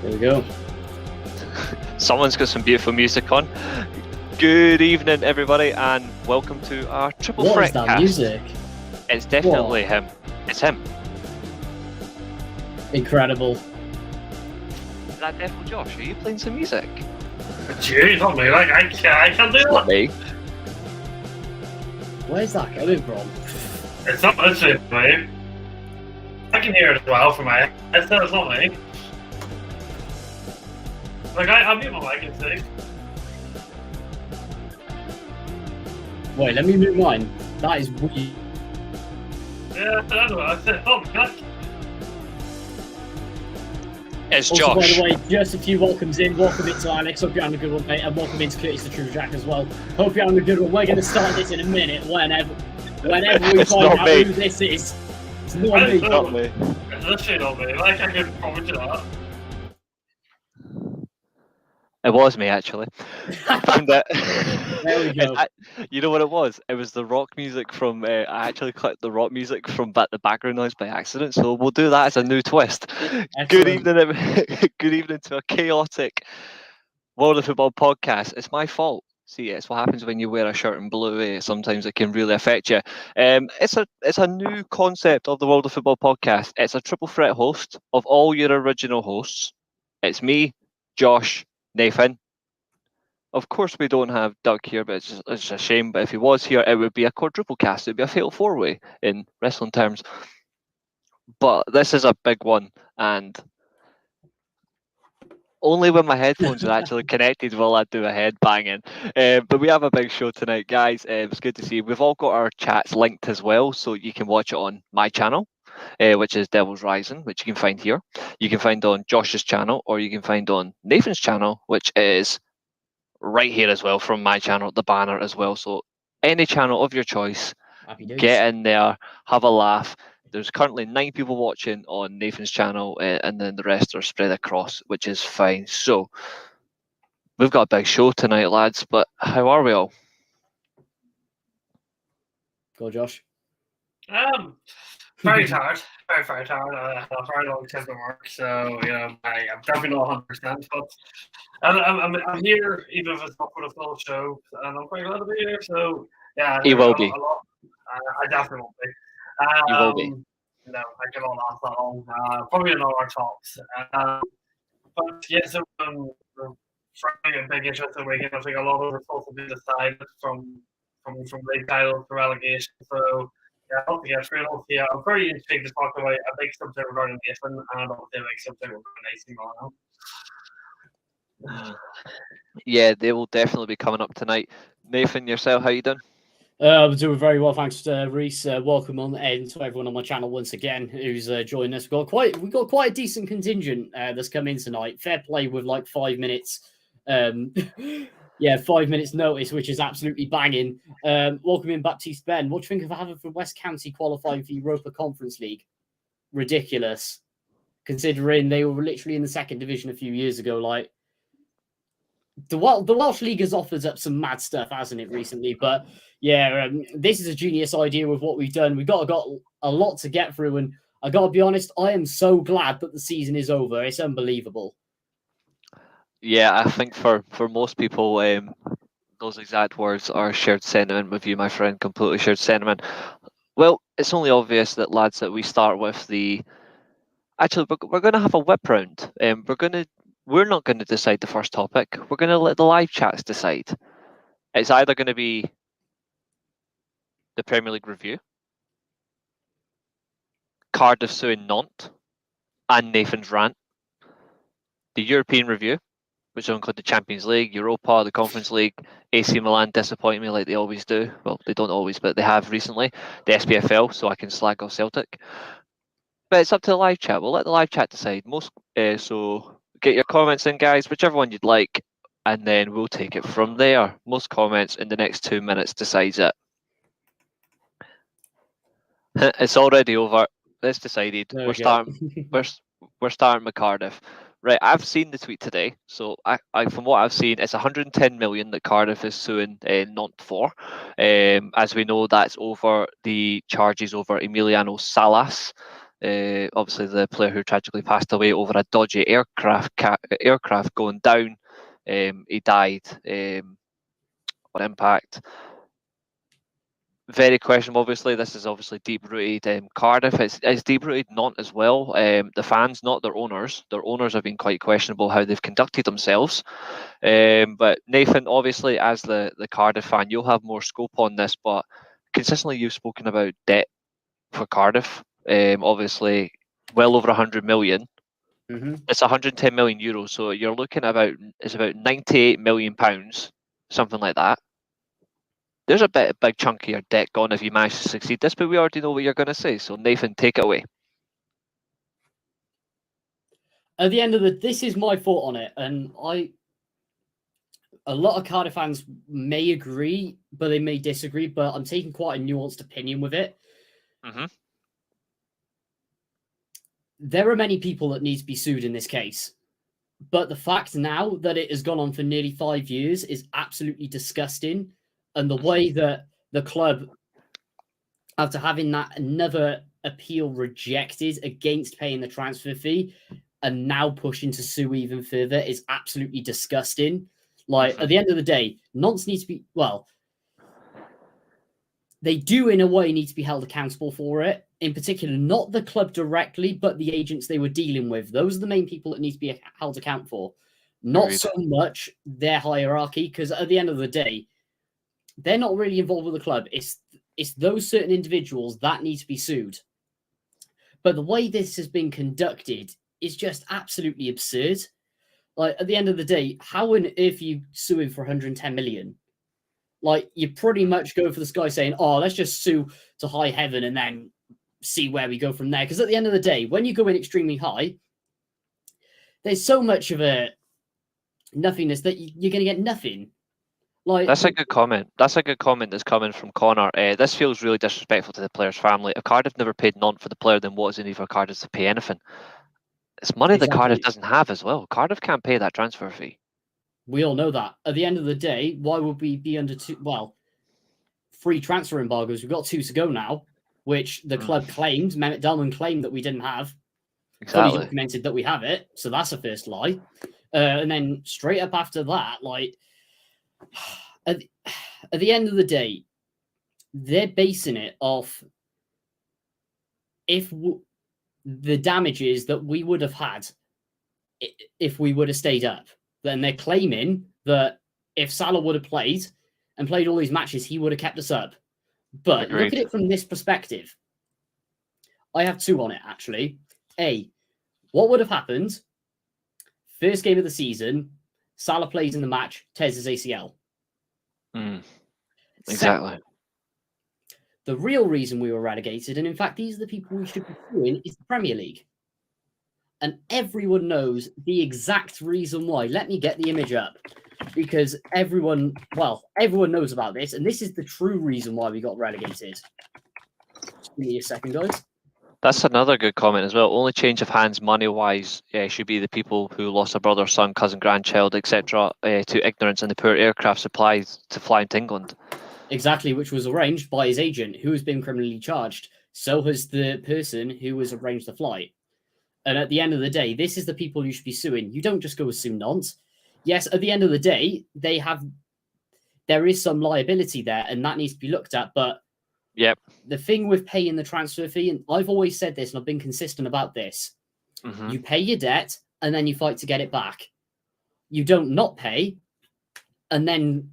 There we go. Someone's got some beautiful music on. Good evening, everybody, and welcome to our Triple What Threat is that cast. music? It's definitely him. It's him. Incredible. Is that definitely Josh? Are you playing some music? Jeez, not me. Like, I can't do Not that. me. Where's that coming from? It's not literally me. I can hear it as well from my headset. It's not me. Like, I mute my mic and sing. Wait, let me mute mine. That is weird. Yeah, I don't know. I said, oh my god. It's Also, Josh. by the way, just a few welcomes in. Welcome into Alex. Hope you're having a good one, mate. And welcome into Courteous the True Jack as well. Hope you're having a good one. We're going to start this in a minute. Whenever we It's find not out me. who this is. It's not me. It's Not me. It's literally not me. Like, I can promise you that. It was me, actually. Found it. There we go. You know what it was? It was the rock music from. I actually clicked the rock music from the background noise by accident, so we'll do that as a new twist. Good Excellent. evening, good evening to a chaotic World of Football podcast. It's my fault. See, it's what happens when you wear a shirt in blue. Sometimes it can really affect you. It's a new concept of the World of Football podcast. It's a triple threat host of all your original hosts. It's me, Josh, Nathan. Of course, we don't have Doug here, but it's a shame. But if he was here, it would be a quadruple cast. It would be a fatal four-way in wrestling terms. But this is a big one, and only when my headphones are actually connected will I do a head banging. But we have a big show tonight, guys. It's good to see you. We've all got our chats linked as well, so you can watch it on my channel, which is Devil's Rising, which you can find here. You can find on Josh's channel, or you can find on Nathan's channel, which is right here as well from my channel, the banner as well. So any channel of your choice, Happy days. get in there, have a laugh. There's currently 9 people watching on Nathan's channel, and then the rest are spread across, which is fine. So we've got a big show tonight, lads, but how are we all? Go, Josh. Very tired. Very, very tired. I had a very long shift at work, so, you know, I'm definitely not 100%, but I'm here, even if it's not for the full show, and I'm quite glad to be here, so, yeah. You will be. I definitely won't be. You will be. No, I cannot last that long. Probably in all our talks. But yeah, so Friday a big interesting weekend. I think a lot of results will be decided from league titles to relegation. So yeah, I hope to get through it all here. I'm very intrigued to talk about a big subject regarding Nathan and obviously a big subject regarding AC Milan. Yeah, they will definitely be coming up tonight. Nathan, yourself, how you doing? I'm doing very well, thanks to Reece. Welcome on and to everyone on my channel once again who's joining us. We've got quite a decent contingent that's come in tonight. Fair play with like 5 minutes. 5 minutes notice, which is absolutely banging. Welcome in Baptiste Ben. What do you think of having for West County qualifying for Europa Conference League? Ridiculous, considering they were literally in the second division a few years ago. Like the Welsh League has offered up some mad stuff, hasn't it, recently? But yeah, this is a genius idea with what we've done. We've got a lot to get through, and I got to be honest, I am so glad that the season is over. It's unbelievable. Yeah, I think for most people, those exact words are shared sentiment with you, my friend. Completely shared sentiment. Well, it's only obvious that, lads, that we start with the. Actually, we're going to have a whip round. We're not going to decide the first topic. We're going to let the live chats decide. It's either going to be the Premier League review, Cardiff suing Nantes, and Nathan's rant, the European review, which will include the Champions League, Europa, the Conference League. AC Milan disappoint me like they always do. Well, they don't always, but they have recently. The SPFL, so I can slag off Celtic. But it's up to the live chat. We'll let the live chat decide. So get your comments in, guys, whichever one you'd like, and then we'll take it from there. Most comments in the next 2 minutes decides it. It's already over. It's decided. There We're we go. starting. we're starting with Cardiff. Right, I've seen the tweet today. So I from what I've seen, it's 110 million that Cardiff is suing Nantes for. As we know, that's over the charges over Emiliano Salas. Obviously, the player who tragically passed away over a dodgy aircraft going down. He died on impact. Very questionable. Obviously, this is obviously deep-rooted. Cardiff is deep-rooted Nantes as well. The fans, not their owners. Their owners have been quite questionable how they've conducted themselves. But Nathan, obviously, as the Cardiff fan, you'll have more scope on this. But consistently, you've spoken about debt for Cardiff. Obviously, well over 100 million. Mm-hmm. It's 110 million euros. So you're looking about 98 million pounds, something like that. There's a big chunk of your debt gone if you manage to succeed this, but we already know what you're going to say. So Nathan, take it away. At the end of this is my thought on it, and a lot of Cardiff fans may agree, but they may disagree. But I'm taking quite a nuanced opinion with it. Mm-hmm. There are many people that need to be sued in this case, but the fact now that it has gone on for nearly 5 years is absolutely disgusting. And the way that the club, after having that another appeal rejected against paying the transfer fee, and now pushing to sue even further is absolutely disgusting. Like, at the end of the day, Nantes needs to be, well, they do in a way need to be held accountable for it. In particular, not the club directly, but the agents they were dealing with. Those are the main people that need to be held account for. Not Agreed. so much their hierarchy, because at the end of the day, they're not really involved with the club. It's those certain individuals that need to be sued. But the way this has been conducted is just absolutely absurd. Like, at the end of the day, how on earth are you suing for 110 million? Like, you pretty much go for this guy saying, oh, let's just sue to high heaven and then see where we go from there. Because at the end of the day, when you go in extremely high, there's so much of a nothingness that you're going to get nothing. Like, That's a good comment. That's a good comment that's coming from Connor. This feels really disrespectful to the player's family. If Cardiff never paid none for the player, then what is it need for Cardiff to pay anything? It's money that Cardiff doesn't have as well. Cardiff can't pay that transfer fee. We all know that. At the end of the day, why would we be under free transfer embargoes? We've got 2 to go now, which the club claimed, Mehmet Dalman claimed that we didn't have. Exactly. Fully documented that we have it. So that's a first lie. And then straight up after that, like, at the end of the day, they're basing it off the damages that we would have had if we would have stayed up. Then they're claiming that if Salah would have played and played all these matches, he would have kept us up. But Agreed. Look at it from this perspective. I have 2 on it, actually. A, what would have happened? First game of the season, Salah plays in the match, tears his ACL. Exactly. Second, the real reason we were relegated, and in fact, these are the people we should be suing, is the Premier League. And everyone knows the exact reason why. Let me get the image up. Because everyone knows about this. And this is the true reason why we got relegated. Just give me a second, guys. That's another good comment as well. Only change of hands money-wise should be the people who lost a brother, son, cousin, grandchild, etc. To ignorance and the poor aircraft supplies to flying to England. Exactly, which was arranged by his agent, who has been criminally charged. So has the person who has arranged the flight. And at the end of the day, this is the people you should be suing. You don't just go and sue Nantes. Yes, at the end of the day, there is some liability there, and that needs to be looked at. But yep, the thing with paying the transfer fee, and I've always said this, and I've been consistent about this, you pay your debt, and then you fight to get it back. You don't not pay, and then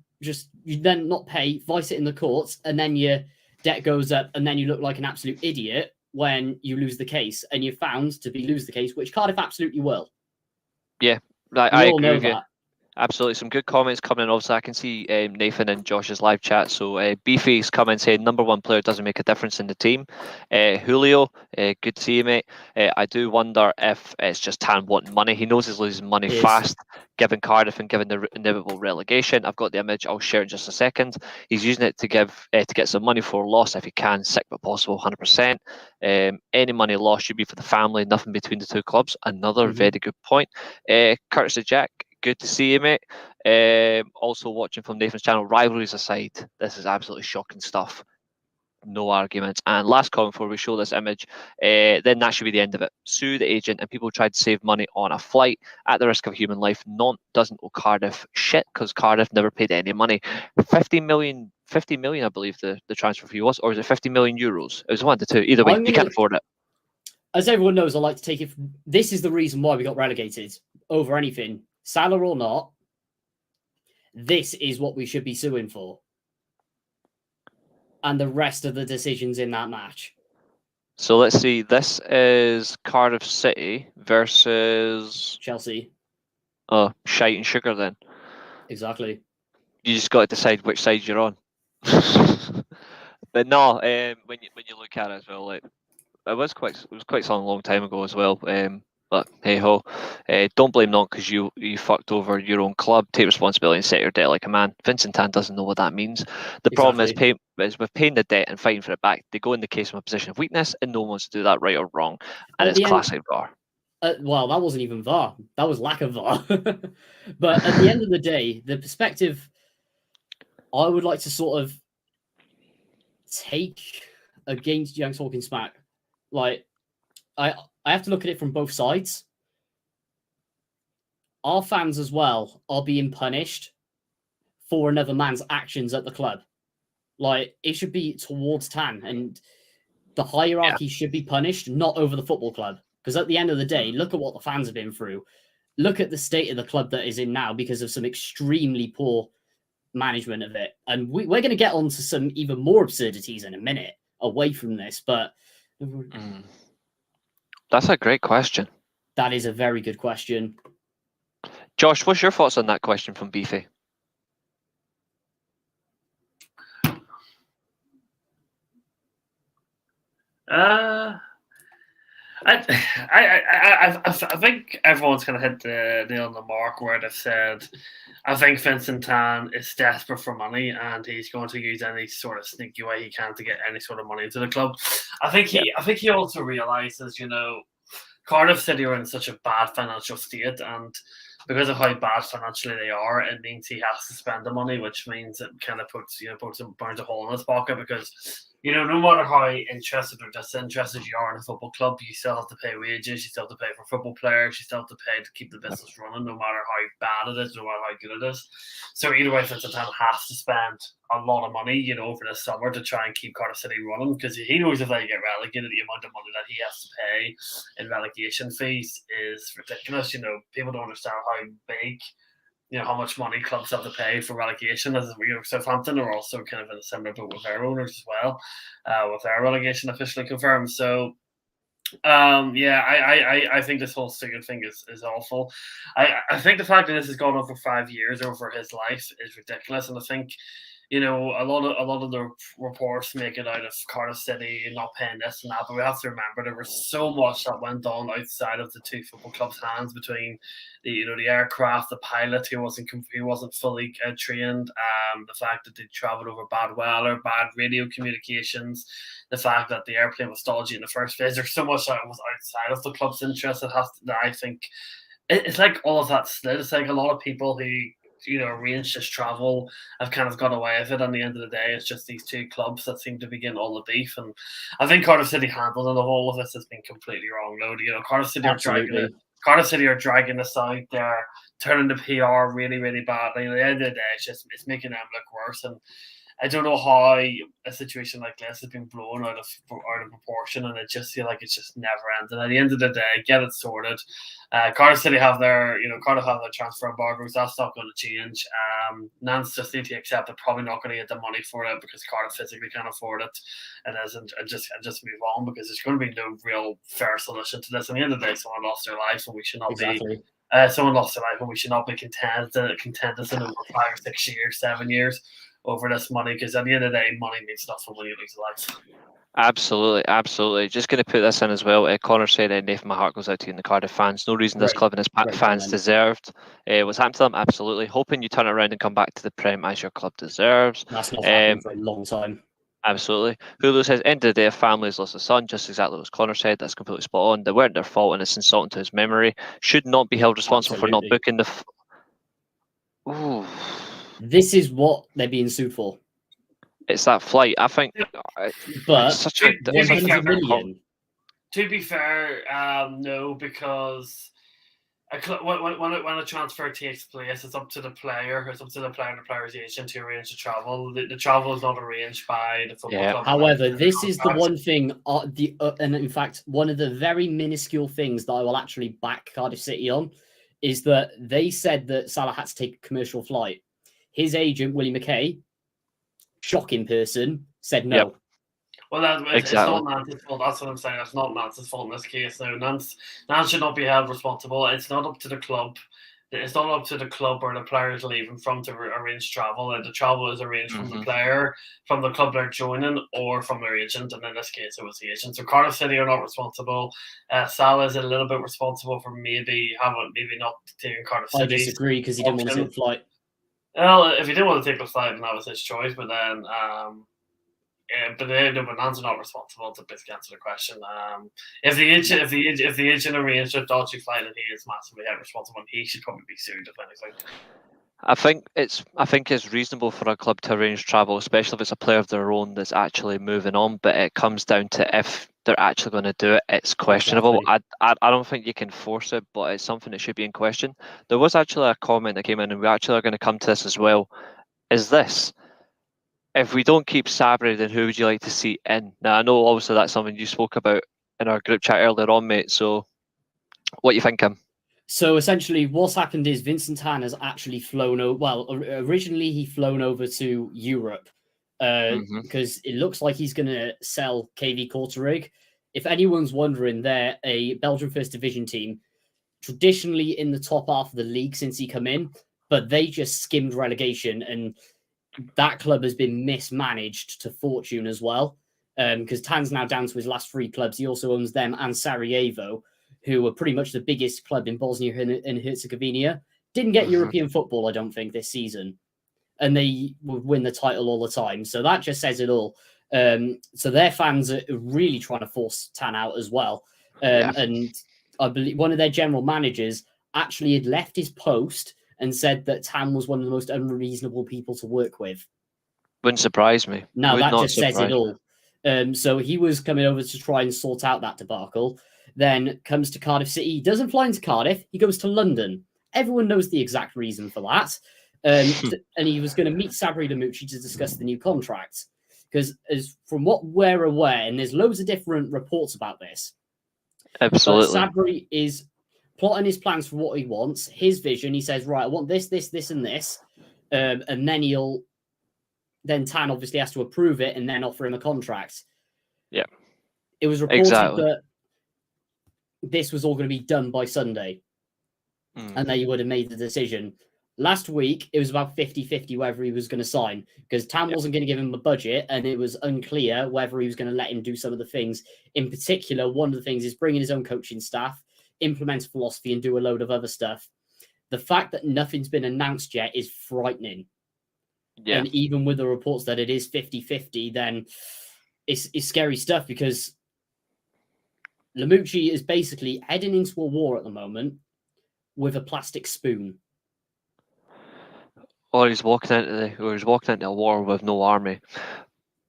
not pay, fight it in the courts, and then your debt goes up, and then you look like an absolute idiot when you lose the case, and you're found to lose the case, which Cardiff absolutely will. Yeah, I all agree know with you. that. Absolutely, some good comments coming in. Obviously, I can see Nathan and Josh's live chat. So Beefy's coming saying number 1 player doesn't make a difference in the team. Julio, good to see you, mate. I do wonder if it's just Tan wanting money. He knows he's losing money fast, given Cardiff and given the inevitable relegation. I've got the image. I'll share it in just a second. He's using it to get some money for a loss if he can, sick but possible, 100%. Any money lost should be for the family, nothing between the 2 clubs. Another very good point. Curtis the Jack. Good to see you, mate. Also watching from Nathan's channel, rivalries aside, this is absolutely shocking stuff. no arguments. And last comment before we show this image, then that should be the end of it. Sue the agent, and people tried to save money on a flight at the risk of human life. Nantes doesn't owe Cardiff shit because Cardiff never paid any money. 50 million, I believe the transfer fee was, or was it 50 million euros? It was one to two. Either way, you can't afford it. As everyone knows, I like to take it. This is the reason why we got relegated over anything, Salah or not. This is what we should be suing for. And the rest of the decisions in that match. So let's see. This is Cardiff City versus Chelsea. Oh, shite and sugar then. Exactly. You just got to decide which side you're on. But no, when you look at it as well, like it was quite a long time ago as well. But hey ho, don't blame Nantes because you fucked over your own club. Take responsibility and set your debt like a man. Vincent Tan doesn't know what that means. The problem is with paying the debt and fighting for it back, they go in the case from a position of weakness, and no one wants to do that right or wrong. And it's classic VAR. Well, that wasn't even VAR. That was lack of VAR. But at the end of the day, the perspective I would like to sort of take against Young Talking Smack, like I have to look at it from both sides. Our fans as well are being punished for another man's actions at the club. Like, it should be towards Tan, and the hierarchy should be punished, not over the football club. Because at the end of the day, look at what the fans have been through. Look at the state of the club that is in now because of some extremely poor management of it. And we're going to get on to some even more absurdities in a minute away from this, but... That's a great question. That is a very good question. Josh, what's your thoughts on that question from Beefy? I think everyone's kind of hit the nail on the mark where they've said, I think Vincent Tan is desperate for money and he's going to use any sort of sneaky way he can to get any sort of money into the club. I think he also realizes, you know, Cardiff City are in such a bad financial state, and because of how bad financially they are, it means he has to spend the money, which means it kind of burns a hole in his pocket because, you know, no matter how interested or disinterested you are in a football club, you still have to pay wages, you still have to pay for football players, you still have to pay to keep the business running, no matter how bad it is, no matter how good it is. So either way, Vincent Tan has to spend a lot of money, you know, over the summer to try and keep Cardiff City running, because he knows if they get relegated, the amount of money that he has to pay in relegation fees is ridiculous. You know, people don't understand how big, you know, how much money clubs have to pay for relegation. As you know, Southampton are also kind of in a similar boat with their owners as well, with their relegation officially confirmed. So I think this whole Suing thing is awful. I think the fact that this has gone on for 5 years over his life is ridiculous, and I think, you know, a lot of the reports make it out of Cardiff City not paying this and that, but we have to remember there was so much that went on outside of the two football clubs' hands, between the aircraft, the pilot who wasn't fully trained, the fact that they travelled over bad weather, bad radio communications, the fact that the airplane was dodgy in the first place. There's so much that was outside of the club's interest that I think it's like all of that slid. It's like a lot of people who, you know, arranged this travel have kind of got away with it. And at the end of the day, it's just these two clubs that seem to be getting all the beef. And I think Cardiff City handling the whole of this has been completely wrong. No, you know, Cardiff City are dragging this out. They're turning the PR really, really badly. And at the end of the day, it's making them look worse. And I don't know how a situation like this has been blown out of proportion, and I just feel like it's just never ending. At the end of the day, get it sorted. Cardiff City have their transfer embargoes. That's not going to change. Nantes just need to accept they're probably not going to get the money for it because Cardiff physically can't afford it, and just move on, because there's going to be no real fair solution to this. At the end of the day, someone lost their life, and we should not be. Someone lost their life, and we should not be content in over 5 or 6 years, 7 years over this money, because at the end of the day, money means nothing when you lose life. Absolutely. Just going to put this in as well. Connor said, Nathan, my heart goes out to you and the Cardiff fans. No reason this club and its fans deserved what's happened to them. Absolutely. Hoping you turn it around and come back to the Prem as your club deserves. That's not happened for a long time. Absolutely. Hulu says, end of the day, a family has lost a son, just exactly what Connor said. That's completely spot on. They weren't their fault, and it's insulting to his memory. Should not be held responsible for not booking the... This is what they're being sued for. it's that flight. I think But it's such a to be such a 100 fair, million. To be fair, no, because when a transfer takes place, it's up to the player. It's up to the player and the player's agent to arrange the travel. The travel is not arranged by the football Yeah. club. However, this is the one thing, and in fact, one of the very minuscule things that I will actually back Cardiff City on is that they said that Salah had to take a commercial flight. His agent, Willie McKay, shocking person, said no. Yep. Well, it's Exactly. not Nantes' fault. That's what I'm saying. It's not Nantes' fault in this case. No, Nantes should not be held responsible. It's not up to the club. It's not up to the club or the players leaving from to arrange travel. The travel is arranged from the player, from the club they're joining, or from their agent. And in this case, it was the agent. So Cardiff City are not responsible. Salah is a little bit responsible for maybe not taking Cardiff I City. disagree because he didn't want to take the flight. Well, if he didn't want to take the flight, then that was his choice. But then. But Nantes are not responsible to basically answer the question. If the agent arranged a dodgy flight, then he is massively responsible, and he should probably be sued if anything. I think it's reasonable for a club to arrange travel, especially if it's a player of their own that's actually moving on. But it comes down to if they're actually going to do it. It's questionable. Exactly. I don't think you can force it, but it's something that should be in question. There was actually a comment that came in, and we actually are going to come to this as well. Is this? If we don't keep Sabri, then who would you like to see in? Now, I know obviously that's something you spoke about in our group chat earlier on, mate. So, what are you thinking? So essentially, what's happened is Vincent Tan has actually flown over. Well, originally he flown over to Europe because it looks like he's going to sell KV Kortrijk. If anyone's wondering, they're a Belgian First Division team, traditionally in the top half of the league since he come in, but they just skimmed relegation, and that club has been mismanaged to fortune as well. Because Tan's now down to his last 3 clubs. He also owns them and Sarajevo, who are pretty much the biggest club in Bosnia and Herzegovina. Didn't get European football, I don't think, this season. And they would win the title all the time. So that just says it all. So their fans are really trying to force Tan out as well. And I believe one of their general managers actually had left his post and said that Tan was one of the most unreasonable people to work with. Wouldn't surprise me. Now, that just says it all. So he was coming over to try and sort out that debacle. Then comes to Cardiff City. He doesn't fly into Cardiff. He goes to London. Everyone knows the exact reason for that. And he was going to meet Sabri Lamucci to discuss the new contract. Because as from what we're aware, and there's loads of different reports about this. Absolutely. Sabri is plotting his plans for what he wants. His vision, he says, right, I want this, this, this, and this. And then Tan obviously has to approve it and then offer him a contract. Yeah. It was reported that this was all going to be done by Sunday. And they would have made the decision. Last week, it was about 50-50 whether he was going to sign, because Tan wasn't going to give him a budget, and it was unclear whether he was going to let him do some of the things. In particular, one of the things is bring in his own coaching staff, implement a philosophy, and do a load of other stuff. The fact that nothing's been announced yet is frightening. Yeah. And even with the reports that it is 50-50, then it's scary stuff, because Lamucci is basically heading into a war at the moment with a plastic spoon. Or he's walking into a war with no army.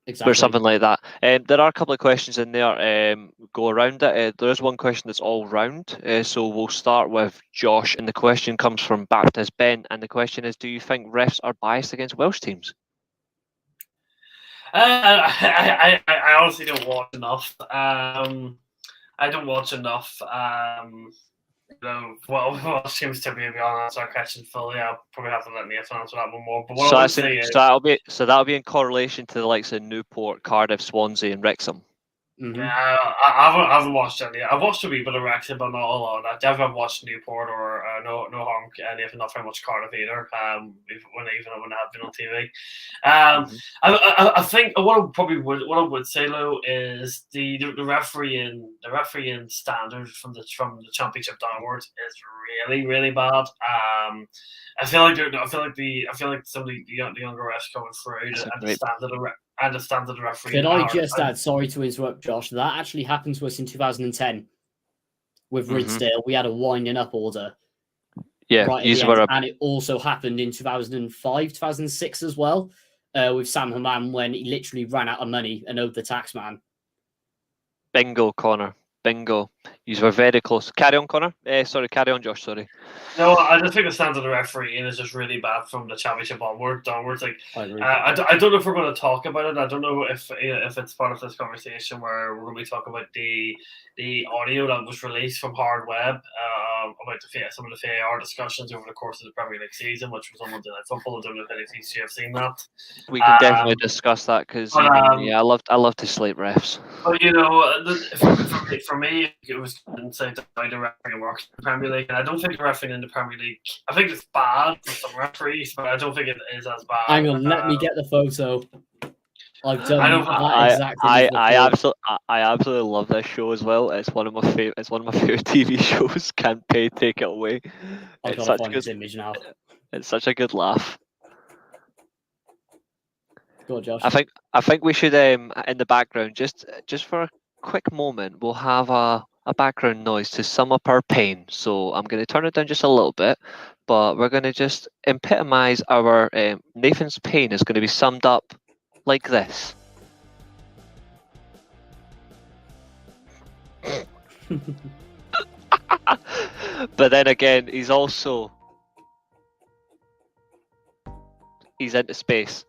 Exactly. Or something like that. There are a couple of questions in there. Go around it. There is one question that's all round. So we'll start with Josh, and the question comes from Baptist Ben, and the question is: do you think refs are biased against Welsh teams? I honestly don't watch enough. I don't watch enough. Well, seems to be honest, our question fully. I'll probably have to let Nathan answer that one more. But what I would say is, that'll be in correlation to the likes of Newport, Cardiff, Swansea, and Wrexham. Mm-hmm. I haven't watched any. I've watched a wee bit of Wrexham, but not a lot. I definitely haven't watched Newport or no harm, and not very much Cardiff either. When I have been on TV. I think what I would say, Lou, is the refereeing standard from the championship downwards is really, really bad. I feel like some of the younger refs coming through and the standard referee. Could I just add, sorry to interrupt, Josh, that actually happened to us in 2010 with Ridsdale. We had a winding up order. Yeah, and it also happened in 2005, 2006 as well. with Sam Hammam when he literally ran out of money and owed the tax man. Bingo, Connor. Bingo. You were very close. Carry on, Connor. Carry on, Josh. Sorry. No, I just think the stance of the refereeing is just really bad from the championship onwards. Like, I don't know if we're going to talk about it. I don't know if it's part of this conversation where we're going to be talking about the audio that was released from Hard Web about some of the VAR discussions over the course of the Premier League season, which was on Monday Night Football. I don't know if any of you have seen that. We can definitely discuss that because I love to slate refs. But for me, it was inside how the refereeing works in the Premier League, and I don't think the refereeing in the Premier League. I think it's bad for some referees, but I don't think it is as bad. Hang on, let me get the photo. I've done I absolutely love this show as well. It's one of my favorite. It's one of my favorite TV shows. Can't take it away. I've got to find this image now. It's such a good laugh. Go on, Josh. I think we should in the background just for a quick moment we'll have a background noise to sum up our pain. So I'm going to turn it down just a little bit, but we're going to just epitomize our Nathan's pain is going to be summed up like this. But then again, he's into space.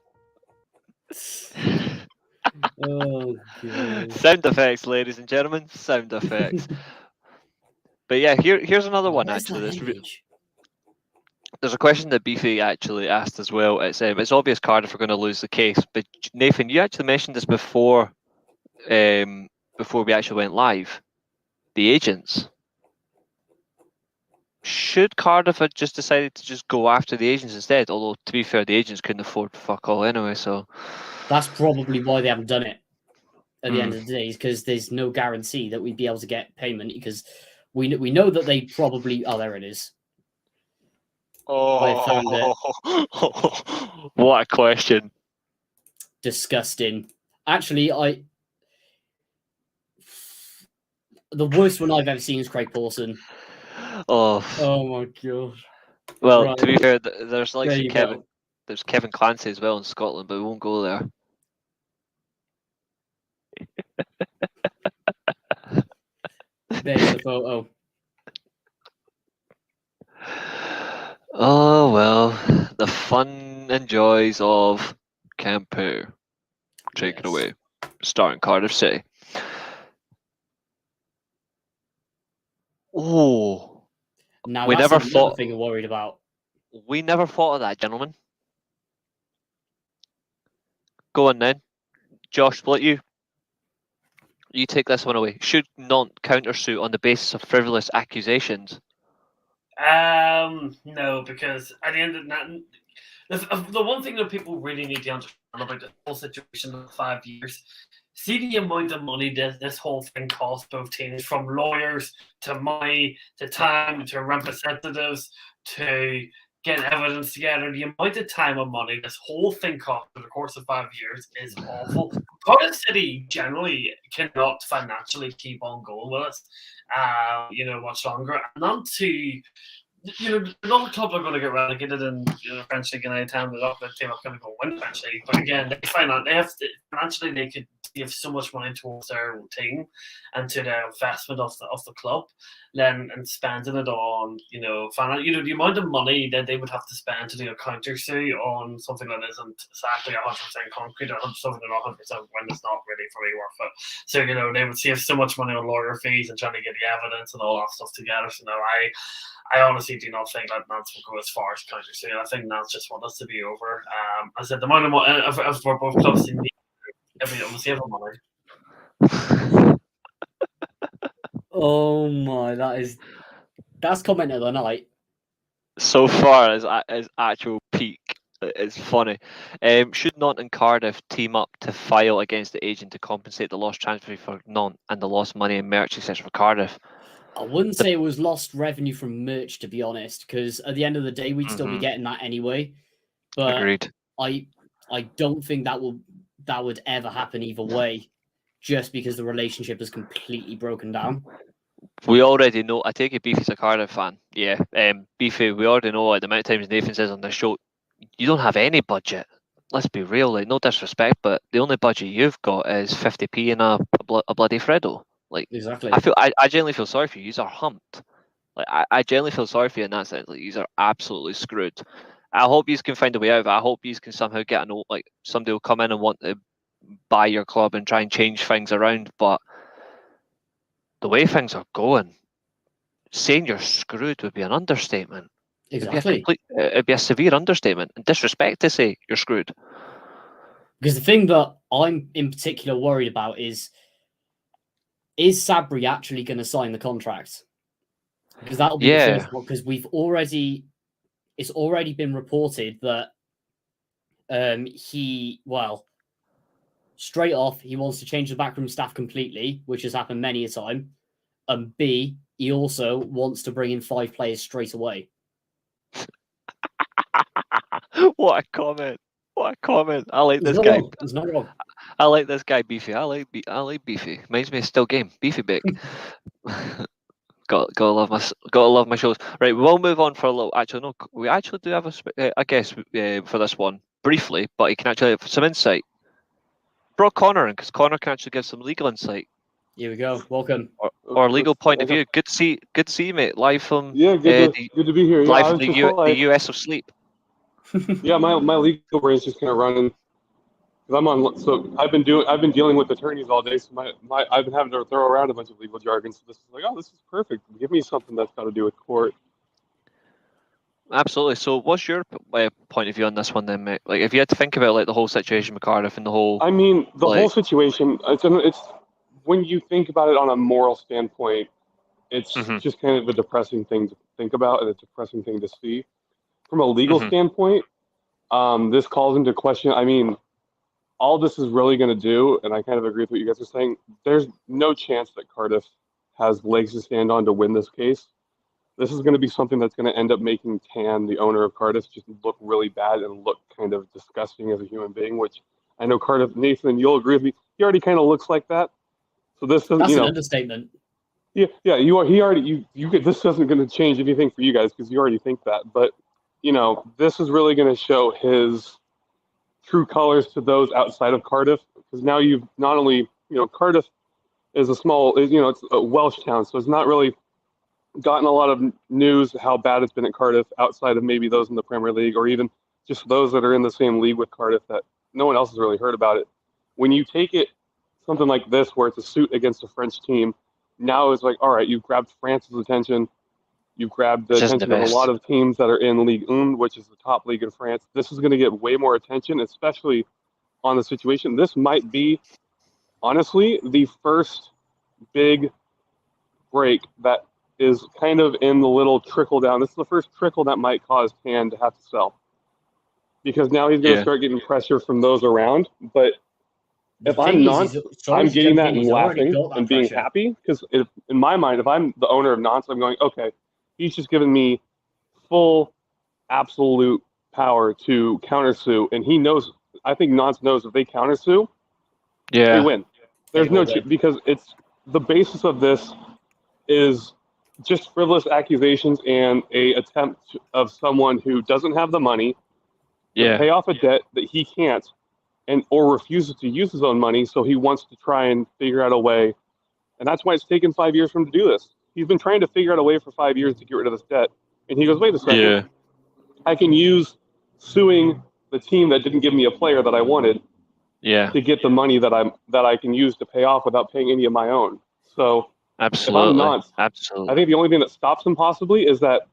Oh, God. Sound effects, ladies and gentlemen, sound effects. But yeah, here's another one. Actually, there's a question that Beefy actually asked as well. It's obvious Cardiff are going to lose the case, but Nathan, you actually mentioned this before we actually went live. The agents. Should Cardiff have just decided to just go after the agents instead? Although, to be fair, the agents couldn't afford fuck all anyway, so... That's probably why they haven't done it at the end of the day, because there's no guarantee that we'd be able to get payment, because we know that they probably... Oh, there it is. I found it. What a question. Disgusting. Actually, the worst one I've ever seen is Craig Pawson. Oh my god. Well, right. To be fair, there's like Kevin. There's Kevin Clancy as well in Scotland, but we won't go there. There's the photo. Oh well, the fun and joys of Camper. Take it away. Starting Cardiff City. Oh. Now we that's never another thing I'm worried about. We never thought of that, gentlemen. Go on then. Josh, split you. You take this one away. Should Nantes countersuit on the basis of frivolous accusations? No, because at the end of that, the one thing that people really need to understand about the whole situation of 5 years, see the amount of money this whole thing costs both teams, from lawyers to money to time to representatives to get evidence together. The amount of time and money this whole thing costs over the course of 5 years is awful. Cardiff City generally cannot financially keep on going with us, much longer. And not to, another club are going to get relegated in the French League in any time. They're not going to go win French League. But again, financially they could give so much money towards their team and to the investment of the club, then and spending it on the amount of money that they would have to spend to do a counter sue on something that isn't exactly 100% concrete or something that 100% when it's not really fully worth it. So they would save so much money on lawyer fees and trying to get the evidence and all that stuff together. So I honestly do not think that Nantes will go as far as counter suing. I think Nantes just want us to be over. I said the amount of money for both clubs in everything will save them money. Oh my, that's comment of the night. So far as actual peak. It's funny. Should Nantes and Cardiff team up to file against the agent to compensate the lost transfer fee for Nantes and the lost money and merch, etc. for Cardiff? I wouldn't say it was lost revenue from merch, to be honest, because at the end of the day, we'd still be getting that anyway. But agreed. I don't think that would ever happen either way, just because the relationship is completely broken down. We already know. I take it Beefy's a Cardiff fan. Yeah. Beefy, we already know the amount of times Nathan says on the show, you don't have any budget. let's be real, like, no disrespect, but the only budget you've got is 50p and a bloody Freddo. Like, Exactly. I genuinely feel sorry for you. You're humped. Like, I genuinely feel sorry for you in that sense. Like, you are absolutely screwed. I hope you can find a way out of it. I hope you can somehow get like somebody will come in and want to buy your club and try and change things around. But the way things are going, saying you're screwed would be an understatement. Exactly. It'd be a severe understatement and disrespect to say you're screwed. Because the thing that I'm in particular worried about is Sabri actually going to sign the contract? Because that'll be the first one. Because it's already been reported that straight off, he wants to change the backroom staff completely, which has happened many a time. And B, he also wants to bring in 5 players straight away. What a comment! What a comment! I like this guy. There's no wrong. I like this guy, Beefy. I like Beefy. Reminds me of Still Game. Beefy Bake. Gotta love my shows. Right, we'll move on for a little. Actually, no, we actually do have a guest for this one briefly, but he can actually have some insight. Brought Connor in because Connor can actually give some legal insight. Here we go. Welcome. Or legal point of view. Good to see you, mate. Live from good to be here. Live from the US of sleep. Yeah, my legal brain's just kind of running. Cause I'm on. So I've been dealing with attorneys all day. So I've been having to throw around a bunch of legal jargon. So this is like, oh, this is perfect. Give me something that's got to do with court. Absolutely. So, what's your point of view on this one, then, mate? Like, if you had to think about like the whole situation with Cardiff and the whole. I mean, the whole situation. It's when you think about it on a moral standpoint, it's just kind of a depressing thing to think about and a depressing thing to see. From a legal standpoint, this calls into question. I mean, all this is really going to do, and I kind of agree with what you guys are saying, there's no chance that Cardiff has legs to stand on to win this case. This is going to be something that's going to end up making Tan, the owner of Cardiff, just look really bad and look kind of disgusting as a human being, which I know Cardiff, Nathan, you'll agree with me, he already kind of looks like that. So this doesn't, That's an understatement. Yeah, this isn't going to change anything for you guys because you already think that. But, this is really going to show his true colors to those outside of Cardiff, because now you've not only, Cardiff is it's a Welsh town, so it's not really gotten a lot of news how bad it's been at Cardiff outside of maybe those in the Premier League or even just those that are in the same league with Cardiff that no one else has really heard about it. When you take it something like this where it's a suit against a French team, now it's like, all right, you've grabbed France's attention. You've grabbed the attention of a lot of teams that are in Ligue 1, which is the top league in France. This is going to get way more attention, especially on the situation. This might be, honestly, the first big break that is kind of in the little trickle down. This is the first trickle that might cause Tan to have to sell. Because now he's going to start getting pressure from those around. But if I'm not, I'm getting that and laughing and being happy. Because in my mind, if I'm the owner of Nantes, I'm going, okay, he's just given me full, absolute power to countersue. And he knows, I think Nantes knows if they countersue, they win. There's no, because it's the basis of this is just frivolous accusations and a attempt of someone who doesn't have the money to pay off a debt that he can't or refuses to use his own money, so he wants to try and figure out a way. And that's why it's taken 5 years for him to do this. He's been trying to figure out a way for 5 years to get rid of this debt. And he goes, wait a second. I can use suing the team that didn't give me a player that I wanted to get the money that I can use to pay off without paying any of my own. So absolutely. If I'm not, I think the only thing that stops him possibly is that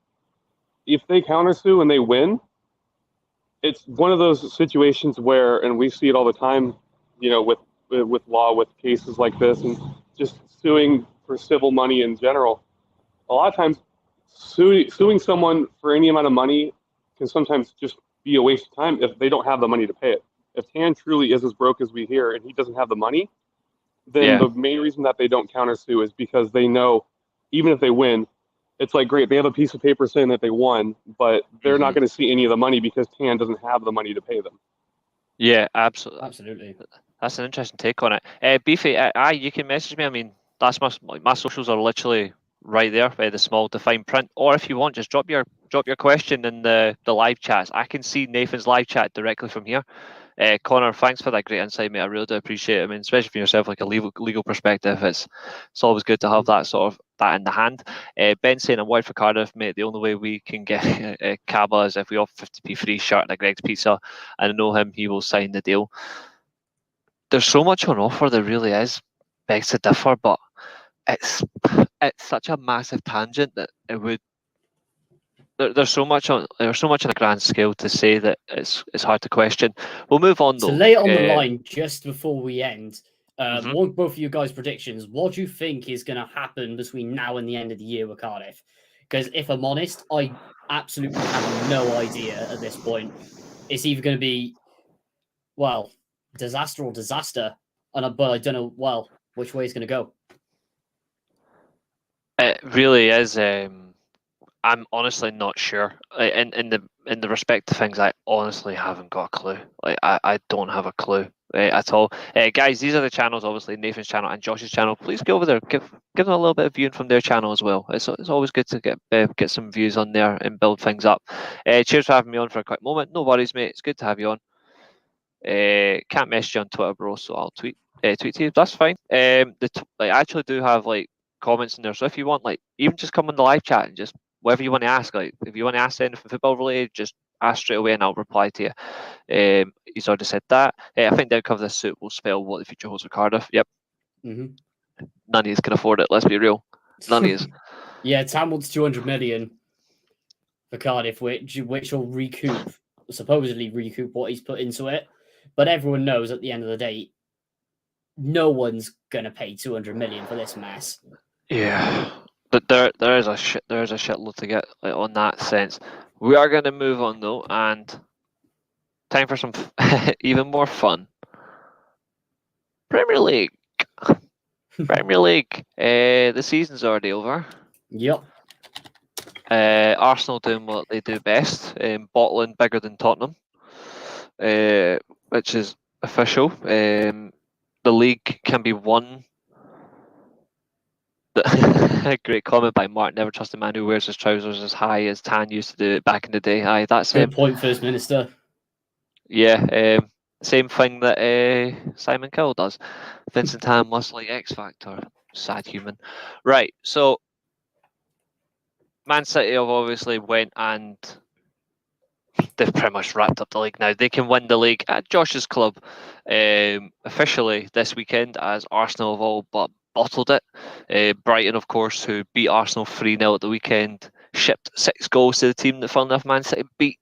if they countersue and they win, it's one of those situations where, and we see it all the time, with law, with cases like this, and just suing for civil money in general. A lot of times, suing someone for any amount of money can sometimes just be a waste of time if they don't have the money to pay it. If Tan truly is as broke as we hear and he doesn't have the money, then the main reason that they don't countersue is because they know even if they win, it's like, great, they have a piece of paper saying that they won, but they're not going to see any of the money because Tan doesn't have the money to pay them. Yeah, absolutely. Absolutely. That's an interesting take on it. Beefy, you can message me. I mean, that's my socials are literally right there by the small defined print. Or if you want, just drop your question in the live chats. I can see Nathan's live chat directly from here. Connor, thanks for that great insight, mate. I really do appreciate it. I mean, especially from yourself, like a legal perspective, it's always good to have that sort of that in the hand. Ben saying, I'm wide for Cardiff, mate. The only way we can get Cabba is if we offer 50p free shirt and a Greg's Pizza. And I know him, he will sign the deal. There's so much on offer, there really is. Begs to differ, but it's such a massive tangent that it would. There's so much on a grand scale to say that it's hard to question. We'll move on though. To lay it on the line just before we end, Mhm. want both of you guys' predictions. What do you think is going to happen between now and the end of the year with Cardiff? Because if I'm honest, I absolutely have no idea at this point. It's either going to be, well, disaster or disaster, but I don't know, which way it's going to go. It really is. I'm honestly not sure. In the respect to things, I honestly haven't got a clue. Like I don't have a clue at all. Guys, these are the channels. Obviously, Nathan's channel and Josh's channel. Please go over there. Give them a little bit of viewing from their channel as well. It's always good to get some views on there and build things up. Cheers for having me on for a quick moment. No worries, mate. It's good to have you on. Can't message you on Twitter, bro. So I'll tweet to you. That's fine. I actually do have like comments in there. So if you want, like, even just come on the live chat and just whatever you want to ask, like if you want to ask anything football related, just ask straight away and I'll reply to you. He's already said that. I think they'll cover this suit will spell what the future holds for Cardiff. Yep. Mm-hmm. None of you can afford it. Let's be real. None of you. Yeah, Tam wants 200 million for Cardiff, which will supposedly recoup what he's put into it. But everyone knows at the end of the day, no one's gonna pay 200 million for this mess. Yeah. But there is a shitload to get on that sense. We are going to move on though, and time for some even more fun. Premier League. The season's already over. Yep. Arsenal doing what they do best, bottling bigger than Tottenham, which is official. The league can be won. Great comment by Mark. Never trust a man who wears his trousers as high as Tan used to do it back in the day. Aye, that's good point, First Minister. Yeah, same thing that Simon Cowell does. Vincent Tan must like X Factor. Sad human. Right, so Man City have obviously went and they've pretty much wrapped up the league now. They can win the league at Josh's club officially this weekend, as Arsenal have all but bottled it. Brighton, of course, who beat Arsenal 3-0 at the weekend, shipped 6 goals to the team that, funnily enough, Man City beat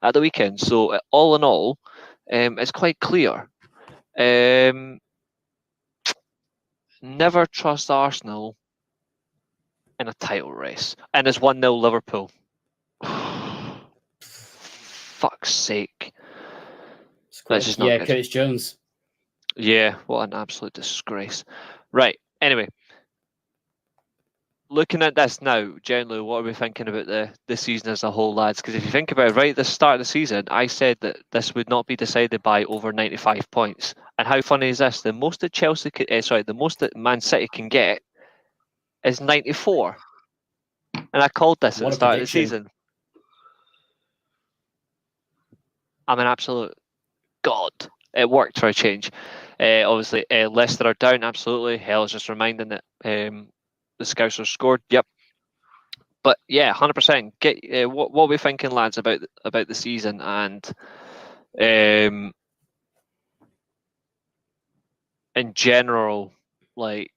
at the weekend. So all in all, it's quite clear. Never trust Arsenal in a title race. And it's 1-0 Liverpool. Fuck's sake. That's just not good. Curtis Jones. Yeah, what an absolute disgrace. Right, anyway. Looking at this now, generally, what are we thinking about the season as a whole, lads? Because if you think about it, right at the start of the season, I said that this would not be decided by over 95 points. And how funny is this? The most that the most that Man City can get is 94. And I called this at the start of the season. I'm an absolute god. It worked for a change. Obviously, Leicester are down, absolutely. Hell is just reminding that the Scousers scored. Yep. But yeah, 100%. Get what are we thinking, lads, about the season and in general, like.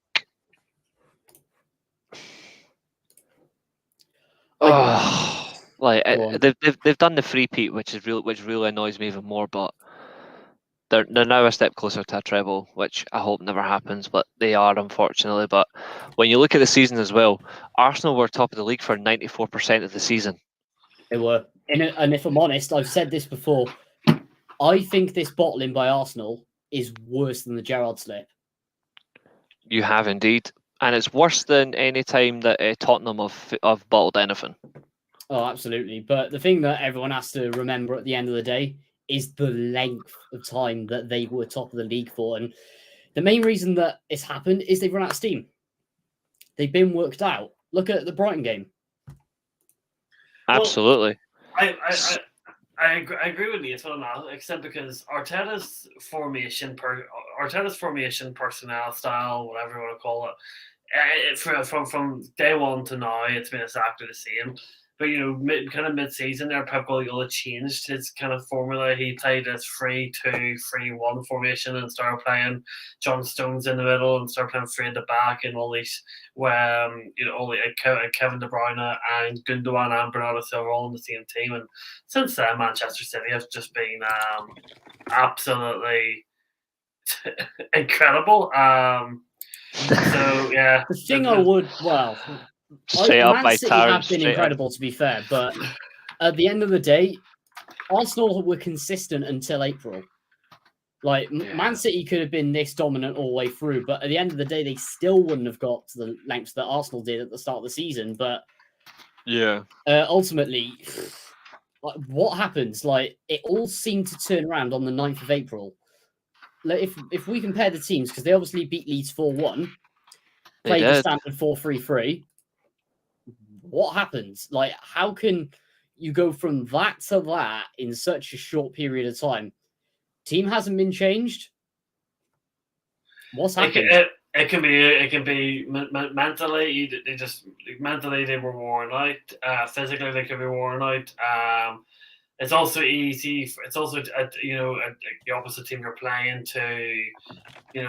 They've done the three-peat, which really annoys me even more. But they're now a step closer to a treble, which I hope never happens, but they are, unfortunately. But when you look at the season as well, Arsenal were top of the league for 94% of the season. They were, and if I'm honest, I've said this before. I think this bottling by Arsenal is worse than the Gerrard slip. You have indeed. And it's worse than any time that Tottenham have bottled anything. Oh, absolutely. But the thing that everyone has to remember at the end of the day is the length of time that they were top of the league for. And the main reason that it's happened is they've run out of steam. They've been worked out. Look at the Brighton game. Absolutely. Well, I agree with you on that, except because Arteta's formation personnel style, whatever you want to call it, from day one to now, it's been exactly the same. But mid-season there, Pep Guardiola changed his kind of formula. He played this 3-2-3-1 formation and started playing John Stones in the middle and started playing three at the back, and all these Kevin De Bruyne and Gundogan and Bernardo Silva all on the same team. And since then, Manchester City has just been absolutely incredible. So yeah, The thing I would Straight up Man by City have Tarrant, been straight up. incredible, to be fair, but at the end of the day, Arsenal were consistent until April. Like, Man City could have been this dominant all the way through, but at the end of the day, they still wouldn't have got to the lengths that Arsenal did at the start of the season. But ultimately, like, what happens? Like, it all seemed to turn around on the 9th of April. Like, if we compare the teams, because they obviously beat Leeds 4-1, played the standard 4-3-3. What happens? Like, how can you go from that to that in such a short period of time? Team hasn't been changed. What's happened? It can be mentally. Mentally they were worn out. Physically they could be worn out. It's also easy. It's also the opposite team you're playing to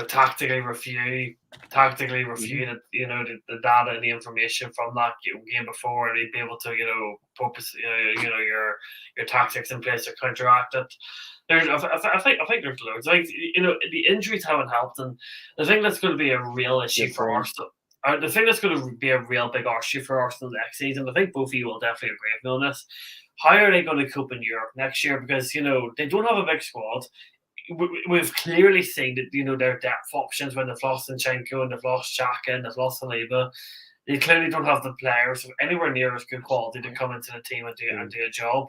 tactically review the data and the information from that game before, and be able to focus your tactics in place to counteract it. I think there's loads. Like, the injuries haven't helped, and the thing that's going to be a real issue for Arsenal. The thing that's going to be a real big issue for Arsenal next season, I think both of you will definitely agree with me on this. How are they going to cope in Europe next year? Because they don't have a big squad. We've clearly seen that their depth options when they've lost Zinchenko and they've lost Xhaka and they've lost Saliba. They clearly don't have the players anywhere near as good quality to come into the team and do a job.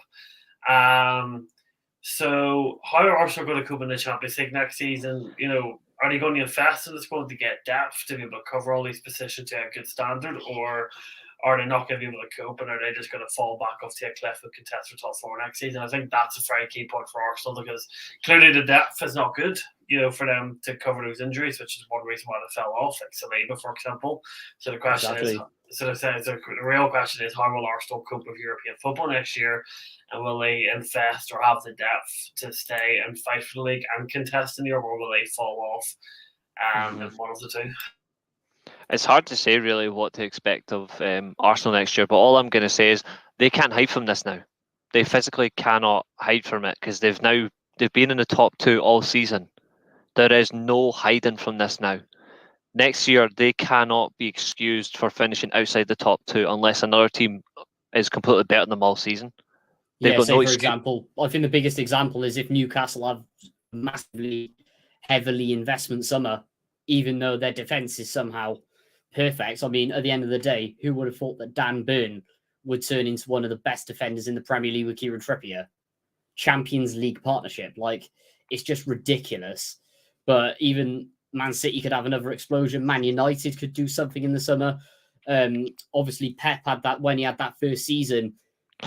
So how are Arsenal going to cope in the Champions League next season? Are they going to invest in the squad to get depth to be able to cover all these positions to a good standard, or are they not going to be able to cope, and are they just going to fall back off to a cliff and contest for top four next season? I think that's a very key point for Arsenal, because clearly the depth is not good, for them to cover those injuries, which is one reason why they fell off, like Saliba, for example. So the question is, the real question is, how will Arsenal cope with European football next year, and will they invest or have the depth to stay and fight for the league and contest in Europe, or will they fall off in one of the two? It's hard to say really what to expect of Arsenal next year, but all I'm going to say is they can't hide from this now. They physically cannot hide from it, because they've been in the top two all season. There is no hiding from this now. Next year, they cannot be excused for finishing outside the top two unless another team is completely better than them all season. For example, I think the biggest example is if Newcastle have massively, heavily investment summer, even though their defence is somehow perfect. I mean, at the end of the day, who would have thought that Dan Burn would turn into one of the best defenders in the Premier League with Kieran Trippier? Champions League partnership. Like, it's just ridiculous. But even Man City could have another explosion. Man United could do something in the summer. Obviously, Pep had that when he had that first season.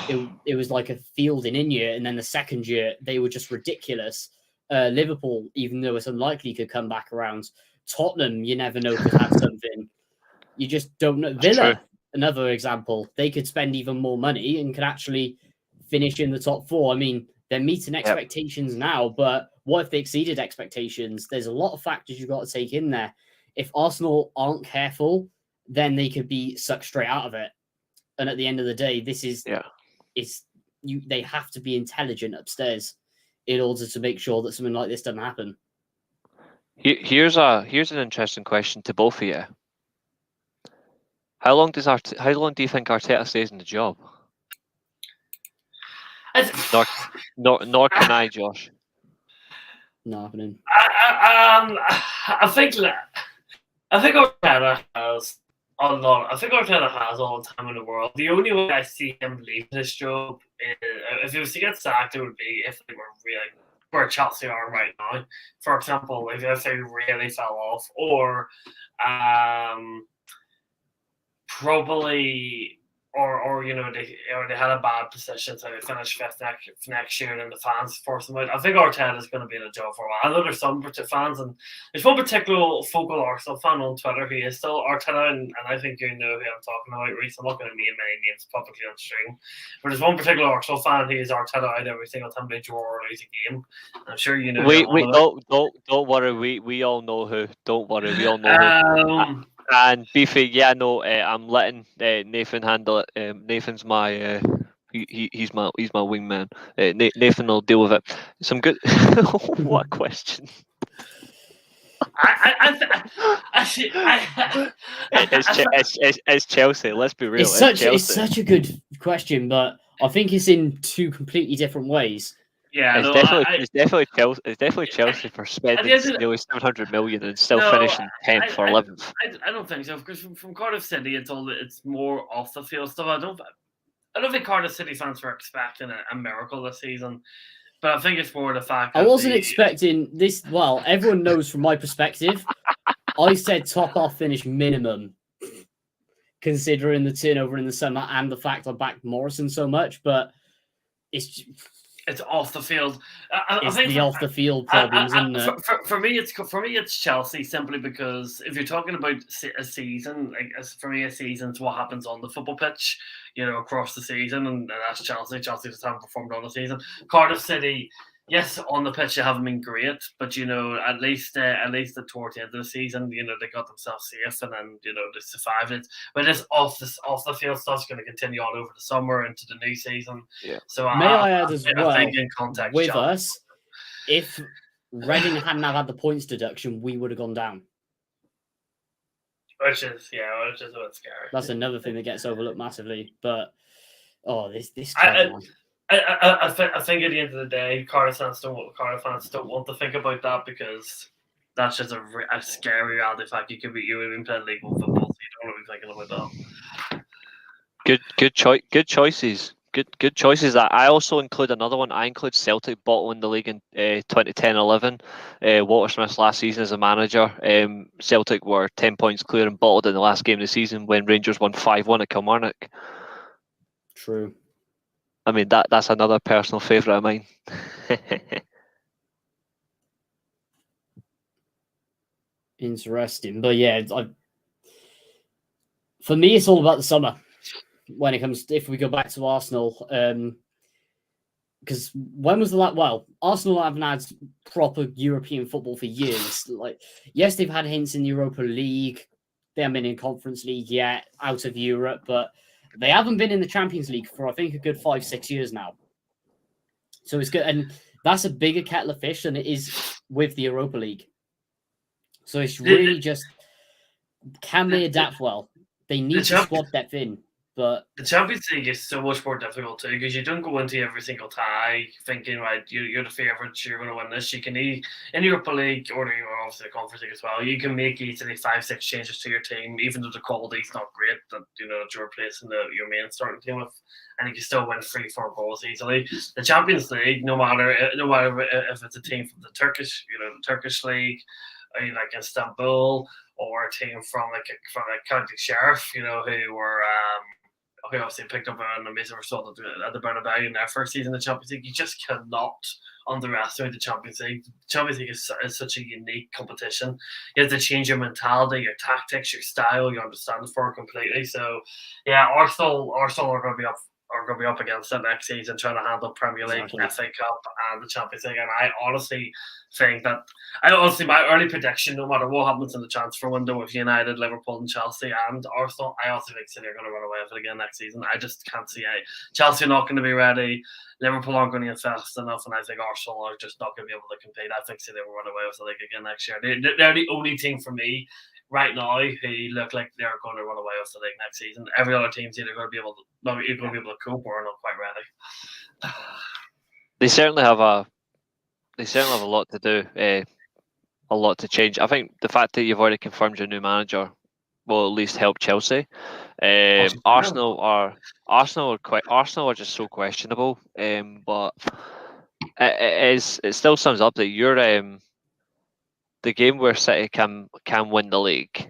It was like a field in India, and then the second year they were just ridiculous. Liverpool, even though it's unlikely, could come back around. Tottenham, you never know, could have something. You just don't know. Villa, another example, they could spend even more money and could actually finish in the top four. I mean, they're meeting expectations now, but what if they exceeded expectations? There's a lot of factors you've got to take in there. If Arsenal aren't careful, then they could be sucked straight out of it. And at the end of the day, they have to be intelligent upstairs in order to make sure that something like this doesn't happen. Here's an interesting question to both of you. How long do you think Arteta stays in the job? Nor can I, Josh. Not happening. I think Arteta has a lot. I think Arteta has all the time in the world. The only way I see him leave this job is if he was to get sacked, it would be if they were really where Chelsea are right now. For example, if they really fell off, or or they had a bad position, so they finished fifth next year, and then the fans forced them out. I think Arteta is going to be in a job for a while. I know there's some fans, and there's one particular focal Arsenal fan on Twitter who is still Arteta, and I think you know who I'm talking about, Reece. I'm not going to name many names publicly on stream, but there's one particular Arsenal fan who is Arteta out every single time they draw or lose a game. I'm sure you know. Wait, don't worry. We all know who. Don't worry, we all know who. And Beefy, yeah, no, I'm letting Nathan handle it. Nathan's my he's my wingman. Nathan will deal with it. Some good. What a question. It's Chelsea. Let's be real. It's such a good question, but I think it's in two completely different ways. Yeah, it's definitely Chelsea for spending nearly 700 million and still finishing 10th or 11th. I don't think so, because from Cardiff City, it's more off the field stuff. I don't think Cardiff City fans were expecting a miracle this season, but I think it's more the fact that I wasn't expecting this. Well, everyone knows from my perspective, I said top half finish minimum, considering the turnover in the summer and the fact I backed Morrison so much, but it's off the field. I think the off the field problems, isn't it? For me, it's Chelsea, simply because if you're talking about a season, for me, a season's what happens on the football pitch, across the season, and that's Chelsea. Chelsea just haven't performed on the season. Cardiff City, yes, on the pitch they haven't been great, but at least towards the end of the season, they got themselves safe, and then they survived it. But this off the field stuff's going to continue on over the summer into the new season. Yeah. So I add as well, I think in context with us, if Reading hadn't had the points deduction, we would have gone down. Which is a bit scary. That's another thing that gets overlooked massively. But this I think at the end of the day, Cardiff fans don't want to think about that, because that's just a scary reality fact. You would have been playing league one football, so you don't want to be thinking about that. Good choices. Good choices. I also include another one. I include Celtic bottling the league in 2010-11. Walter Smith's last season as a manager. Celtic were 10 points clear and bottled in the last game of the season when Rangers won 5-1 at Kilmarnock. True. I mean, that's another personal favourite of mine. Interesting. But yeah, for me, it's all about the summer. When it comes, if we go back to Arsenal, because when was the last? Well, Arsenal haven't had proper European football for years. Yes, they've had hints in the Europa League. They haven't been in Conference League yet, out of Europe, but they haven't been in the Champions League for, I think, a good 5-6 years now. So it's good, and that's a bigger kettle of fish than it is with the Europa League. So it's really just, can they adapt well? They need the squad depth in. But the Champions League is so much more difficult too, because you don't go into every single tie thinking, right, you're the favourites, you're going to win this. You can in Europa League, or obviously the Conference League as well, you can make easily 5-6 changes to your team, even though the quality's not great, that that you're replacing your main starting team with, and you can still win 3-4 goals easily. The Champions League, no matter if it's a team from the Turkish league, like Istanbul, or a team from County Sheriff, who were who obviously picked up an amazing result at the Bernabeu in their first season in the Champions League. You just cannot underestimate the Champions League. The Champions League is such a unique competition. You have to change your mentality, your tactics, your style, your understanding for it completely. So, yeah, Arsenal are going to be up against it next season, trying to handle Premier League, FA Cup, and the Champions League. And I honestly think that my early prediction, no matter what happens in the transfer window with United, Liverpool, and Chelsea and Arsenal, I also think City are going to run away with it again next season. I just can't see it. Chelsea are not going to be ready. Liverpool aren't going to get fast enough, and I think Arsenal are just not going to be able to compete. I think City will run away with the league again next year. They're the only team for me right now who look like they're going to run away with the league next season. Every other team's either going to be able to cope or not quite ready. They certainly have a lot to do, a lot to change. I think the fact that you've already confirmed your new manager will at least help Chelsea. Arsenal are just so questionable. But it still sums up that you're the game where City can win the league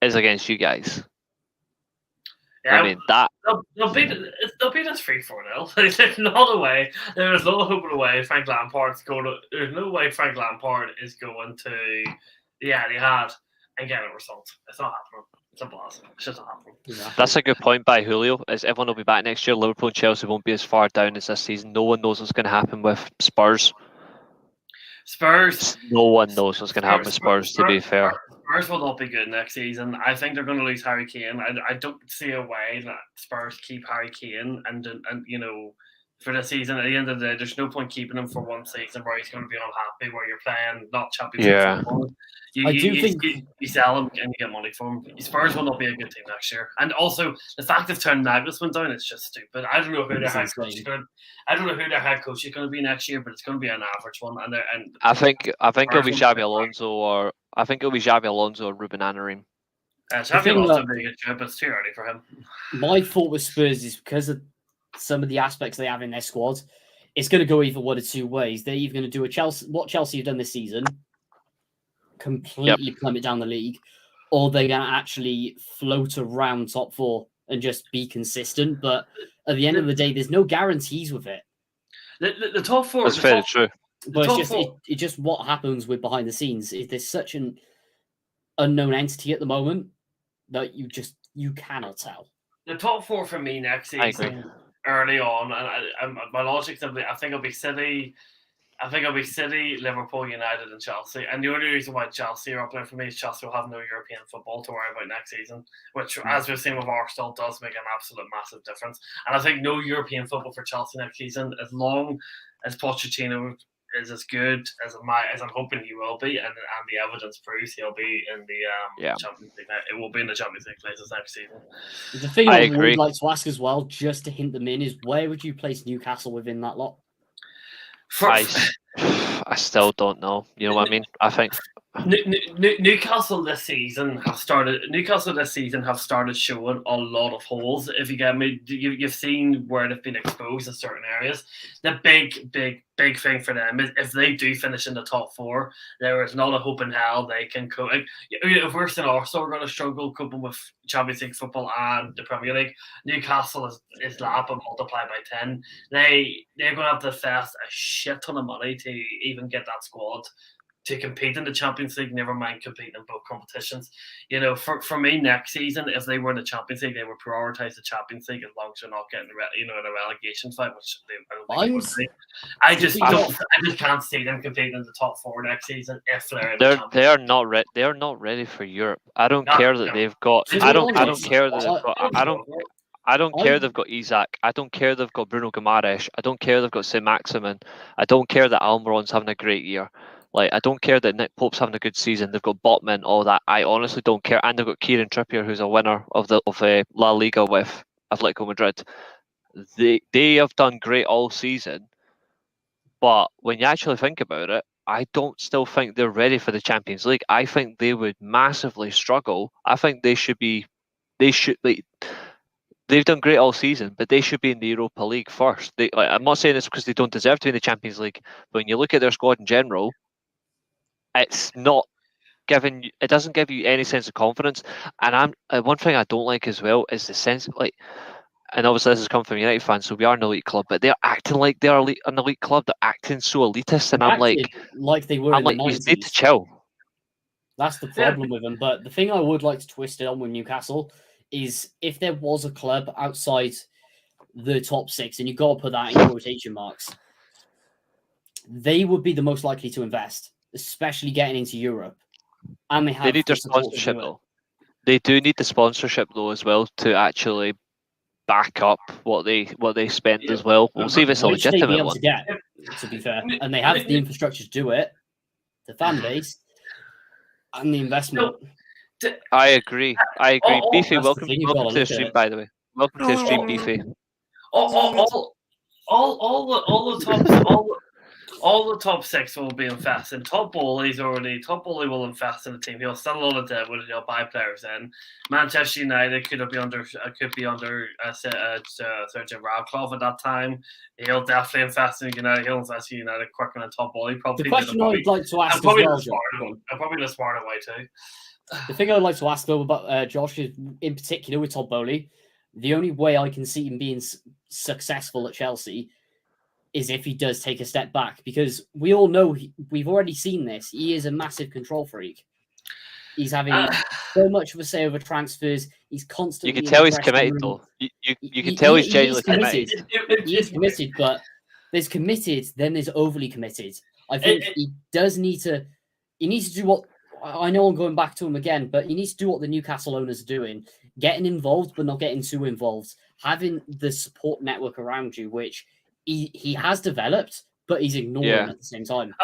is against you guys. Yeah, I mean that. they'll beat us 3-4-0. There's not a way. There is no hope away. Frank Lampard's going to. There's no way Frank Lampard is going to the Etihad and get a result. It's not happening. It's a blast. It's just not happening. Exactly. That's a good point by Julio. As everyone will be back next year, Liverpool and Chelsea won't be as far down as this season. No one knows what's going to happen with Spurs. No one knows what's going to happen with Spurs. To be fair, Spurs will not be good next season. I think they're going to lose Harry Kane. I don't see a way that Spurs keep Harry Kane and for the season. At the end of the day, there's no point keeping him for one season where he's going to be unhappy, where you're playing not Championship football. You sell him and you get money for him. Spurs will not be a good team next year. And also, the fact of turning Nagelsmann down is just stupid. I don't know who their head coach is going to be next year, but it's going to be an average one. And I think it'll be Xabi Alonso or Ruben Amorim. Xabi Alonso will be a good job, but it's too early for him. My thought with Spurs is because of some of the aspects they have in their squad, it's going to go either one of two ways. They're either going to do what Chelsea have done this season, completely plummet down the league, or they're going to actually float around top four and just be consistent. But at the end of the day, there's no guarantees with it. The top four. That's very true. But it's just what happens with behind the scenes. There's such an unknown entity at the moment that you cannot tell. The top four for me next season, early on, and my logic simply, I think it'll be City. I think it'll be City, Liverpool, United, and Chelsea. And the only reason why Chelsea are up there for me is Chelsea will have no European football to worry about next season, which, as we've seen with Arsenal, does make an absolute massive difference. And I think no European football for Chelsea next season, as long as Pochettino is as good as I'm hoping he will be, and the evidence proves he'll be in the Champions League. It will be in the Champions League places next season. The thing I would like to ask as well, just to hint them in, is where would you place Newcastle within that lot? I still don't know. You know what I mean? I think Newcastle this season have started showing a lot of holes. If you get me, you've seen where they've been exposed in certain areas. The big thing for them is if they do finish in the top four, there is not a hope in hell they can cope. If we're saying Arsenal are going to struggle coping with Champions League football and the Premier League, Newcastle is lap and multiplied by 10. They're going to have to invest a shit ton of money to even get that squad to compete in the Champions League, never mind competing in both competitions. For me, next season, if they were in the Champions League, they would prioritise the Champions League as long as they're not getting in a relegation fight, which I don't think I just can't see them competing in the top four next season if they're in the Champions League. They are not ready for Europe. I don't care that they've got. I don't care that they've got. I don't care they've got Isak. I don't care they've got Bruno Guimaraes. I don't care they've got Saint-Maximin. I don't care that Almiron's having a great year. I don't care that Nick Pope's having a good season. They've got Botman, all that. I honestly don't care. And they've got Kieran Trippier, who's a winner of La Liga with Atletico Madrid. They have done great all season. But when you actually think about it, I don't still think they're ready for the Champions League. I think they would massively struggle. I think they've done great all season, but they should be in the Europa League first. I'm not saying this because they don't deserve to be in the Champions League, but when you look at their squad in general, it doesn't give you any sense of confidence. And one thing I don't like as well is the sense and obviously this has come from United fans, so we are an elite club, but they're acting like they're an elite club. They're acting so elitist, and I'm like they were in the 90s. You need to chill. That's the problem with them. But the thing I would like to twist it on with Newcastle is if there was a club outside the top six, and you've got to put that in quotation marks, they would be the most likely to invest, especially getting into Europe. And they need their sponsorship though. They do need the sponsorship though as well to actually back up what they spend as well. We'll see if it's a legitimate one. To be fair, and they have the infrastructure to do it, the fan base, and the investment. I agree. Beefy, welcome to the stream, by the way. Welcome to the stream, Beefy. All the top six will be investing. Top Bowley will invest in the team. He'll sell a lot of debt, but he'll buy players in. Manchester United could be under Sir Jim Radcliffe at that time. He'll definitely invest in United. He'll invest in United quicker than Top Bowley. The question I'd like to ask as well, I'm probably the smarter way too. The thing I'd like to ask though about Josh is in particular with Todd Bowley, The only way I can see him being successful at Chelsea is if he does take a step back, because we all know we've already seen this. He is a massive control freak. He's having so much of a say over transfers. He's constantly. You can in tell the he's dressing committed, room. though. You can tell he's genuinely committed. He is committed, but there's committed, then there's overly committed. I think he does need to. He needs to do what. I know I'm going back to him again, but he needs to do what the Newcastle owners are doing: getting involved, but not getting too involved. Having the support network around you, which he has developed, but he's ignoring at the same time.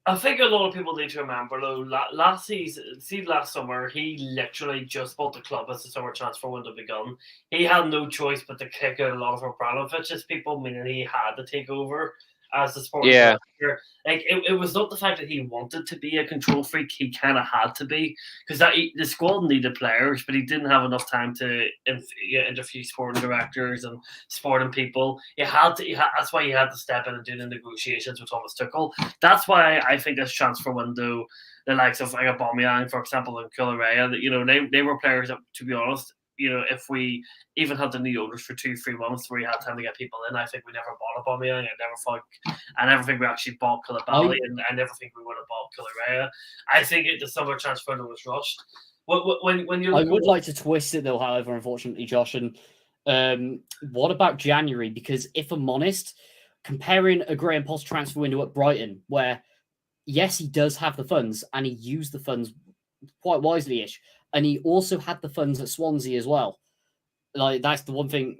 I think a lot of people need to remember, though, last season, last summer, he literally just bought the club as the summer transfer window begun. He had no choice but to kick out a lot of Abramovich's people, meaning he had to take over as the sporting director. Like, it was not the fact that he wanted to be a control freak. He kind of had to be, because the squad needed players, but he didn't have enough time to interview sporting directors and sporting people. That's why he had to step in and do the negotiations with Thomas Tuchel. That's why I think this transfer window, the likes of like Aubameyang, for example, and Cucurella, that they were players that, to be honest, if we even had the new owners for 2-3 months where we had time to get people in, I think we never bought Aubameyang. I never think we actually bought Koulibaly, and I never think we would have bought Cucurella. I think the summer transfer window was rushed. When you I would like to twist it though, however, unfortunately, Josh. And what about January? Because if I'm honest, comparing a Graham Potter transfer window at Brighton, where yes, he does have the funds and he used the funds quite wisely-ish, and he also had the funds at Swansea as well. Like, that's the one thing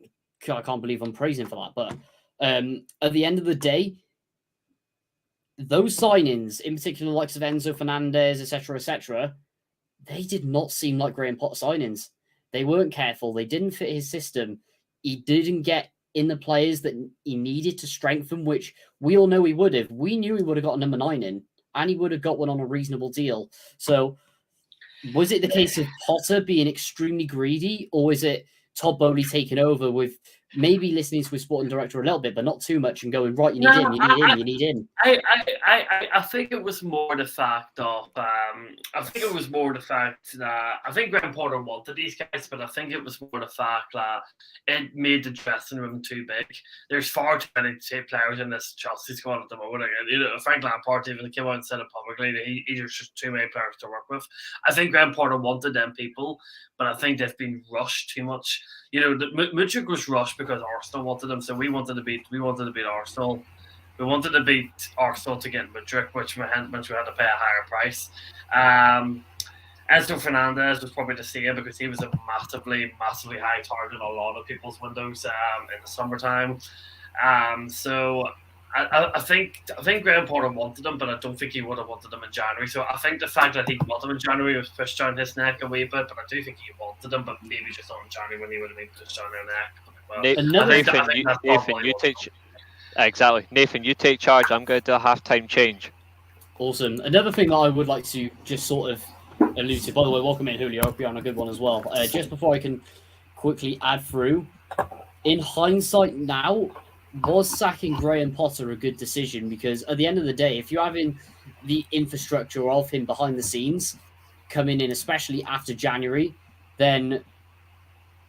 I can't believe I'm praising for that. But at the end of the day, those signings, in particular, the likes of Enzo Fernandez, etc., they did not seem like Graham Potter signings. They weren't careful. They didn't fit his system. He didn't get in the players that he needed to strengthen, which we all know he would have. We knew he would have got a number 9 in, and he would have got one on a reasonable deal. So, was it the case of Potter being extremely greedy, or is it Todd Bowley taking over with maybe listening to his sporting director a little bit, but not too much, and going, right, you need in. I think it was more the fact of I think Graham Potter wanted these guys, but I think it was more the fact that it made the dressing room too big. There's far too many players in this Chelsea squad at the moment. Frank Lampard even came out and said it publicly that there's just too many players to work with. I think Graham Potter wanted them people, but I think they've been rushed too much. Mudryk was rushed because Arsenal wanted them, so we wanted to beat Arsenal. We wanted to beat Arsenal to get Mudryk, which meant we had to pay a higher price. Enzo Fernandez was probably the same because he was a massively high target on a lot of people's windows in the summertime. So I think Graham Potter wanted them, but I don't think he would have wanted them in January. So I think the fact that he got them in January was pushed down his neck a wee bit, but I do think he wanted them, but maybe just not in January when he would have been pushed down their neck. Nathan, you take charge. I'm going to do a halftime change. Awesome. Another thing that I would like to just sort of allude to, by the way, welcome in, Julio. I hope you're on a good one as well. Just before I can quickly add through, in hindsight now, was sacking Graham Potter a good decision? Because at the end of the day, if you're having the infrastructure of him behind the scenes coming in, especially after January, then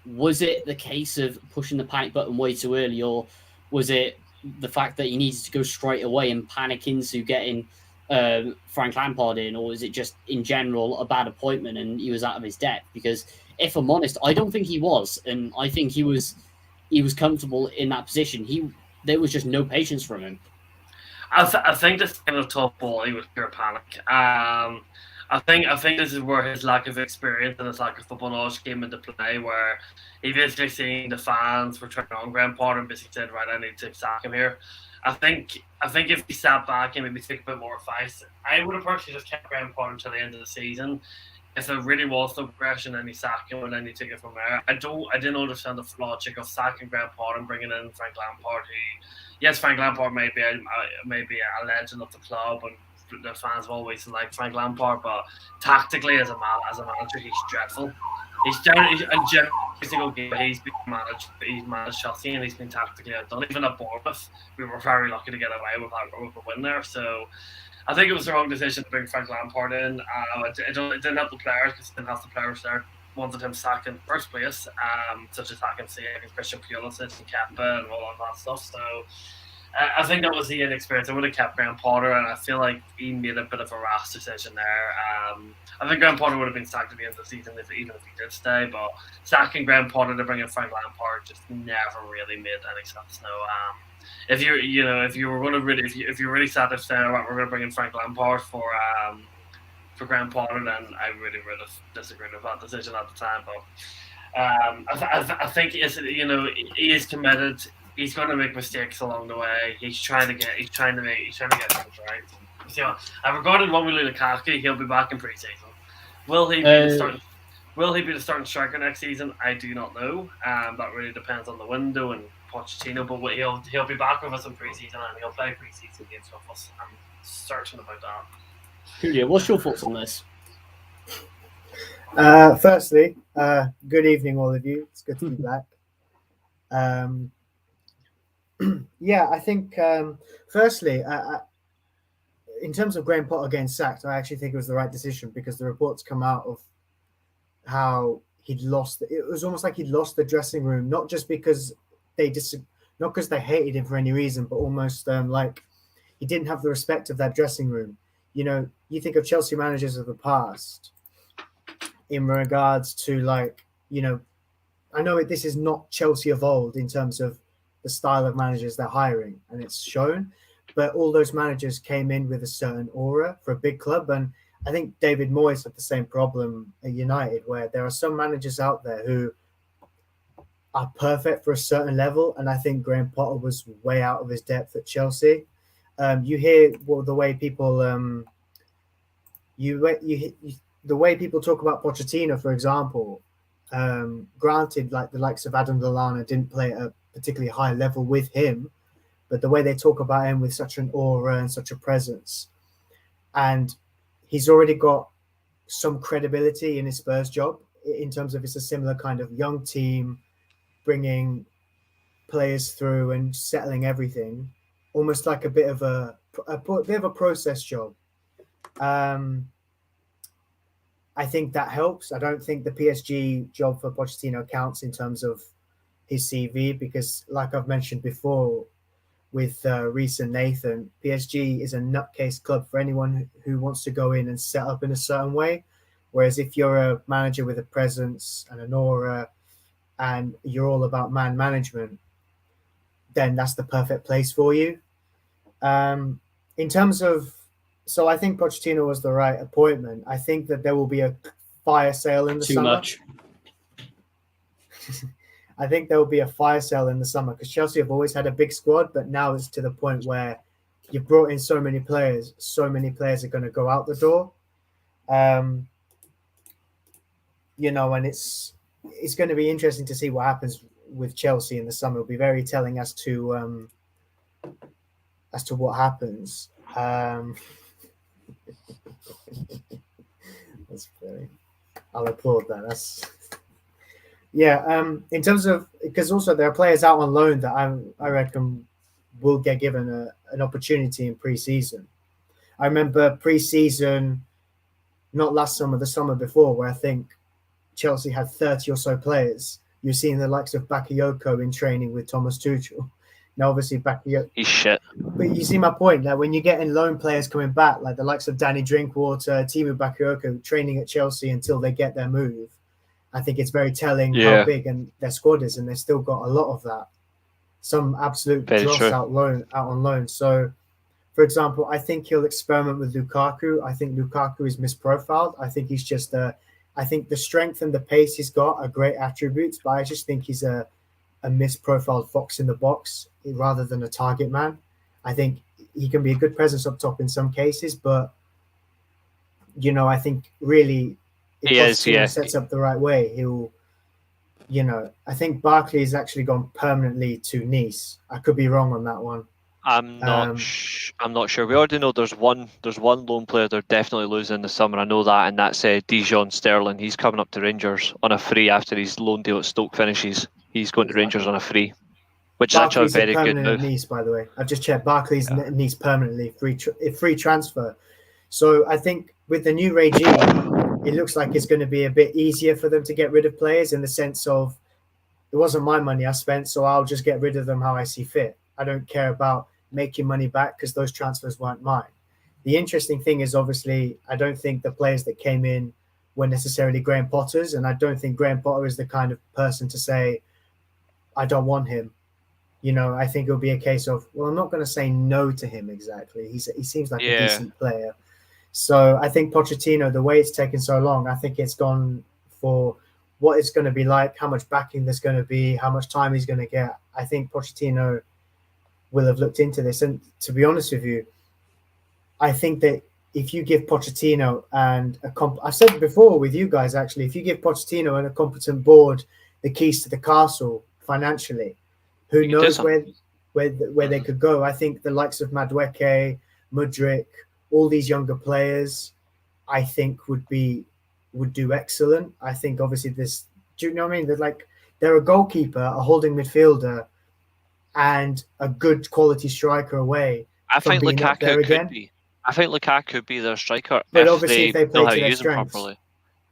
was it the case of pushing the panic button way too early, or was it the fact that he needed to go straight away and panic into getting Frank Lampard in, or is it just in general a bad appointment and he was out of his depth? Because if I'm honest, I don't think he was, and I think he was comfortable in that position. There was just no patience from him. I think this kind of top ball, he was pure panic. I think this is where his lack of experience and his lack of football knowledge came into play, where he basically seen the fans were turning on Graham Potter and basically said, right, I need to sack him here. I think if he sat back and maybe took a bit more advice, I would have personally just kept Graham Potter until the end of the season. If there really was no progression, then he sacked him and then he took it from there. I didn't understand the logic of sacking Graham Potter and bringing in Frank Lampard, who, yes, Frank Lampard may be a legend of the club and the fans have always liked Frank Lampard, but tactically as a manager, he's dreadful. He's every single game he's managed Chelsea and he's been tactically outdone. Even at Bournemouth, we were very lucky to get away with a win there. So I think it was the wrong decision to bring Frank Lampard in. It didn't help the players because it didn't have the players there wanted him sacked in the first place, such as hacking Christian Pulisic and Kepa and all of that stuff. So I think that was the inexperience. I would have kept Graham Potter, and I feel like he made a bit of a rash decision there. I think Graham Potter would have been sacked at the end of the season even if he did stay, but sacking Graham Potter to bring in Frank Lampard just never really made any sense. No, if you were really sad to say, all right, we're going to bring in Frank Lampard for Graham Potter, then I really would have disagreed with that decision at the time. But I think he is committed. He's going to make mistakes along the way. He's trying to get things right. So I regarded Romelu Lukaku. He'll be back in pre-season. Will he be the starting striker next season? I do not know. That really depends on the window and Pochettino. But he'll be back with us in pre-season, and he'll play pre-season games with us. I'm certain about that. Julia, what's your thoughts on this? Firstly, good evening, all of you. It's good to be back. Yeah, I think, firstly, in terms of Graham Potter getting sacked, I actually think it was the right decision because the reports come out of how he'd lost. It was almost like he'd lost the dressing room, not just because not because they hated him for any reason, but almost like he didn't have the respect of that dressing room. You know, you think of Chelsea managers of the past in regards to I know this is not Chelsea of old in terms of the style of managers they're hiring, and it's shown, but all those managers came in with a certain aura for a big club. And I think David Moyes had the same problem at United, where there are some managers out there who are perfect for a certain level, and I think Graham Potter was way out of his depth at Chelsea. You hear the way people the way people talk about Pochettino, for example. Granted, like the likes of Adam Lallana didn't play at a particularly high level with him, but the way they talk about him with such an aura and such a presence, and he's already got some credibility in his Spurs job in terms of it's a similar kind of young team, bringing players through and settling everything, almost like a bit of a process job. I think that helps. I don't think the PSG job for Pochettino counts in terms of his CV because, like I've mentioned before with Reece and Nathan, PSG is a nutcase club for anyone who wants to go in and set up in a certain way. Whereas if you're a manager with a presence and an aura and you're all about man management, then that's the perfect place for you. In terms of, so I think Pochettino was the right appointment. I think that there will be a fire sale in the summer. Too much. I think there will be a fire sale in the summer because Chelsea have always had a big squad, but now it's to the point where you've brought in so many players are going to go out the door. And it's going to be interesting to see what happens with Chelsea in the summer. It'll be very telling as to what happens. That's very. I'll applaud that. That's. Yeah, in terms of, because also there are players out on loan that I reckon will get given an opportunity in pre-season. I remember pre-season, not last summer, the summer before, where I think Chelsea had 30 or so players. You're seeing the likes of Bakayoko in training with Thomas Tuchel. Now, obviously, Bakayoko... He's shit. But you see my point, that when you're getting loan players coming back, like the likes of Danny Drinkwater, Timu Bakayoko, training at Chelsea until they get their move, I think it's very telling how big and their squad is, and they've still got a lot of that. Some absolute dross out on loan. So, for example, I think he'll experiment with Lukaku. I think Lukaku is misprofiled. I think he's just I think the strength and the pace he's got are great attributes, but I just think he's a misprofiled fox in the box rather than a target man. I think he can be a good presence up top in some cases, but I think really. If he sets up the right way, he'll, I think Barkley has actually gone permanently to Nice. I could be wrong on that one. I'm not sure. We already know there's one lone player they're definitely losing in the summer. I know that, and that's Dijon Sterling. He's coming up to Rangers on a free after his loan deal at Stoke finishes. He's going to Rangers on a free, which Barkley's is actually a very good move. Nice, by the way, I've just checked. Barkley's Nice permanently free transfer. So I think with the new regime, it looks like it's going to be a bit easier for them to get rid of players in the sense of it wasn't my money I spent, so I'll just get rid of them how I see fit. I don't care about making money back because those transfers weren't mine. The interesting thing is, obviously, I don't think the players that came in were necessarily Graham Potter's, and I don't think Graham Potter is the kind of person to say, I don't want him. You know, I think it'll be a case of, well, I'm not going to say no to him exactly. He seems like a decent player. So I think Pochettino, the way it's taken so long, I think it's gone for what it's going to be like, how much backing there's going to be, how much time he's going to get. I think Pochettino will have looked into this. And to be honest with you, I think that if you give Pochettino and I've said it before with you guys, actually, if you give Pochettino and a competent board the keys to the castle financially, who knows where they could go. I think the likes of Madueke, Mudryk, all these younger players, I think would do excellent. I think obviously do you know what I mean? They're a goalkeeper, a holding midfielder, and a good quality striker away. I think Lukaku could be. I think Lukaku could be their striker, but obviously if they play to their strengths. Properly.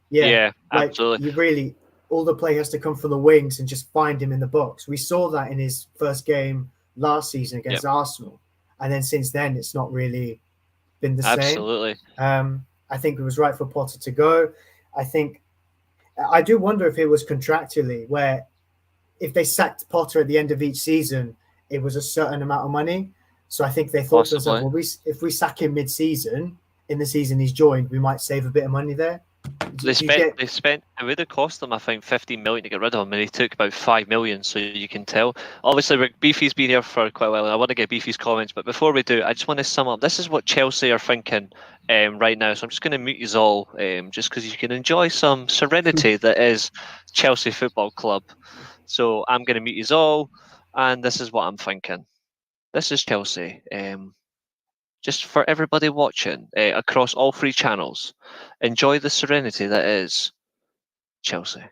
Yeah, absolutely. You really, all the play has to come from the wings and just find him in the box. We saw that in his first game last season against Arsenal, and then since then it's not really been the same. Absolutely. I think it was right for Potter to go. I do wonder if it was contractually where if they sacked Potter at the end of each season, it was a certain amount of money. So I think they thought to themselves, well, if we sack him mid-season, in the season he's joined, we might save a bit of money there. They spent. It would have cost them, I think, 15 million to get rid of him, and he took about 5 million. So you can tell. Obviously, Beefy's been here for quite a while, and I want to get Beefy's comments. But before we do, I just want to sum up. This is what Chelsea are thinking right now. So I'm just going to mute you all, just because you can enjoy some serenity that is Chelsea Football Club. So I'm going to mute you all, and this is what I'm thinking. This is Chelsea. Just for everybody watching across all 3 channels, enjoy the serenity that is Chelsea.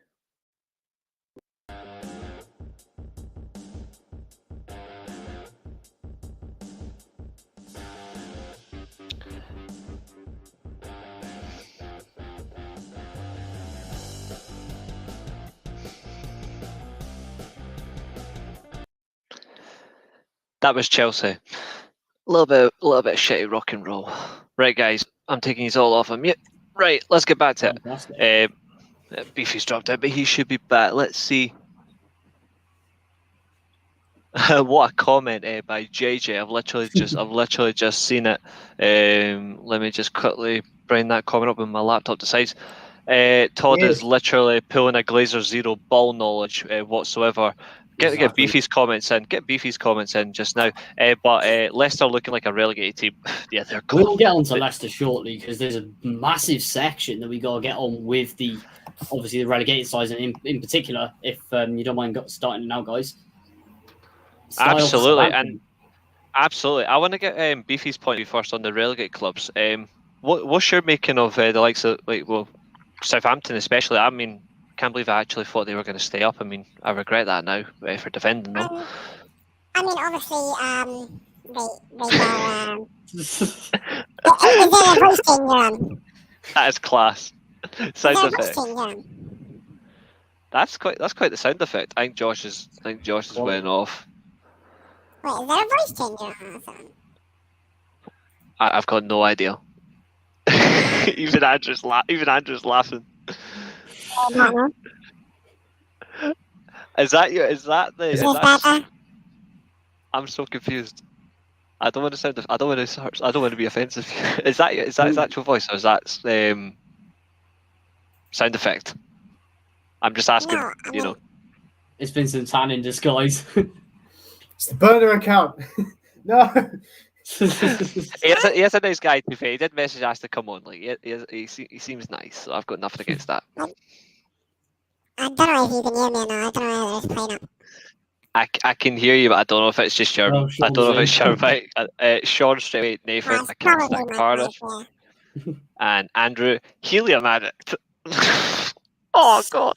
That was Chelsea. A little bit of shitty rock and roll. Right, guys, I'm taking these all off. Right, let's get back to it. Beefy's dropped out, but he should be back. Let's see. What a comment by JJ. I've literally just seen it. Let me just quickly bring that comment up when my laptop decides. Todd is literally pulling a Glazer zero ball knowledge whatsoever. Get Beefy's comments in. Get Beefy's comments in just now. But Leicester looking like a relegated team. Yeah, they're good. We'll get on to Leicester shortly because there's a massive section that we got to get on with the relegated sides, and in particular, if you don't mind starting now, guys. Absolutely. I want to get Beefy's point of view first on the relegated clubs. What's your making of the likes of Southampton, especially? I mean, can't believe I actually thought they were going to stay up. I mean, I regret that now for defending them. I mean, obviously, is there a voice change? That is class. Sound effect. That's quite the sound effect. I think Josh is went off. Wait, is there a voice changer? I've got no idea. Even Andrew's laughing. Is that I'm so confused. I don't want to be offensive. Is that his actual voice, or is that sound effect? I'm just asking. No, It's Vincent Tan in disguise. It's the burner account. No. He is a nice guy, to be fair. He did message us to come on. Like he seems nice, so I've got nothing against that. I don't know if you can hear me or not. I don't know whether it's playing up. I can hear you, but I don't know if it's just your. I don't know if it's your mic. Sean straight away, Nathan. I can't stand Cardiff. And Andrew, helium addict. Oh God.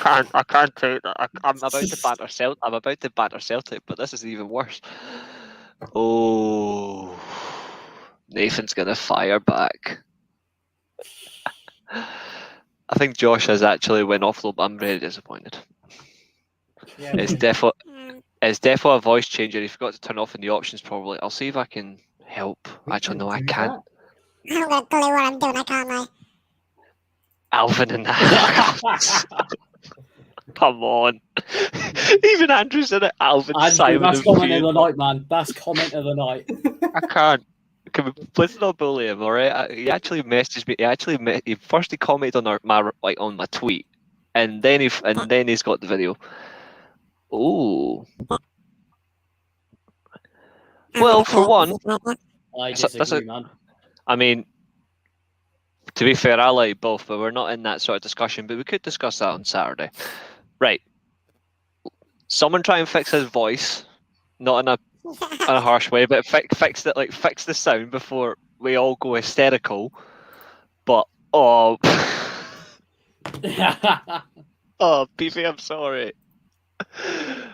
I can't take that. I'm about to batter Celtic, but this is even worse. Oh, Nathan's gonna fire back. I think Josh has actually went off though, but I'm very disappointed. Yeah, It's but- definitely a voice changer. He forgot to turn off in the options probably. I'll see if I can help. We Actually, can no, I do can't. that. I'm gonna tell you what I'm doing. I can't lie. Alvin and come on. Even Andrew's in it. Alvin, Andrew, Simon, that's and comment of Fiona. the night, man. That's comment of the night. I can't. Can we please not bully him? All right. He actually messaged me. He first he commented on my tweet, and then he's got the video. Oh. Well, for one, I That's a- disagree, man. I mean, to be fair, I like both, but we're not in that sort of discussion. But we could discuss that on Saturday, right? Someone try and fix his voice, not in a harsh way, but fix it, like fix the sound before we all go hysterical. But oh, oh, Beefy, I'm sorry.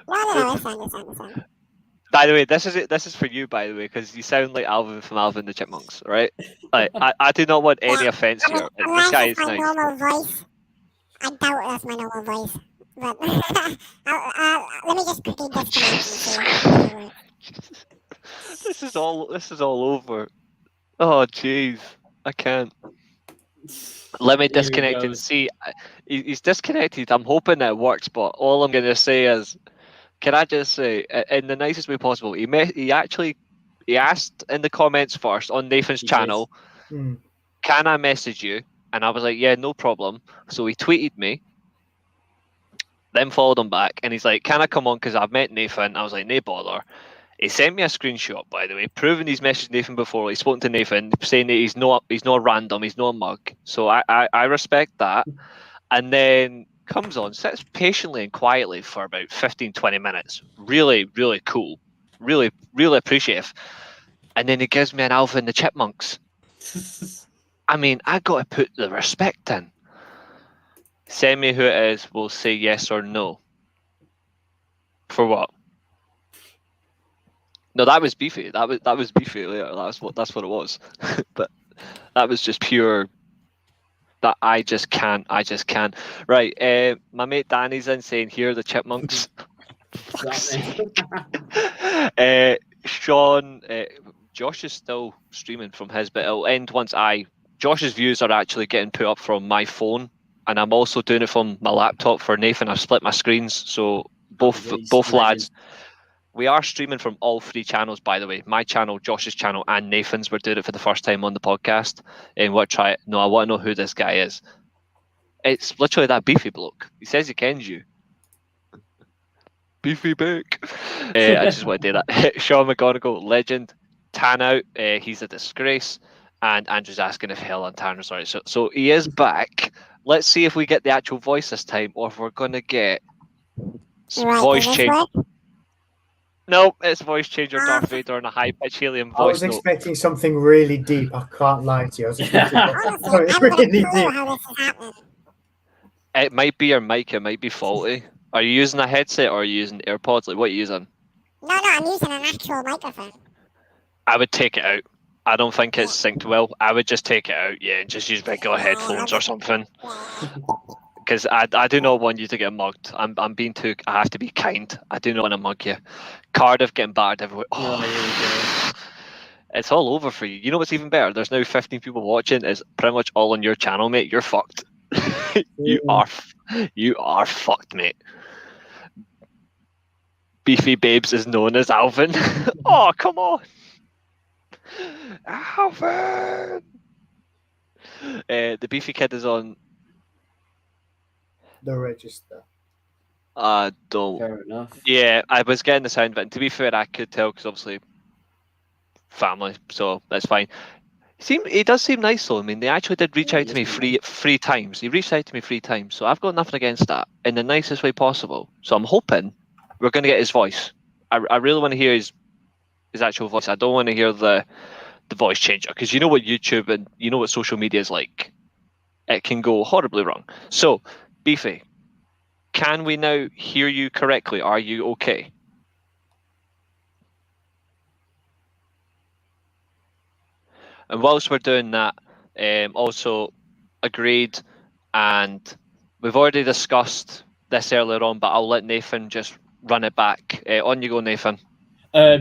No, it's fine. By the way, this is for you, by the way, because you sound like Alvin from Alvin the Chipmunks, right? Like, I do not want any offense I mean, here. This unless guy it's is my nice. normal voice. I doubt that's my normal voice. But let me just quickly disconnect and see. This is all over. Oh jeez, I can't. Let me Here he disconnect and goes. see. He's disconnected. I'm hoping it works, but all I'm gonna say is, can I just say, in the nicest way possible, he asked in the comments first on Nathan's He channel, Hmm. can I message you? And I was like, yeah, no problem. So he tweeted me, then followed him back, and he's like, can I come on? Because I've met Nathan. I was like, no bother. He sent me a screenshot, by the way, proving he's messaged Nathan before. He's spoken to Nathan, saying that he's not random, he's not a mug. So I respect that. And then comes on, sits patiently and quietly for about 15, 20 minutes. Really, really cool. Really, really appreciative. And then he gives me an Alvin and the Chipmunks. I mean, I got to put the respect in. Send me who it is. We'll say yes or no. For what? No, that was Beefy. That was Beefy later. That's what it was. But that was just pure. That I just can't. Right. My mate Danny's in saying, "Here are the Chipmunks." Sean, Josh is still streaming from his, but it'll end once Josh's views are actually getting put up from my phone, and I'm also doing it from my laptop for Nathan. I've split my screens, so both lads. We are streaming from all three channels, by the way. My channel, Josh's channel, and Nathan's. We're doing it for the first time on the podcast. And we'll try it. No, I want to know who this guy is. It's literally that Beefy bloke. He says he kens you. Beefy Beck. I just want to do that. Sean McGonigal, legend. Tan out. He's a disgrace. And Andrew's asking if Hell and Tan are sorry. So he is back. Let's see if we get the actual voice this time, or if we're going to get voice change. No, it's voice changer Darth Vader and a high pitch helium voice. I was expecting something really deep. I can't lie to you. I was expecting something really deep. It might be your mic. It might be faulty. Are you using a headset or are you using AirPods? Like, what are you using? No, I'm using an actual microphone. I would take it out. I don't think it's synced well. I would just take it out, yeah, and just use regular headphones or something. Because I do not want you to get mugged. I'm being too. I have to be kind. I do not want to mug you. Cardiff getting battered everywhere. Oh, it's all over for you. You know what's even better? There's now 15 people watching. It's pretty much all on your channel, mate. You're fucked. you are fucked, mate. Beefy Babes is known as Alvin. Oh, come on. Alvin! The Beefy Kid is on the register. Don't. Fair enough. Yeah, I was getting the sound of it. And to be fair, I could tell because obviously family, so that's fine. He does seem nice though. I mean, they actually did reach out to me three times. He reached out to me 3 times, so I've got nothing against that in the nicest way possible. So I'm hoping we're going to get his voice. I really want to hear his actual voice. I don't want to hear the voice changer because you know what YouTube and you know what social media is like. It can go horribly wrong. So, Beefy, can we now hear you correctly? Are you okay? And whilst we're doing that, also, agreed, and we've already discussed this earlier on, but I'll let Nathan just run it back. On you go, Nathan.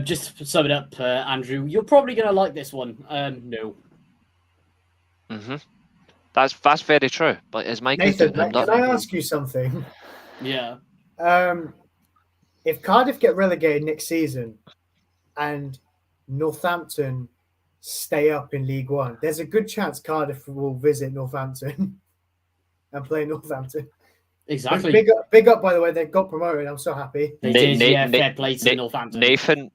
Just to sum it up, Andrew, you're probably going to like this one. No. Mm-hmm. That's very true. But his mic is Nathan, doing can I ask you something? Yeah. If Cardiff get relegated next season and Northampton stay up in League One, there's a good chance Cardiff will visit Northampton and play Northampton. Exactly. Big up, by the way, they got promoted. I'm so happy. They did, yeah, fair play to Northampton. Nathan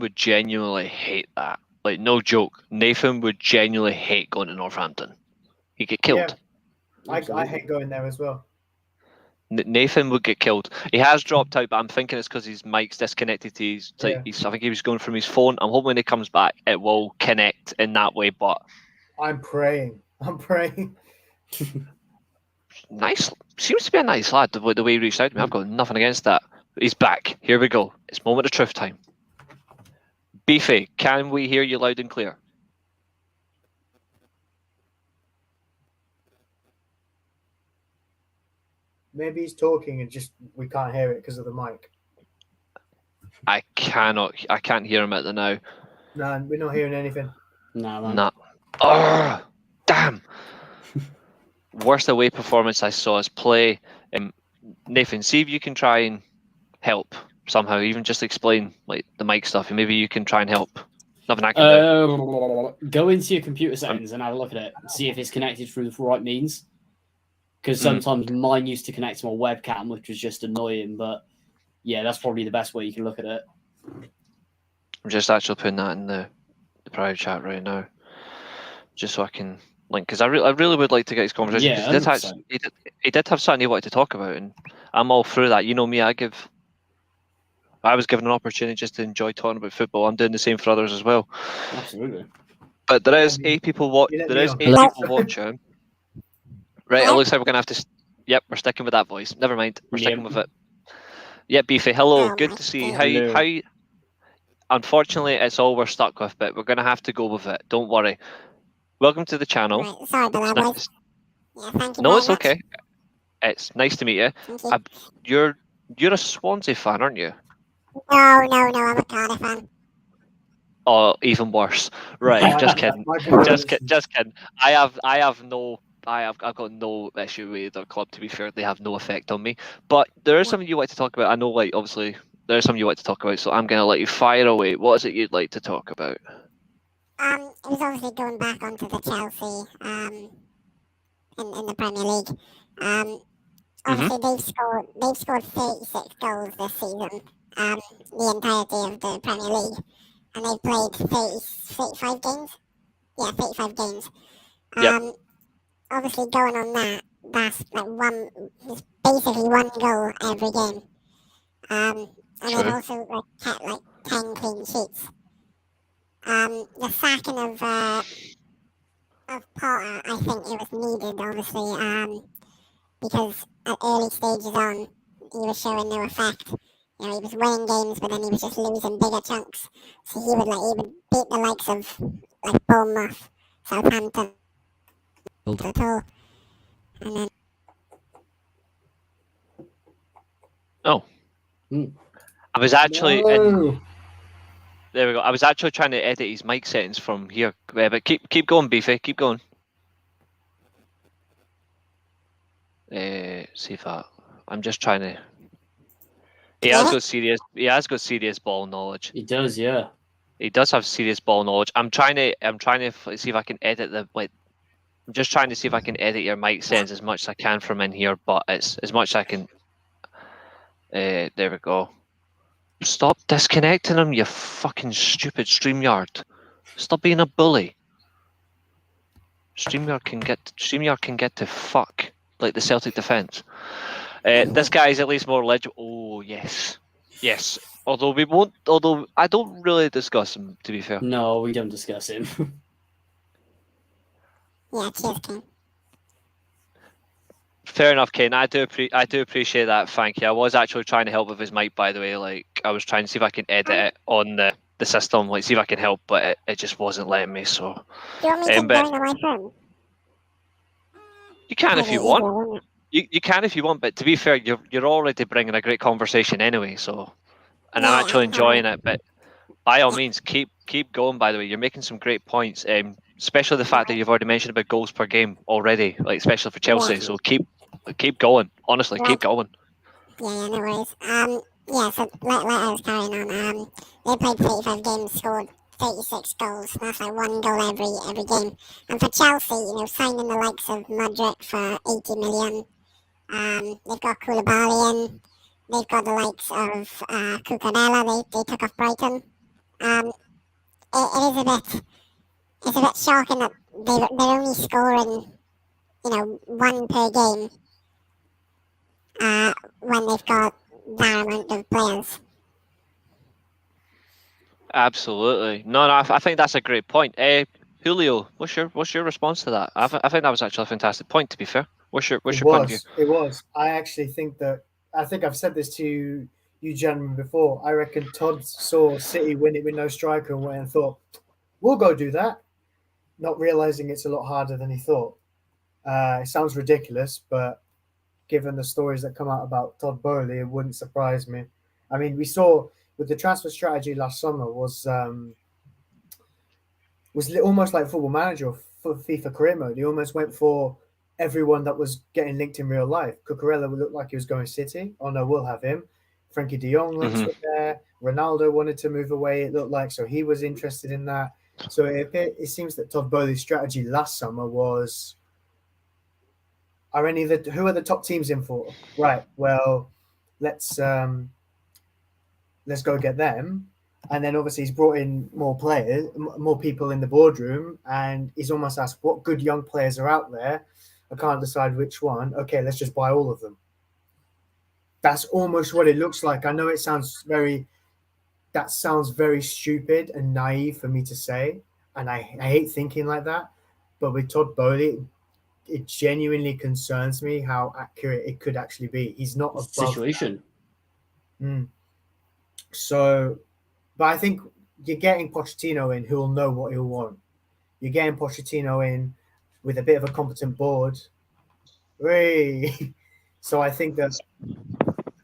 would genuinely hate that. Like, no joke. Nathan would genuinely hate going to Northampton. He'd get killed. Yeah. I hate going there as well. Nathan would get killed. He has dropped out, but I'm thinking it's because his mic's disconnected. I think he was going from his phone. I'm hoping when he comes back, it will connect in that way. But I'm praying. Nice. Seems to be a nice lad, the way he reached out to me. I've got nothing against that. He's back. Here we go. It's moment of truth time. Beefy, can we hear you loud and clear? Maybe he's talking and just we can't hear it because of the mic. I can't hear him at the now. No, we're not hearing anything. No. Oh, damn. Worst away performance I saw is play. Nathan, see if you can try and help somehow, even just explain like the mic stuff, and maybe you can try and help. Nothing I can do. Go into your computer settings and have a look at it. See if it's connected through the right means. Because sometimes mine used to connect to my webcam, which was just annoying. But yeah, that's probably the best way you can look at it. I'm just actually putting that in the private chat right now, just so I can link. Because I really would like to get his conversation. Yeah, he did have something he wanted to talk about, and I'm all through that. You know me, I was given an opportunity just to enjoy talking about football. I'm doing the same for others as well. Absolutely. But there is 8 people watching. Right, it looks like we're gonna have to. Yep, we're sticking with that voice. Never mind, we're sticking with it. Yep, Beefy. Hello, good to see you. How? Unfortunately, it's all we're stuck with, but we're gonna have to go with it. Don't worry. Welcome to the channel. Right, sorry about that, boys. Yeah, thank you No, very it's much. okay. It's nice to meet you. Thank you. You're a Swansea fan, aren't you? No, I'm a Cardiff fan. Oh, even worse. Right, just kidding. Just kidding. I've got no issue with their club. To be fair, they have no effect on me. But there is something you like to talk about. I know, like, obviously, there is something you like to talk about. So I'm gonna let you fire away. What is it you'd like to talk about? It was obviously going back onto the Chelsea in the Premier League. Obviously they've scored 36 goals this season. The entirety of the Premier League, and they've played 35 games. Yeah, 35 games. Yep. Obviously going on that's like it's basically one goal every game. And they've also kept like 10 clean sheets. The sacking of Potter, I think it was needed, obviously, because at early stages on, he was showing no effect. You know, he was winning games, but then he was just losing bigger chunks. So he would beat the likes of like Bournemouth, Southampton, at all, and then. Oh. I was actually. There we go. I was actually trying to edit his mic settings from here, but keep going, Beefy. Keep going. See if I'm just trying to. He has got serious ball knowledge. He does, yeah. He does have serious ball knowledge. I'm trying to see if I can edit I'm just trying to see if I can edit your mic settings as much as I can from in here, but it's as much as I can. There we go. Stop disconnecting him, you fucking stupid StreamYard. Stop being a bully. StreamYard can get to fuck like the Celtic defence. This guy is at least more legible. Oh yes. Although I don't really discuss him, to be fair. No, we don't discuss him. Yeah, cheers, Ken. Fair enough, Ken. I do appreciate that. Thank you. I was actually trying to help with his mic, by the way. Like, I was trying to see if I can edit it on the the system, like see if I can help, but it just wasn't letting me. So Do you want me to but join on my phone? you can if Maybe you want. easier, wouldn't it? You can if you want, but to be fair, you're already bringing a great conversation anyway. So, and I'm Yeah, actually I'm enjoying fine. it. But by all means, keep going. By the way, you're making some great points. Especially the fact that you've already mentioned about goals per game already, like especially for Chelsea. Yeah. So keep going. Honestly, Right. keep going. Yeah, no worries. Yeah, so let us carry on. They played 35 games, scored 36 goals. That's like 1 goal every game. And for Chelsea, signing the likes of Modric for 80 million. They've got Koulibaly in. They've got the likes of Cucurella. They took off Brighton. It's a bit shocking that they're only scoring, 1 per game. When they've got that amount of players. Absolutely. No, I think that's a great point. Julio, what's your response to that? I think that was actually a fantastic point. To be fair, what's your point of view? It was. I actually think that. I think I've said this to you gentlemen before. I reckon Todd saw City win it with no striker and went and thought, "We'll go do that," not realizing it's a lot harder than he thought. It sounds ridiculous, but given the stories that come out about Todd Bowley, it wouldn't surprise me. I mean, we saw with the transfer strategy last summer was almost like Football Manager or FIFA career mode. He almost went for everyone that was getting linked in real life. Cucurella looked like he was going City. Oh no, we'll have him. Frankie de Jong links were there. Ronaldo wanted to move away, it looked like, so he was interested in that. So it seems that Todd Bowley's strategy last summer was, who are the top teams in for? Right, well, let's go get them. And then obviously he's brought in more players, more people in the boardroom, and he's almost asked, what good young players are out there? I can't decide which one. Okay, let's just buy all of them. That's almost what it looks like. I know that sounds very stupid and naive for me to say, and I hate thinking like that. But with Todd Bowley, it genuinely concerns me how accurate it could actually be. He's not above Situation. So, but I think you're getting Pochettino in who will know what he'll want. You're getting Pochettino in with a bit of a competent board. So I think that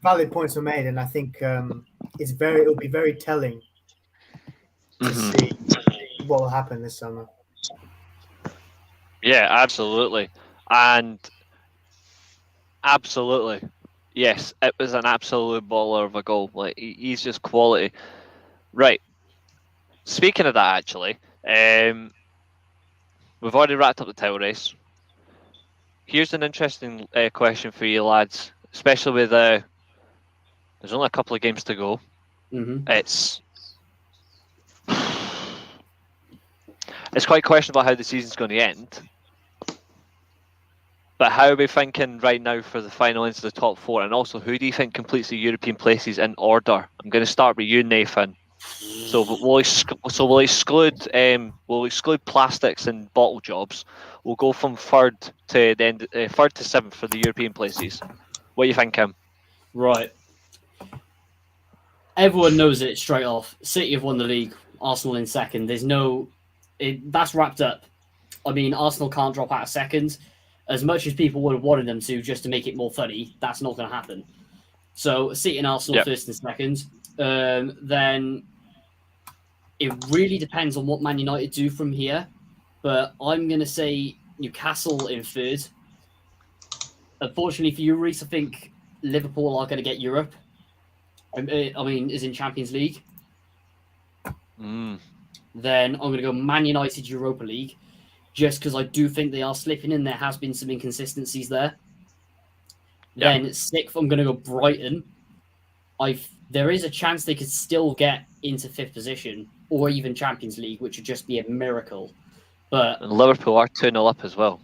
valid points were made, and I think it'll be very telling to see what will happen this summer. Yeah, absolutely. And absolutely. Yes, it was an absolute baller of a goal. Like he's just quality. Right. Speaking of that, actually, we've already wrapped up the title race. Here's an interesting question for you lads, especially with there's only a couple of games to go. It's quite questionable how the season's going to end. But how are we thinking right now for the final into the top 4? And also, who do you think completes the European places in order? I'm going to start with you, Nathan. So we'll exclude plastics and bottle jobs. We'll go from third to 7th for the European places. What do you think, Kim? Right. Everyone knows it straight off. City have won the league. Arsenal in second. That's wrapped up. I mean, Arsenal can't drop out of second. As much as people would have wanted them to, just to make it more funny, that's not going to happen. So City and Arsenal first and second. Then it really depends on what Man United do from here. But I'm going to say Newcastle in third. Unfortunately for you, Reece, I think Liverpool are going to get Europe. I mean, is in Champions League. Then I'm going to go Man United Europa League, just because I do think they are slipping and there has been some inconsistencies there. Then 6th, I'm going to go Brighton. There is a chance they could still get into 5th position or even Champions League, which would just be a miracle. But and Liverpool are 2-0 up as well.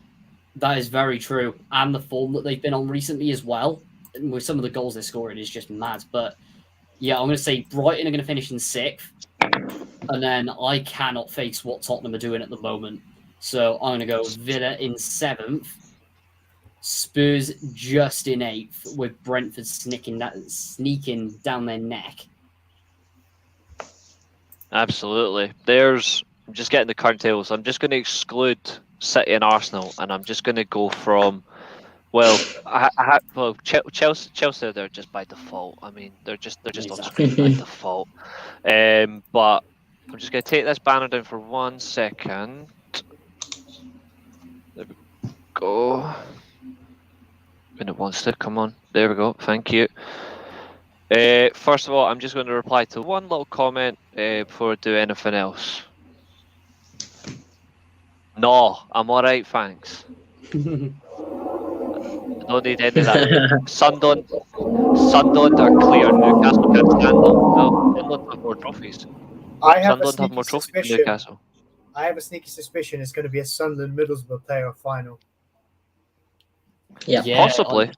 That is very true. And the form that they've been on recently as well, and with some of the goals they're scoring, is just mad. But yeah, I'm going to say Brighton are going to finish in 6th. And then I cannot face what Tottenham are doing at the moment. So I'm going to go Villa in 7th. Spurs just in 8th, with Brentford sneaking down their neck. Absolutely. I'm just getting the current tables. I'm just going to exclude City and Arsenal, and I'm just going to go from. Well, Chelsea, they're just by default. I mean, they're just on Exactly. screen by default. But I'm just going to take this banner down for 1 second. There we go. When it wants to, come on. There we go. Thank you. First of all, I'm just going to reply to one little comment before I do anything else. No, I'm all right, thanks. I don't need any of that. Sunderland are clear. Newcastle can't stand them. No, Sunderland have more trophies. I have a Sunderland have more sneaky trophies than suspicion. Newcastle. I have a sneaky suspicion it's going to be a Sunderland Middlesbrough playoff final. Yeah. Possibly.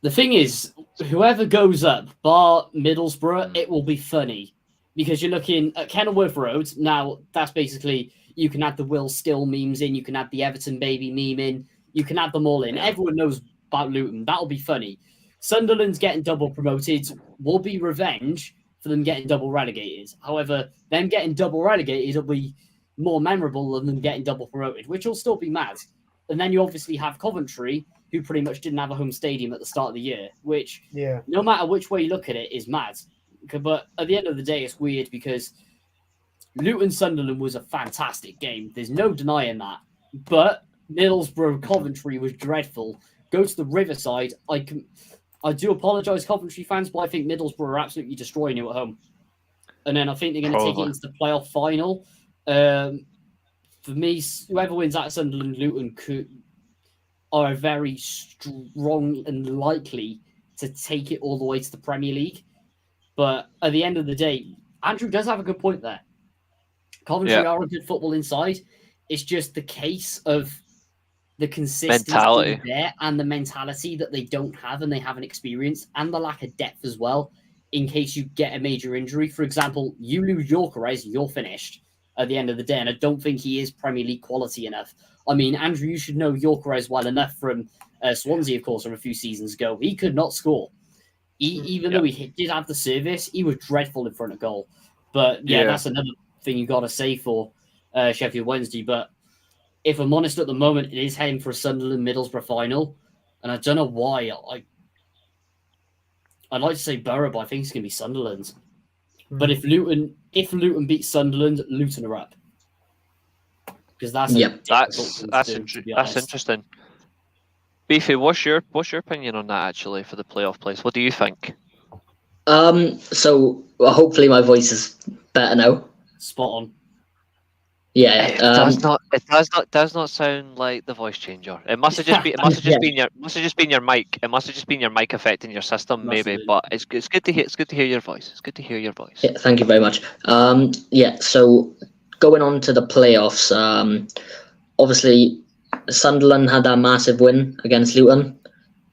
The thing is, whoever goes up, bar Middlesbrough, it will be funny. Because you're looking at Kenilworth Road. Now, that's basically, you can add the Will Still memes in, you can add the Everton baby meme in, you can add them all in. Everyone knows about Luton. That'll be funny. Sunderland's getting double promoted will be revenge for them getting double relegated. However, them getting double relegated will be more memorable than them getting double promoted, which will still be mad. And then you obviously have Coventry, who pretty much didn't have a home stadium at the start of the year, which, no matter which way you look at it, is mad. But at the end of the day, it's weird because Luton-Sunderland was a fantastic game. There's no denying that. But Middlesbrough-Coventry was dreadful. Go to the Riverside. I do apologise, Coventry fans, but I think Middlesbrough are absolutely destroying you at home. And then I think they're going to take it into the playoff final. For me, whoever wins that Sunderland-Luton are very strong and likely to take it all the way to the Premier League. But at the end of the day, Andrew does have a good point there. Coventry are a good football inside. It's just the case of the consistency there and the mentality that they don't have and they haven't experienced, and the lack of depth as well, in case you get a major injury. For example, you lose Yorkeres, you're finished at the end of the day, and I don't think he is Premier League quality enough. I mean, Andrew, you should know Yorkeres well enough from Swansea, of course, from a few seasons ago. He could not score. Even though he did have the service, he was dreadful in front of goal. But that's another thing you got to say for Sheffield Wednesday. But if I'm honest, at the moment, it is heading for a Sunderland-Middlesbrough final. And I don't know why. I'd like to say Borough, but I think it's going to be Sunderland. But if Luton beats Sunderland, Luton are up. Because that's interesting. Beefy, what's your opinion on that actually for the playoff place? What do you think? So hopefully my voice is better now. Spot on. Yeah. It does not sound like the voice changer. It must have just been your mic. It must have just been your mic affecting your system, maybe. But it's good to hear. It's good to hear your voice. It's good to hear your voice. Yeah, thank you very much. So going on to the playoffs, obviously Sunderland had that massive win against Luton.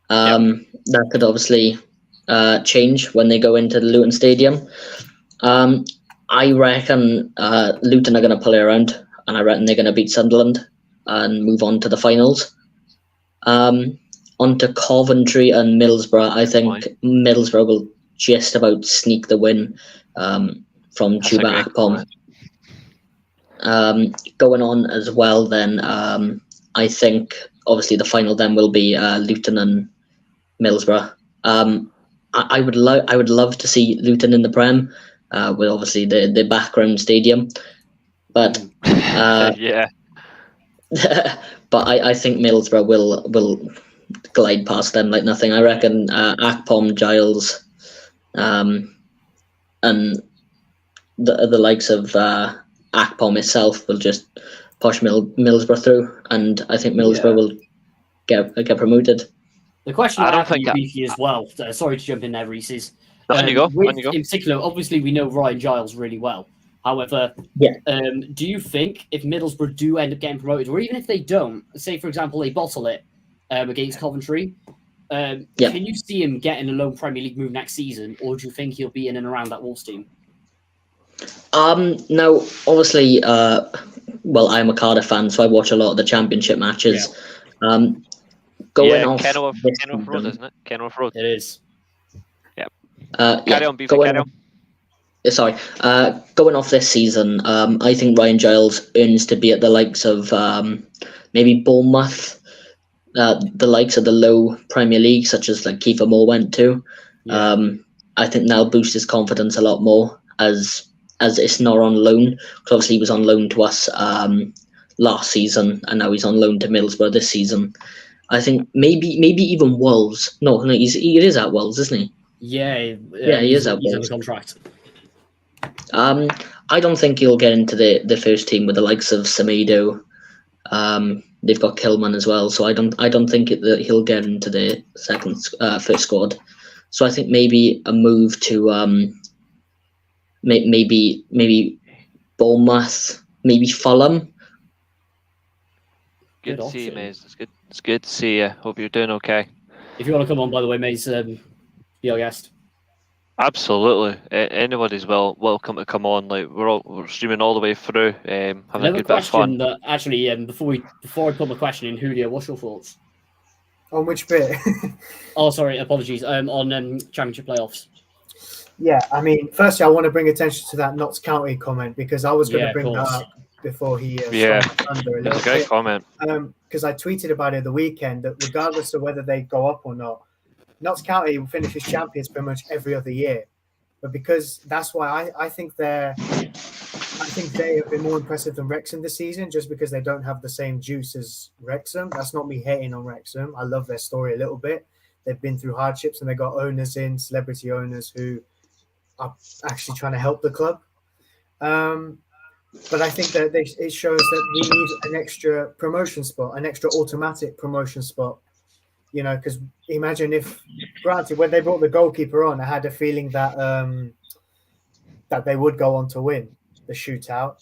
That could obviously change when they go into the Luton Stadium. I reckon Luton are going to play around, and I reckon they're going to beat Sunderland and move on to the finals. On to Coventry and Middlesbrough. I think Middlesbrough will just about sneak the win from Chuba Akpom. Going on as well, then I think obviously the final then will be Luton and Middlesbrough. I would love to see Luton in the Prem. With obviously the background stadium, but but I think Middlesbrough will glide past them like nothing. I reckon Akpom, Giles, and the likes of Akpom itself will just push Middlesbrough through, and I think Middlesbrough will get promoted. The question I have for you, Beefy, as well. Sorry to jump in there, Reece. Is on you go. In particular, obviously, we know Ryan Giles really well. However, do you think if Middlesbrough do end up getting promoted, or even if they don't, say, for example, they bottle it against Coventry, can you see him getting a lone Premier League move next season, or do you think he'll be in and around that Wolves team? Now, obviously, I'm a Cardiff fan, so I watch a lot of the Championship matches. Going off Kenilworth Road, isn't it? Kenilworth Road. It is. Carry on, Beefy, carry on. sorry, going off this season, I think Ryan Giles earns to be at the likes of maybe Bournemouth, the likes of the low Premier League, such as like Kiefer Moore went to. Yeah. I think that'll boost his confidence a lot more as it's not on loan. Because obviously he was on loan to us last season, and now he's on loan to Middlesbrough this season. I think maybe even Wolves. No, he is at Wolves, isn't he? Yeah, he is at he's under Wolves. contract. I don't think he'll get into the first team with the likes of Semedo. They've got Kilman as well, so I don't think that he'll get into the first squad. So I think maybe a move to maybe Bournemouth, maybe Fulham. Good Good to see you, option. Maze. It's good to see you. Hope you're doing okay. If you want to come on, by the way, Maze, be our guest. Absolutely. Anybody's welcome to come on. Like we're streaming all the way through. Having a Another good bit of question fun. that actually, before I put my question in, Julio, what's your thoughts? On which bit? Oh, sorry, apologies. On championship playoffs. Yeah, I mean, firstly, I want to bring attention to that Notts County comment because I was going Yeah, to of bring that course. up before he Yeah. stole my thunder a It's little a great bit. comment. Because I tweeted about it the weekend that regardless of whether they go up or not, Notts County will finish as champions pretty much every other year. But because that's why I think they have been more impressive than Wrexham this season, just because they don't have the same juice as Wrexham. That's not me hating on Wrexham. I love their story a little bit. They've been through hardships and they got owners in, celebrity owners who are actually trying to help the club. But I think that it shows that we need an extra promotion spot, an extra automatic promotion spot. You know, because imagine if, granted, when they brought the goalkeeper on, I had a feeling that that they would go on to win the shootout.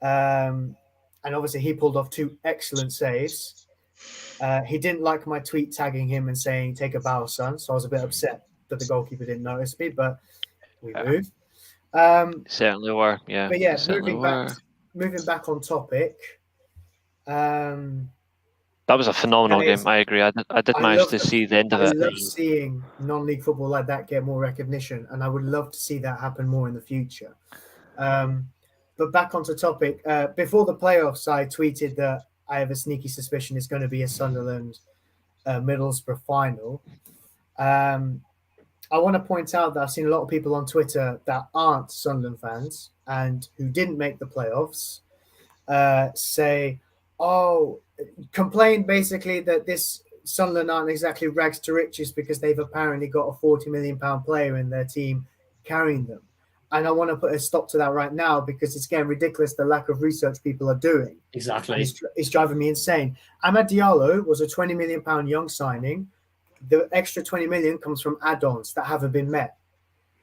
And obviously he pulled off 2 excellent saves. He didn't like my tweet tagging him and saying, take a bow, son. So I was a bit upset that the goalkeeper didn't notice me, but we moved. Certainly were. Yeah. But yeah, certainly moving back on topic. That was a phenomenal And it's- game. I agree. I did I manage love to the- see the end of I it. love seeing non-league football like that get more recognition, and I would love to see that happen more in the future. But back onto topic. Before the playoffs, I tweeted that I have a sneaky suspicion it's going to be a Sunderland Middlesbrough final. I want to point out that I've seen a lot of people on Twitter that aren't Sunderland fans and who didn't make the playoffs say, complain basically that this Sunderland aren't exactly rags to riches because they've apparently got a £40 million player in their team carrying them. And I want to put a stop to that right now because it's getting ridiculous the lack of research people are doing. Exactly. It's driving me insane. Amad Diallo was a £20 million young signing. The extra 20 million comes from add-ons that haven't been met.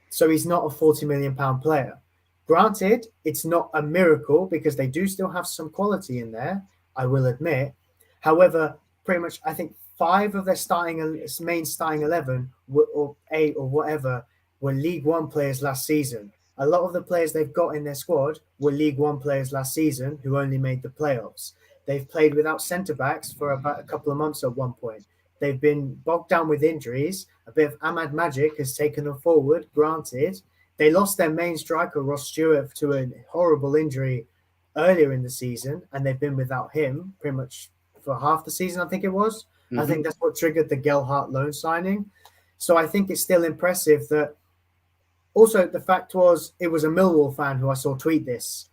So he's not a £40 million player. Granted, it's not a miracle because they do still have some quality in there, I will admit. However, pretty much I think 5 of their main starting 11 or 8 or whatever were League One players last season. A lot of the players they've got in their squad were League One players last season who only made the playoffs. They've played without centre-backs for about a couple of months at one point. They've been bogged down with injuries. A bit of Ahmad Magic has taken them forward, granted. They lost their main striker, Ross Stewart, to a horrible injury earlier in the season, and they've been without him pretty much for half the season, I think it was. Mm-hmm. I think that's what triggered the Gelhardt loan signing. So I think it's still impressive that. Also, the fact was, it was a Millwall fan who I saw tweet this.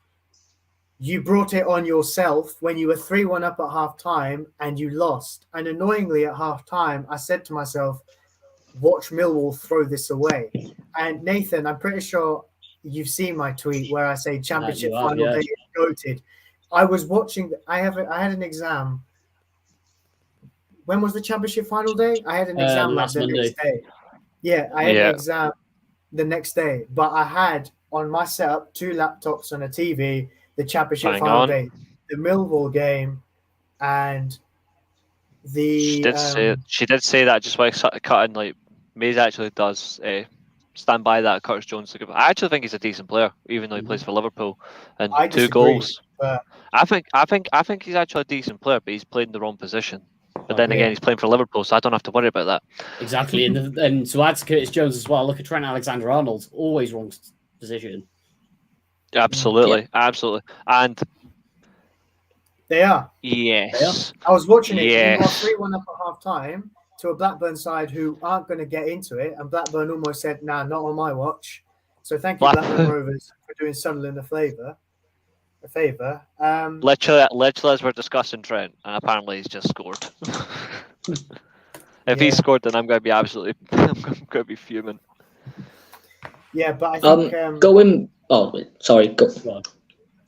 You brought it on yourself when you were 3-1 up at half-time and you lost. And annoyingly, at half-time, I said to myself, watch Millwall throw this away. And Nathan, I'm pretty sure you've seen my tweet where I say championship final day is goated. I was watching. I had an exam. When was the championship final day? I had an exam last Monday. next day. Yeah, I had an exam the next day. But I had on my setup 2 laptops and a TV, the championship final day, the Millwall game, and the. She did say that just by cutting. Like Maze actually does stand by that. Curtis Jones. I actually think he's a decent player, even though he plays for Liverpool and I 2 goals. But I think he's actually a decent player, but he's played in the wrong position. But then again, he's playing for Liverpool, so I don't have to worry about that. Exactly, and to add to Curtis Jones as well, look at Trent Alexander-Arnold, always wrong position. Absolutely, absolutely. And They are. yes, I was watching it. Yes. You are 3-1 up at half time to a Blackburn side who aren't going to get into it. And Blackburn almost said, nah, not on my watch. So thank you, Blackburn Rovers, for doing Sunderland a favour. Literally, as we're discussing Trent, and apparently he's just scored. If he scored, then I'm going to be I'm going to be fuming. Yeah, but I think sorry. Go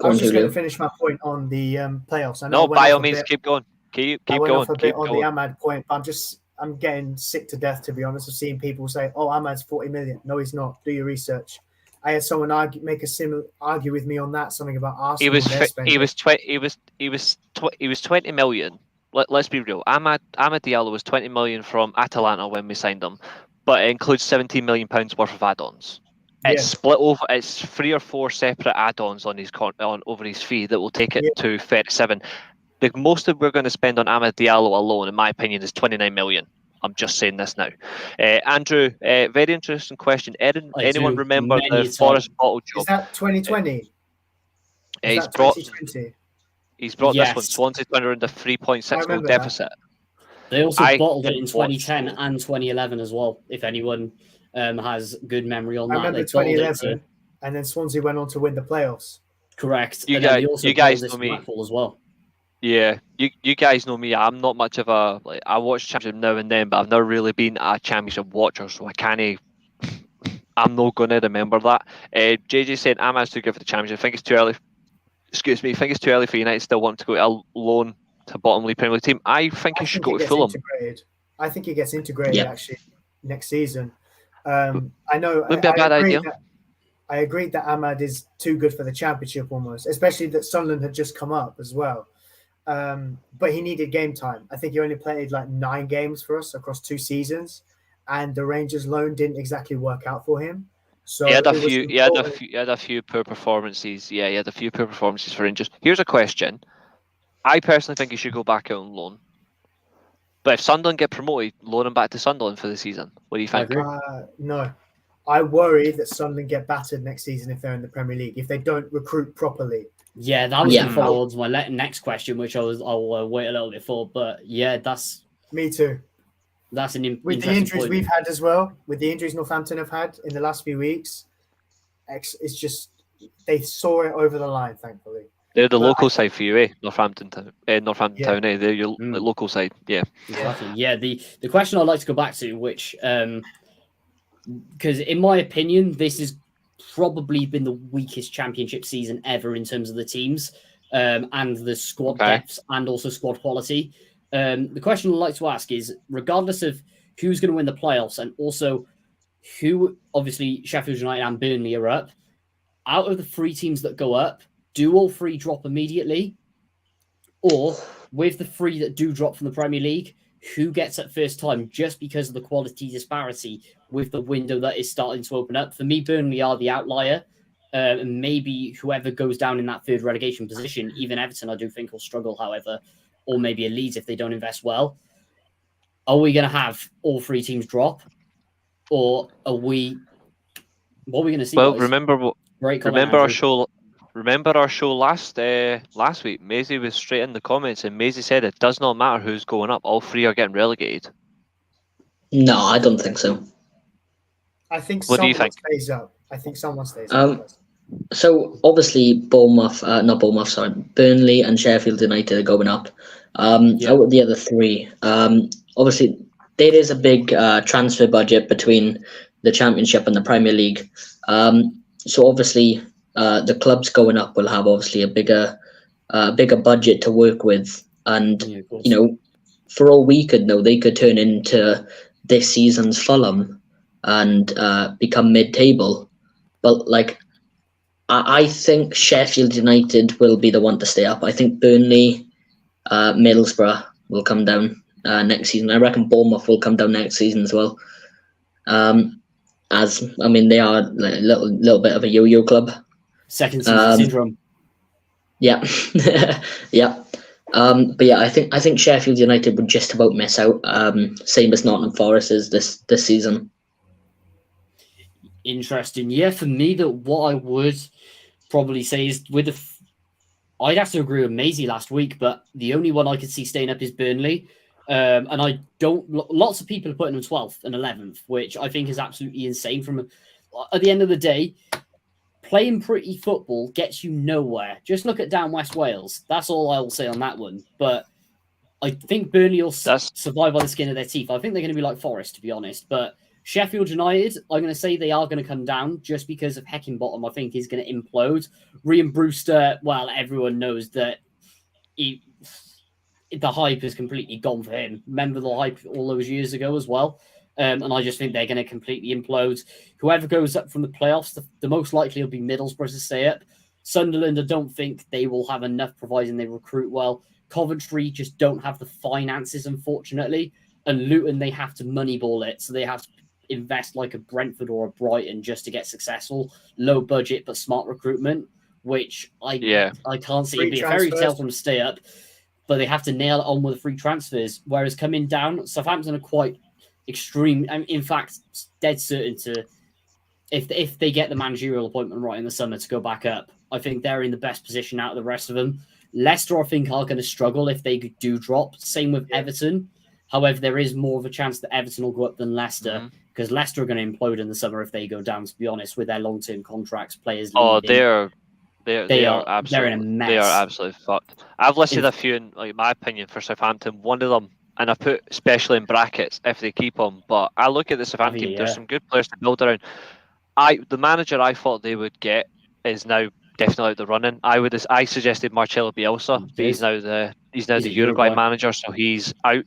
I was on, just going Julio. to finish my point on the playoffs. No, by all means, keep going. Keep I went going. off a Keep bit on going. the Ahmad point, but I'm getting sick to death, to be honest, of seeing people say, "Oh, Ahmad's 40 million." No, he's not. Do your research. I had someone argue with me on that, something about Arsenal. He was 20 million. Let's be real. Amad Diallo was 20 million from Atalanta when we signed him, but it includes 17 million pounds worth of add-ons. It's split over. It's 3 or 4 separate add-ons on over his fee that will take it to 37. The most that we're going to spend on Amad Diallo alone, in my opinion, is 29 million. I'm just saying this now. Andrew, very interesting question. Anyone remember the Forest bottle job? Is that 2020? He's that brought 2020? He's brought this one. Swansea went around a 3.6 goal deficit. They also bottled it in 2010 and 2011 as well. If anyone has good memory on that, I remember 2011, and then Swansea went on to win the playoffs. Correct. You guys know me as well. Yeah, you guys know me. I'm not much of a I watch Championship now and then, but I've never really been a Championship watcher, so I'm not going to remember that. JJ said Ahmad's too good for the Championship. I think it's too early. Excuse me. I think it's too early for United still want to go to a loan to bottom league Premier League team. I think he should go to Fulham. I think he gets integrated actually next season. I know. Wouldn't be a bad idea. I agreed that Ahmad is too good for the Championship almost, especially that Sunderland had just come up as well. But he needed game time. I think he only played like 9 games for us across 2 seasons, and the Rangers loan didn't exactly work out for him. So he had a few poor performances. Yeah, he had a few poor performances for Rangers. Here's a question. I personally think he should go back out on loan. But if Sunderland get promoted, loan him back to Sunderland for the season. What do you think? No. I worry that Sunderland get battered next season if they're in the Premier League, if they don't recruit properly. Yeah, that was going to follow on to my next question, which I'll wait a little bit for. But yeah, that's... Me too. That's an with the injuries we've had as well, with the injuries Northampton have had in the last few weeks, it's just they saw it over the line, thankfully. They're the local side for you, Northampton Town, They're your local side, Exactly. Yeah, the question I'd like to go back to, which, because in my opinion, this has probably been the weakest Championship season ever in terms of the teams and the squad depths and also squad quality. The question I'd like to ask is, regardless of who's going to win the playoffs and also who, obviously, Sheffield United and Burnley are up, out of the 3 teams that go up, do all 3 drop immediately? Or with the 3 that do drop from the Premier League, who gets at first time just because of the quality disparity with the window that is starting to open up? For me, Burnley are the outlier. And maybe whoever goes down in that 3rd relegation position, even Everton, I do think will struggle, however, or maybe a Leeds if they don't invest well. Are we going to have all 3 teams drop? Or are we... What are we going to see? Well, guys? remember our show last week. Maisie was straight in the comments, and Maisie said it does not matter who's going up. All 3 are getting relegated. No, I don't think so. I think someone stays up. I think someone stays up. So obviously Burnley and Sheffield United are going up. Out of the other 3, obviously there is a big transfer budget between the Championship and the Premier League. So obviously the clubs going up will have obviously a bigger budget to work with, and for all we could know, they could turn into this season's Fulham and become mid-table. But I think Sheffield United will be the one to stay up. I think Burnley, Middlesbrough will come down next season. I reckon Bournemouth will come down next season as well. They are a little bit of a yo-yo club. Second season syndrome. Yeah, yeah. But yeah, I think Sheffield United would just about miss out. Same as Nottingham Forest is this season. Interesting. Yeah, for me, that what I would probably say is I'd have to agree with Maisie last week, but the only one I could see staying up is Burnley. And I don't. Lots of people are putting them 12th and 11th, which I think is absolutely insane. At the end of the day, playing pretty football gets you nowhere. Just look at down West Wales. That's all I will say on that one. But I think Burnley will survive by the skin of their teeth. I think they're going to be like Forest, to be honest. But Sheffield United, I'm going to say they are going to come down just because of Heckingbottom, I think, is going to implode. Ryan Brewster, well, everyone knows that the hype has completely gone for him. Remember the hype all those years ago as well? And I just think they're going to completely implode. Whoever goes up from the playoffs, the most likely will be Middlesbrough to stay up. Sunderland, I don't think they will have enough, providing they recruit well. Coventry just don't have the finances, unfortunately. And Luton, they have to moneyball it. So they have to invest like a Brentford or a Brighton just to get successful. Low budget, but smart recruitment, which I can't see. It'd be a fairy tale from stay up, but they have to nail it on with the free transfers. Whereas coming down, Southampton are quite extreme. In fact, dead certain to, if they get the managerial appointment right in the summer to go back up, I think they're in the best position out of the rest of them. Leicester, I think, are going to struggle if they do drop. Same with Everton. However, there is more of a chance that Everton will go up than Leicester, because Leicester are going to implode in the summer if they go down, to be honest, with their long-term contracts, players leaving. They are absolutely, they're in a mess. They are absolutely fucked. I've listed a few in my opinion for Southampton. One of them, and I put especially in brackets if they keep them, but I look at the Southampton team, there's some good players to build around. The manager I thought they would get is now definitely out the running. I suggested Marcelo Bielsa, but he's now the Uruguay manager, so he's out.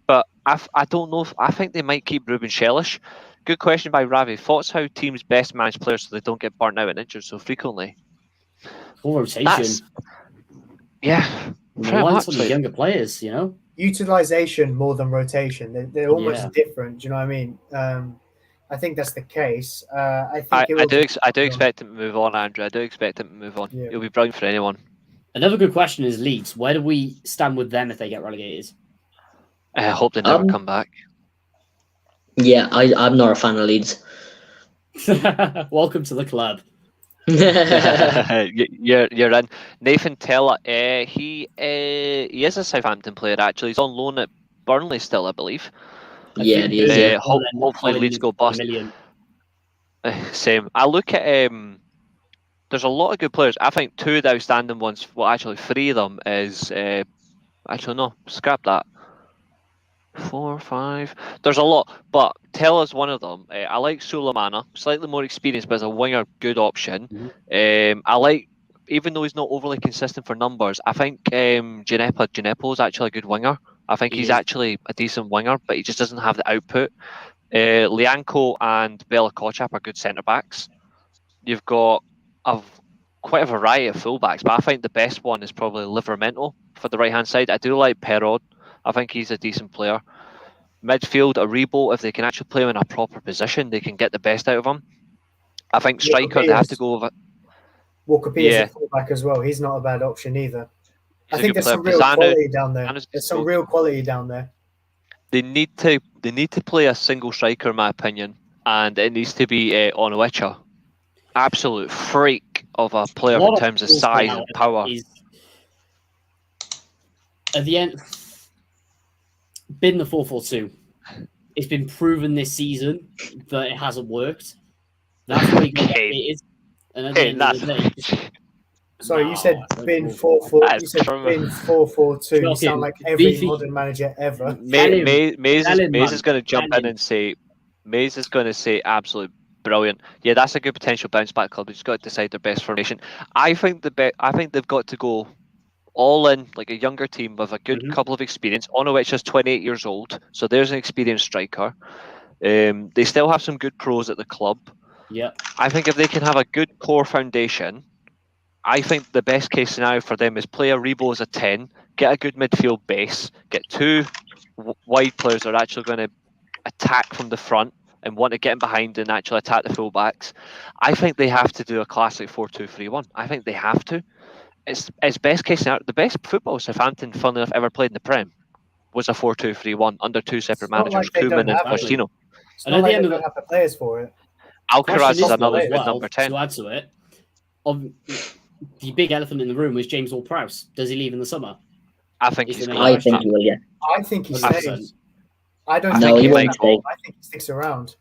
But I don't know. I think they might keep Ruben Shelish. Good question by Ravi. Thoughts how teams best manage players so they don't get burnt out and injured so frequently? Full rotation. Reliance on the younger players, you know. Utilization more than rotation. They're almost different. Do you know what I mean? I think that's the case. I do expect him to move on, Andrew. I do expect him to move on. Yeah. It'll be brilliant for anyone. Another good question is Leeds. Where do we stand with them if they get relegated? I hope they never come back. Yeah, I'm not a fan of Leeds. Welcome to the club. You're in. Nathan Teller, he is a Southampton player actually. He's on loan at Burnley still, I believe. Yeah, he is. Hopefully Leeds go bust. Same. I look at there's a lot of good players. I think two of the outstanding ones, well actually three of them is actually no, scrap that. 4 or 5. There's a lot, but Teller's one of them. I like Sulemana, slightly more experienced, but as a winger, good option. I like, even though he's not overly consistent for numbers, I think Gineppo is actually a good winger. I think he's actually a decent winger, but he just doesn't have the output. Lianco and Bella Kotchap are good centre backs. You've got quite a variety of fullbacks, but I think the best one is probably Livramento for the right hand side. I do like Perrod. I think he's a decent player. Midfield, Aribo, if they can actually play him in a proper position, they can get the best out of him. I think striker, they have to go with it. Walker Peters is a fullback as well. He's not a bad option either. I think there's some real quality down there. There's some real quality down there. They need to play a single striker, in my opinion, and it needs to be Onuecha. Absolute freak of a player in terms of size and power. At the end, been the 4-4-2. It's been proven this season that it hasn't worked. That's what he got is. And at the end of the day, sorry, you said bin 4-4. You said bin 4-4-2. You sound like every modern manager ever. Maze is going to jump in and say, Maze is going to say, absolute brilliant. Yeah, that's a good potential bounce back club. They've just got to decide their best formation. I think they've got to go all in, like a younger team with a good couple of experience. Onuecha is 28 years old, so there's an experienced striker. They still have some good pros at the club. Yeah, I think if they can have a good core foundation, I think the best case scenario for them is play Aribo as a 10, get a good midfield base, get two wide players that are actually going to attack from the front and want to get in behind and actually attack the fullbacks. I think they have to do a classic 4-2-3-1. I think they have to. It's best case scenario. The best football Southampton, funnily enough, ever played in the Prem was a 4-2-3-1 under two separate managers, Koeman and Pochettino. And at the end of the have the players for it. Alcaraz is Question another as good well, number 10. to add to it, the big elephant in the room was James Ward-Prowse. Does he leave in the summer? I think He's he's gonna going. I think he will. Yeah. I think he 100%. stays. I don't I think think he he won't might stay. go. I think he sticks around.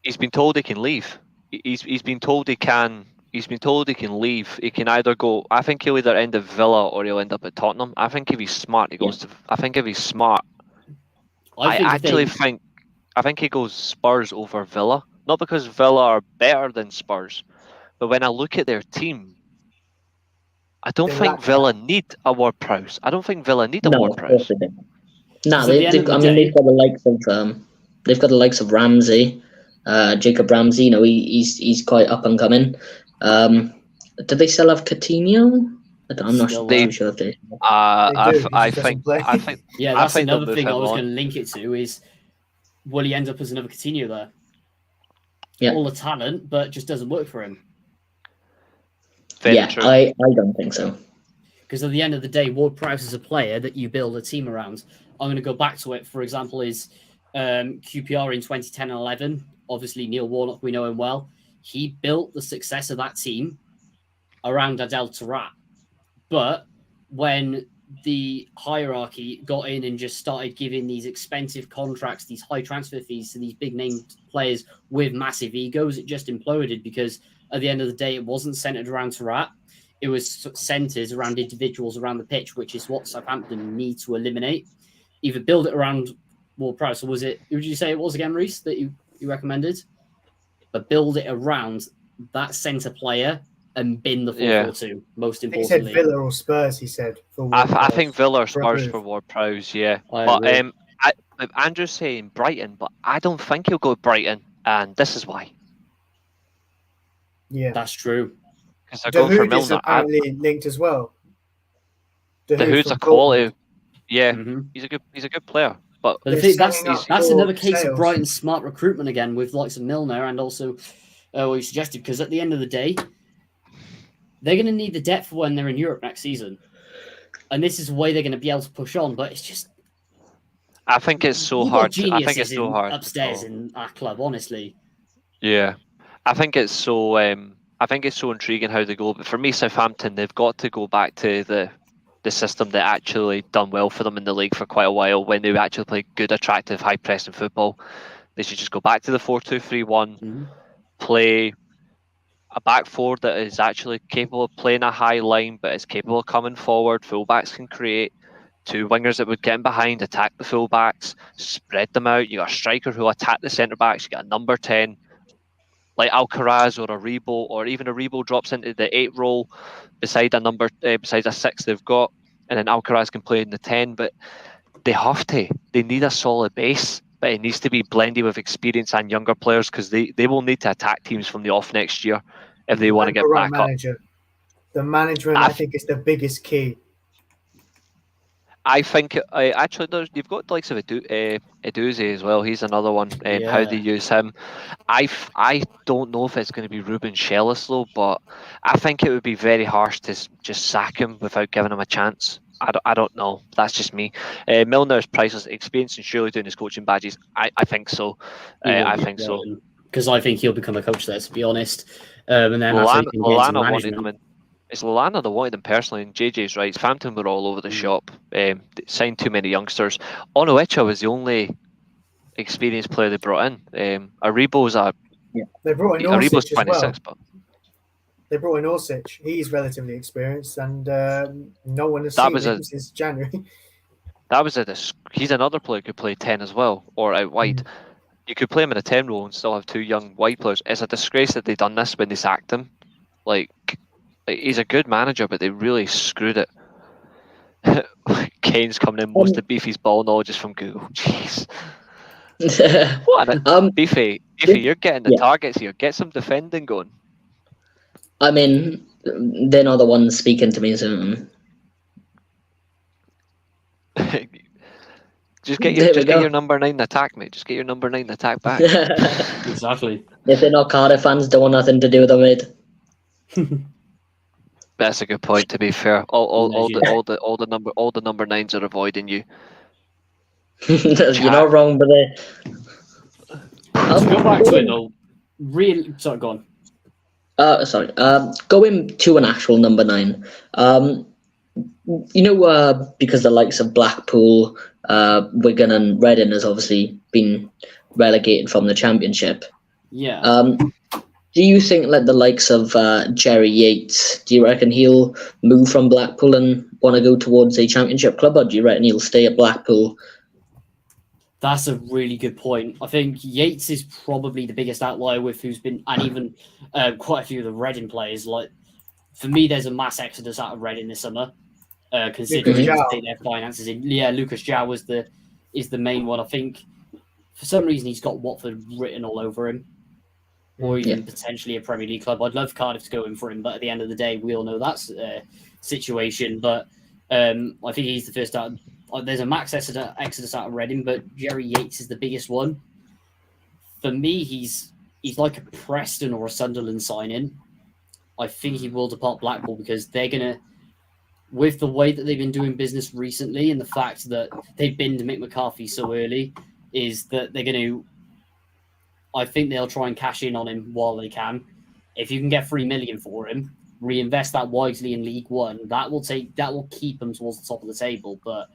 He's been told he can leave. He's been told he can. He's been told he can leave. He can either go. I think he'll either end at Villa or he'll end up at Tottenham. I think if he's smart, he goes to. I think if he's smart, I think he goes Spurs over Villa. Not because Villa are better than Spurs, but when I look at their team, I don't They think lack Villa need a Ward-Prowse. I don't think Villa need a No, of course Ward-Prowse. they don't. No, Because at the end of the day- they've got the likes of Ramsey, Jacob Ramsey. You know, he's quite up and coming. Do they still have Coutinho? I'm not Still too there. sure if they. I just think. doesn't I play. think. Yeah, I that's think they'll another move thing I him was on. going to link it to is, will he end up as another Coutinho there? Yeah. All the talent, but just doesn't work for him. Very Yeah, true. I don't think so. Because at the end of the day, Ward-Prowse is a player that you build a team around. I'm going to go back to it. For example, is QPR in 2010 and 11. Obviously, Neil Warnock, we know him well. He built the success of that team around Adel Taarabt. But when the hierarchy got in and just started giving these expensive contracts, these high transfer fees to these big name players with massive egos, it just imploded because at the end of the day, it wasn't centered around Taarabt. It was centered around individuals around the pitch, which is what Southampton need to eliminate. Either build it around Ward-Prowse, or was it, who did you say it was again, Reece, that you recommended? But build it around that centre player and bin the 4-4-2, most I think he importantly. said Villa or Spurs, he said. For I Ward-Prowse. think Villa or For a Spurs move. for Ward-Prowse, yeah. I But agree. Andrew's saying Brighton, but I don't think he'll go Brighton, and this is why. Yeah. That's true. Because they're going for Dahoud is Milner. apparently linked as well. Dahoud's from a quality. Dortmund. Yeah, Mhm. he's a good player. But But the They're thing, that's selling up that's for another case of sales. Brighton's smart recruitment again with likes of Milner and also what you suggested, because at the end of the day, they're going to need the depth when they're in Europe next season. And this is the way they're going to be able to push on. But it's just... I think it's so you've got hard. I think geniuses it's so hard. upstairs in our club, honestly. Yeah, I think it's so. I think it's so intriguing how they go. But for me, Southampton, they've got to go back to the system that actually done well for them in the league for quite a while. When they actually play good, attractive, high pressing football, they should just go back to the 4-2-3-1. Mm-hmm. Play a back four that is actually capable of playing a high line, but is capable of coming forward. Fullbacks can create. Two wingers that would get in behind, attack the fullbacks, spread them out. You got a striker who attack the centre backs. You got a number 10 like Alcaraz or a Rebo, or even a Rebo drops into the 8 role beside a 6 they've got, and then Alcaraz can play in the 10. But they need a solid base, but it needs to be blended with experience and younger players, because they will need to attack teams from the off next year if they want to And get the right back up. manager. The management, I think, is the biggest key. I think actually you've got the likes of Edouzi as well. He's another one. How Yeah. they use him, I don't know if it's going to be Ruben Shellis though, but I think it would be very harsh to just sack him without giving him a chance. I don't know. That's just me. Milner's priceless experience and surely doing his coaching badges. I think so. I think so. Because I think he'll become a coach there, to be honest. And then that's how you can get into Lallana wanted management. him in. It's Lallana that wanted him personally, and JJ's right. Southampton were all over the shop. They signed too many youngsters. Onoecha was the only experienced player they brought in. Aribo's They brought in Aribo's Orsic as well. 26, but They brought in Orsic. He's relatively experienced, and no one has That seen was him since January. that was he's another player who could play 10 as well, or out wide. You could play him in a 10 role and still have two young wide players. It's a disgrace that they done this when they sacked him. Like he's a good manager, but they really screwed it. Kane's coming in, most of Beefy's ball knowledge is from Google. Jeez. What? Beefy, you're getting the targets here. Get some defending going. I mean, they're not the ones speaking to me, so Just get your number 9 attack, mate. Just get your number 9 attack back. Exactly. if they're not Cardiff fans, don't want nothing to do with them, mate. That's a good point. To be fair, all the number 9s are avoiding you. You're not wrong, but To go back to it though, Sorry, go on. Going to an actual number 9. Because the likes of Blackpool, Wigan, and Reading has obviously been relegated from the Championship. Yeah. Do you think like the likes of Jerry Yates? Do you reckon he'll move from Blackpool and want to go towards a Championship club, or do you reckon he'll stay at Blackpool? That's a really good point. I think Yates is probably the biggest outlier with who's been, and even quite a few of the Reading players. Like, for me, there's a mass exodus out of Reading this summer, considering the state their finances in. Yeah, Lucas Jow is the main one. I think for some reason he's got Watford written all over him, or even potentially a Premier League club. I'd love Cardiff to go in for him, but at the end of the day, we all know that's situation. But I think he's the first out. There's a max exodus out of Reading, but Jerry Yates is the biggest one. For me, he's like a Preston or a Sunderland signing. I think he will depart Blackpool because they're going to, with the way that they've been doing business recently and the fact that they've binned Mick McCarthy so early, is that they're going to, I think they'll try and cash in on him while they can. If you can get 3 million for him, reinvest that wisely in League One, that will keep them towards the top of the table. But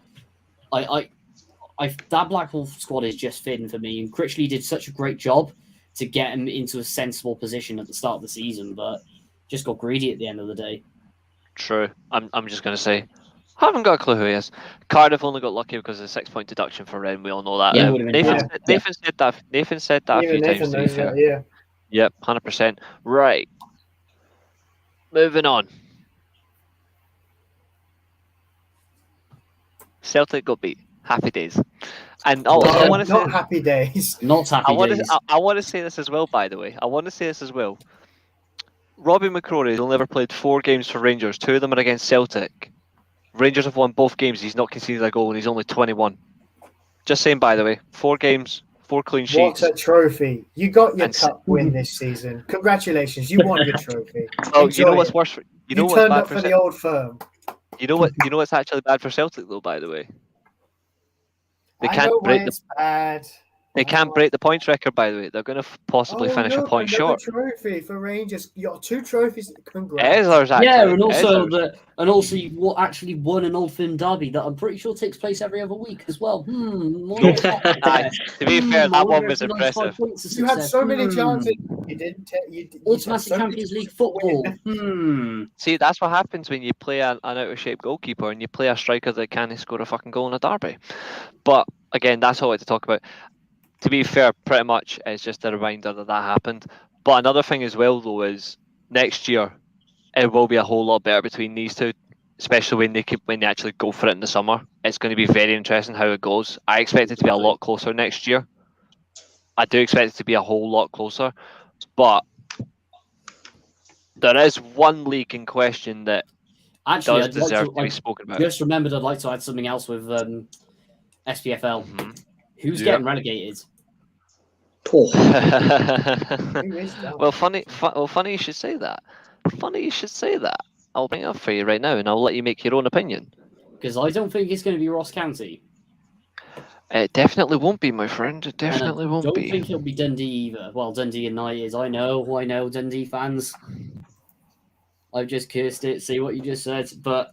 that Blackpool squad is just thin for me, and Critchley did such a great job to get him into a sensible position at the start of the season, but just got greedy at the end of the day. True. I'm just going to say, I haven't got a clue who he is. Cardiff only got lucky because of the 6-point deduction for Ren. We all know that. Yeah, Nathan said that. Nathan said that a few times. To be fair. Yeah. Yep, 100%. Right. Moving on. Celtic got beat. Happy days. And I want to say, not happy days. Not happy days. I want to say this as well. By the way, I want to say this as well. Robbie McCrory has only ever played 4 games for Rangers. 2 of them are against Celtic. Rangers have won both games. He's not conceded a goal, and he's only 21. Just saying, by the way, 4 games, 4 clean sheets. What a trophy! You got your cup win this season. Congratulations, you won your trophy. Oh, you know what's worse? You know what's turned bad up for the old firm. You know what? You know what's actually bad for Celtic, though. By the way, they can't break the. Bad. They can't break the points record, by the way. They're going to possibly finish a point short. Trophy for Rangers. You got 2 trophies. Congrats. It is ours, actually. Yeah, and also you actually won an Old Firm derby that I'm pretty sure takes place every other week as well. To be fair, that one was impressive. You had so many chances. You didn't. Automatic Champions League football. See, that's what happens when you play an out of shape goalkeeper and you play a striker that can't score a fucking goal in a derby. But again, that's all I like to talk about. To be fair, pretty much it's just a reminder that happened. But another thing as well, though, is next year it will be a whole lot better between these two, especially when they actually go for it in the summer. It's going to be very interesting how it goes. I expect it to be a lot closer next year. I do expect it to be a whole lot closer, but there is one league in question that actually does deserve to be spoken about. Just remembered, I'd like to add something else with SPFL. Who's getting relegated? Well, funny you should say that. Funny you should say that. I'll bring it up for you right now, and I'll let you make your own opinion. Because I don't think it's going to be Ross County. It definitely won't be, my friend. It definitely won't be. I don't think it'll be Dundee either. Well, Dundee United. I know, Dundee fans. I've just cursed it. See what you just said, but.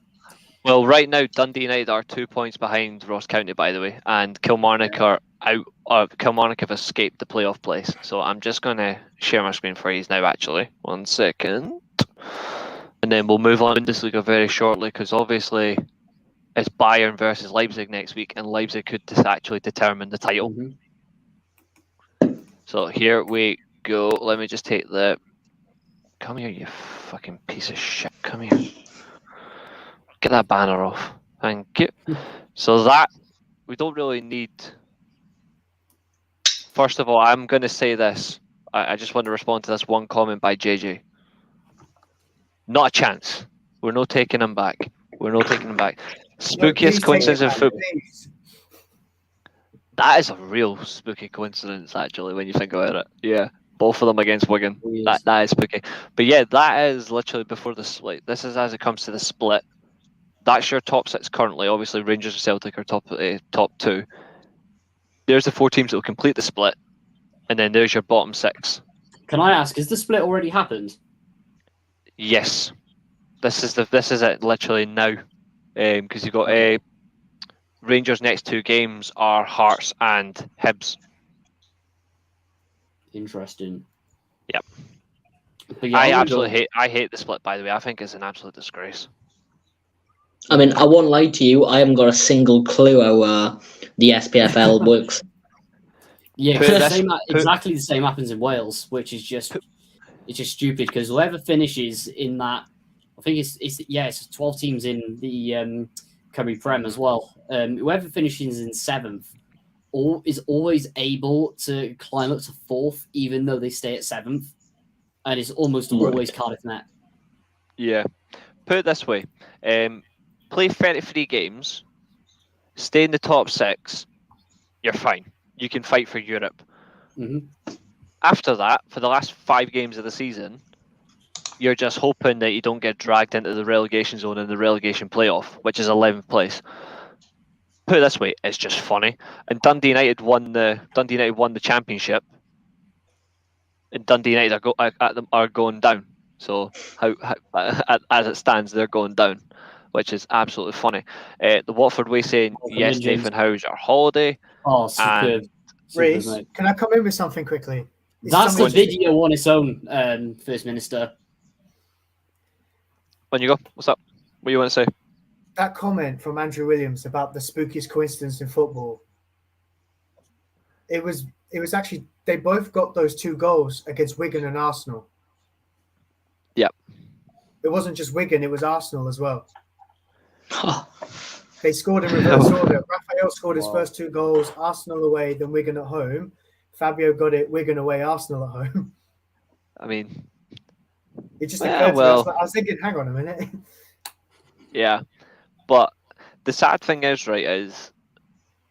Well, right now Dundee United are 2 points behind Ross County, by the way, and Kilmarnock are out. Kilmarnock have escaped the playoff place. So I'm just going to share my screen for you now. Actually, 1 second, and then we'll move on to Bundesliga very shortly because obviously it's Bayern versus Leipzig next week, and Leipzig could actually determine the title. So here we go. Let me just take the. Come here, you fucking piece of shit. Come here. Get that banner off. Thank you. So that, we don't really need... First of all, I'm going to say this. I just want to respond to this one comment by JJ. Not a chance. We're not taking him back. Spookiest coincidence in football. That is a real spooky coincidence, actually, when you think about it. Yeah. Both of them against Wigan. That is spooky. But yeah, that is literally before the split. This is as it comes to the split. That's your top 6 currently. Obviously, Rangers and Celtic are top 2. There's the 4 teams that will complete the split, and then there's your bottom 6. Can I ask, has the split already happened? Yes, this is it literally now, because you've got Okay. Rangers' next 2 games are Hearts and Hibs. Interesting. Yep. But yeah, I I'm gonna absolutely hate the split. By the way, I think it's an absolute disgrace. I mean, I won't lie to you. I haven't got a single clue how the SPFL works. Yeah, Put because this- exactly the same happens in Wales, which is just stupid. Because whoever finishes in that, I think it's 12 teams in the Cymru Prem as well. Whoever finishes in 7th, is always able to climb up to 4th, even though they stay at 7th, and it's almost Right. always Cardiff net. Yeah. Put it this way: play 33 games, stay in the top 6. You're fine. You can fight for Europe. Mhm. After that, for the last 5 games of the season, you're just hoping that you don't get dragged into the relegation zone in the relegation playoff, which is 11th place. Put it this way, it's just funny. And Dundee United won the championship, and Dundee United are going down. So as it stands, they're going down, which is absolutely funny. The Watford way saying, Welcome yes, in, James. Nathan, how's your holiday? Oh, superb. Superb, Reece, mate. can I come in with something quickly? That's the something- video on its own, First Minister. On you go. What's up? What do you want to say? That comment from Andrew Williams about the spookiest coincidence in football. It was actually, they both got those 2 goals against Wigan and Arsenal. Yep. It wasn't just Wigan, it was Arsenal as well. Huh. They scored in reverse order. Raphael scored his Wow. first 2 goals, Arsenal away, then Wigan at home. Fabio got it, Wigan away, Arsenal at home. I mean, It just Yeah, occurred to me. well. I was thinking, hang on a minute. yeah. But the sad thing is, right,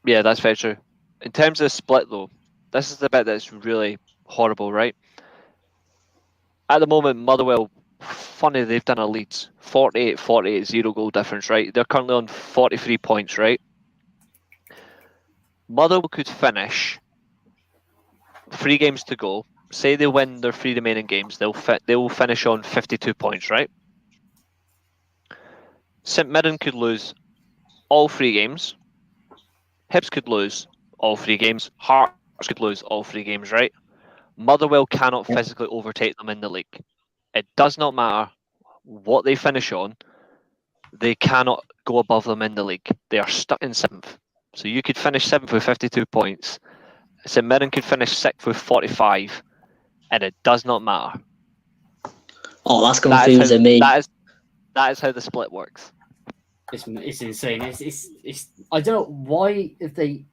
yeah, that's very true. In terms of the split, though, this is the bit that's really horrible, right? At the moment, Motherwell, funny, they've done a Leeds 48, 0 goal difference, right? They're currently on 43 points, right? Motherwell could finish 3 games to go. Say they win their 3 remaining games, they will finish on 52 points, right? St Mirren could lose all 3 games. Hibs could lose all 3 games. Hearts could lose all 3 games, right? Motherwell cannot physically overtake them in the league. It does not matter what they finish on. They cannot go above them in the league. They are stuck in 7th. So you could finish 7th with 52 points. St Mirren could finish 6th with 45, and it does not matter. Oh, that's confusing me. That is how the split works. It's insane. It's I don't know why if they.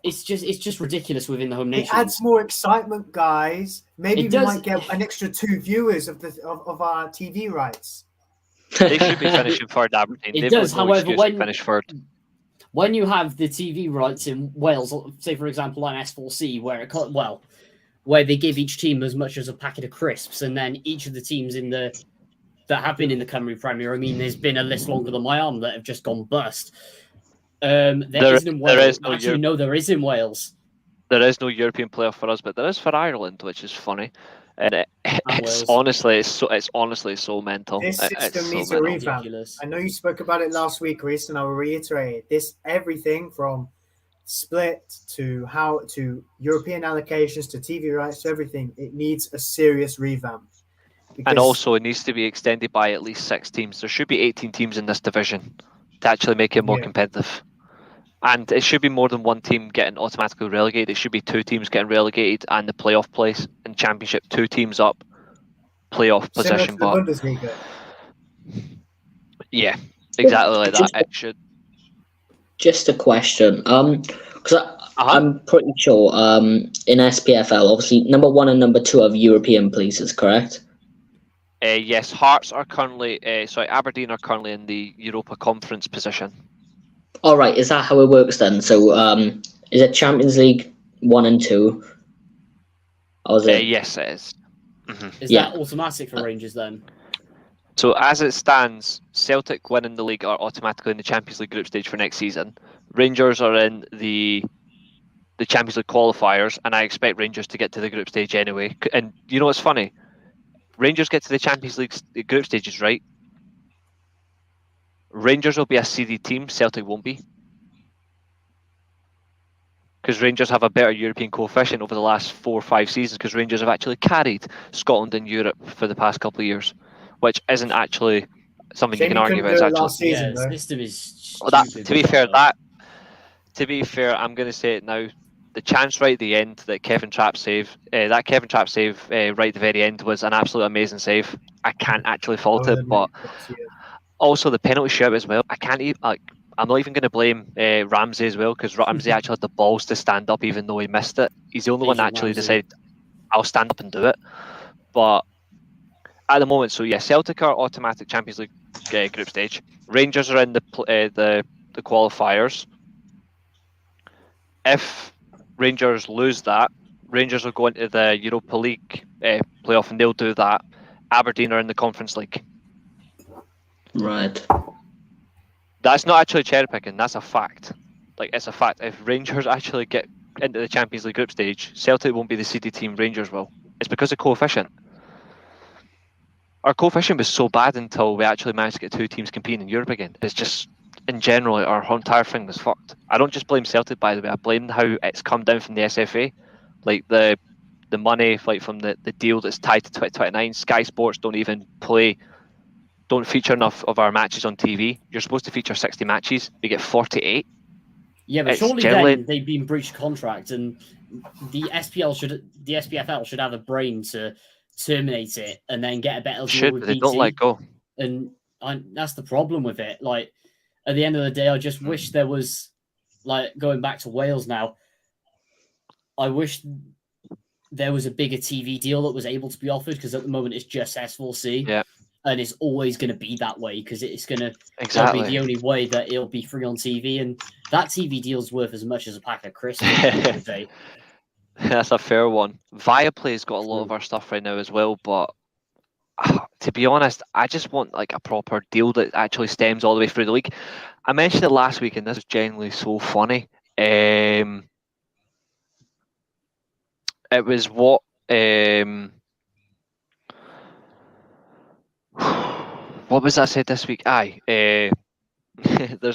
It's just ridiculous within the home It nation. adds more excitement, guys. Maybe It we does- might get an extra 2 viewers of our TV rights. They should be finishing third, Aberdeen. It They've does, got no however, excuse when- to finish third. When you have the TV rights in Wales, say for example on S4C, where they give each team as much as a packet of crisps, and then each of the teams that have been in the Cymru Premier, I mean, there's been a list longer than my arm that have just gone bust. There isn't in Wales. there is no Actually, no, there is in Wales. There is no European playoff for us, but there is for Ireland, which is funny. And Wales. it's honestly so mental. This It's system so needs a mental. revamp. Ridiculous. I know you spoke about it last week, Reece, and I will reiterate it. This everything from split to European allocations to TV rights to everything. It needs a serious revamp. And Because- also, it needs to be extended by at least 6 teams. There should be 18 teams in this division to actually make it more Yeah. competitive. And it should be more than 1 team getting automatically relegated. It should be 2 teams getting relegated and the playoff place in Championship. 2 teams up, playoff similar position. to the But Bundesliga. yeah, exactly like that. It should. Just a question. Because I'm pretty sure in SPFL, obviously, number 1 and number 2 are European places, correct? Yes, Hearts are currently. Aberdeen are currently in the Europa Conference position. All right, is that how it works then? So, is it Champions League 1 and 2? Or is it? Yes, it is. Is Yeah. that automatic for Rangers then? So as it stands, Celtic winning the league are automatically in the Champions League group stage for next season. Rangers are in the the Champions League qualifiers, and I expect Rangers to get to the group stage anyway. And you know what's funny? Rangers get to the Champions League group stages, right? Rangers will be a seeded team, Celtic won't be. Because Rangers have a better European coefficient over the last 4 or 5 seasons, because Rangers have actually carried Scotland in Europe for the past couple of years, which isn't actually something you can argue about. Couldn't It's do it actually, last season, Yeah, though. the system is stupid. well, to be with fair, that, to be fair, I'm going to say it now. The chance right at the end that Kevin Trapp save, right at the very end was an absolute amazing save. I can't actually fault it, but also the penalty shout as well. I can't even I'm not even going to blame Ramsey as well, because Ramsey actually had the balls to stand up even though he missed it. He's the only one that Agent actually Ramsey. decided, I'll stand up and do it. But at the moment, so yeah, Celtic are automatic Champions League group stage. Rangers are in the qualifiers. If Rangers lose that, Rangers will go into the Europa League playoff, and they'll do that. Aberdeen are in the Conference League. Right. That's not actually cherry picking. That's a fact. Like, it's a fact. If Rangers actually get into the Champions League group stage, Celtic won't be the seeded team. Rangers will. It's because of coefficient. Our coefficient was so bad until we actually managed to get 2 teams competing in Europe again. It's just, in general, our whole entire thing was fucked. I don't just blame Celtic, by the way. I blame how it's come down from the SFA. Like, the money, like, from the deal that's tied to 2029. Sky Sports don't feature enough of our matches on TV. You're supposed to feature 60 matches. We get 48. Yeah, but It's surely generally- then they've been breached contract, and the SPFL should have a brain to terminate it and then get a better deal Should, with but they BT. don't let go. And that's the problem with it. Like, at the end of the day, I just wish there was, like, going back to Wales now, I wish there was a bigger TV deal that was able to be offered, because at the moment it's just S4C. Yeah. And it's always going to be that way, because it's going to Exactly. be the only way that it'll be free on TV. And that TV deal's worth as much as a pack of crisps at the end of the day. That's a fair one. Viaplay's got a lot of our stuff right now as well, but to be honest, I just want like a proper deal that actually stems all the way through the league. I mentioned it last week, and this is genuinely so funny. It was what what was that said this week? There's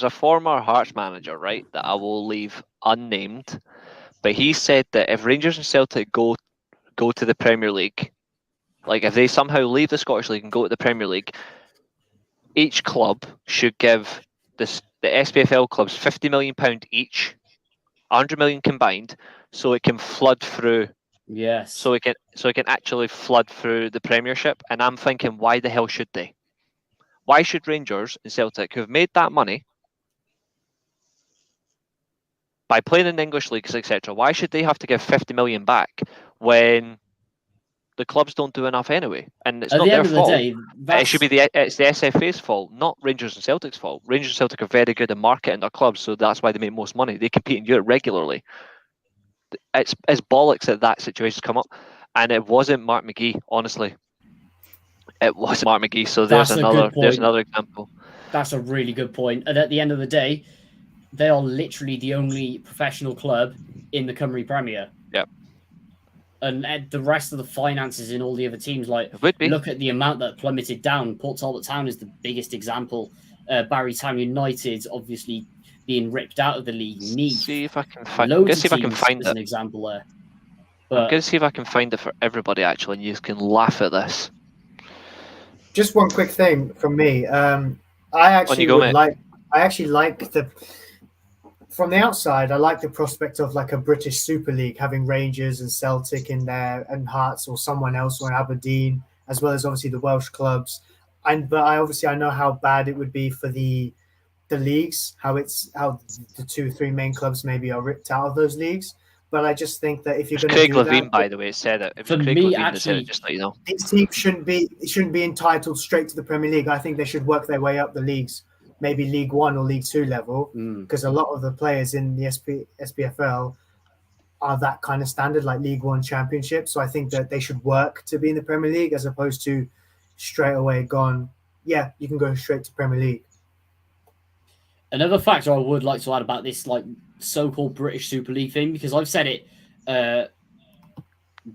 a former Hearts manager, right, that I will leave unnamed, but he said that if Rangers and Celtic go to the Premier League, like if they somehow leave the Scottish League and go to the Premier League, each club should give the SPFL clubs £50 million each, 100 million combined, so it can flood through. Yes. So it can actually flood through the Premiership. And I'm thinking, why the hell should they? Why should Rangers and Celtic, who have made that money by playing in English leagues, etc., why should they have to give 50 million back when the clubs don't do enough anyway? And it's At not the their end of the fault. day, It should be it's the SFA's fault, not Rangers and Celtic's fault. Rangers and Celtic are very good at marketing their clubs, so that's why they make most money. They compete in Europe regularly. It's bollocks that situation's come up, and it wasn't Mark McGee. Honestly, it wasn't Mark McGee. So there's another example. That's a really good point. And at the end of the day, they are literally the only professional club in the Cymru Premier. Yep. And the rest of the finances in all the other teams, like, It would be. look at the amount that plummeted down. Port Talbot Town is the biggest example. Barry Town United, obviously being ripped out of the league. See if I can find. Loads Let's see of if I can teams find as it. an example there. I'm going to see if I can find it for everybody actually, and you can laugh at this. Just one quick thing from me. I actually like the. From the outside, I like the prospect of like a British Super League, having Rangers and Celtic in there, and Hearts or someone else, or Aberdeen, as well as obviously the Welsh clubs. But I know how bad it would be for the leagues, how the 2-3 main clubs maybe are ripped out of those leagues. But I just think that if you're going to do Craig Levine, that, by the way, said it. It was For Craig me, Levine that said actually, it, just let you know. these teams shouldn't be entitled straight to the Premier League. I think they should work their way up the leagues, maybe League 1 or League 2 level, because a lot of the players in the SPFL are that kind of standard, like League 1 Championship. So I think that they should work to be in the Premier League as opposed to straight away gone, yeah, you can go straight to Premier League. Another factor I would like to add about this like so-called British Super League thing, because I've said it.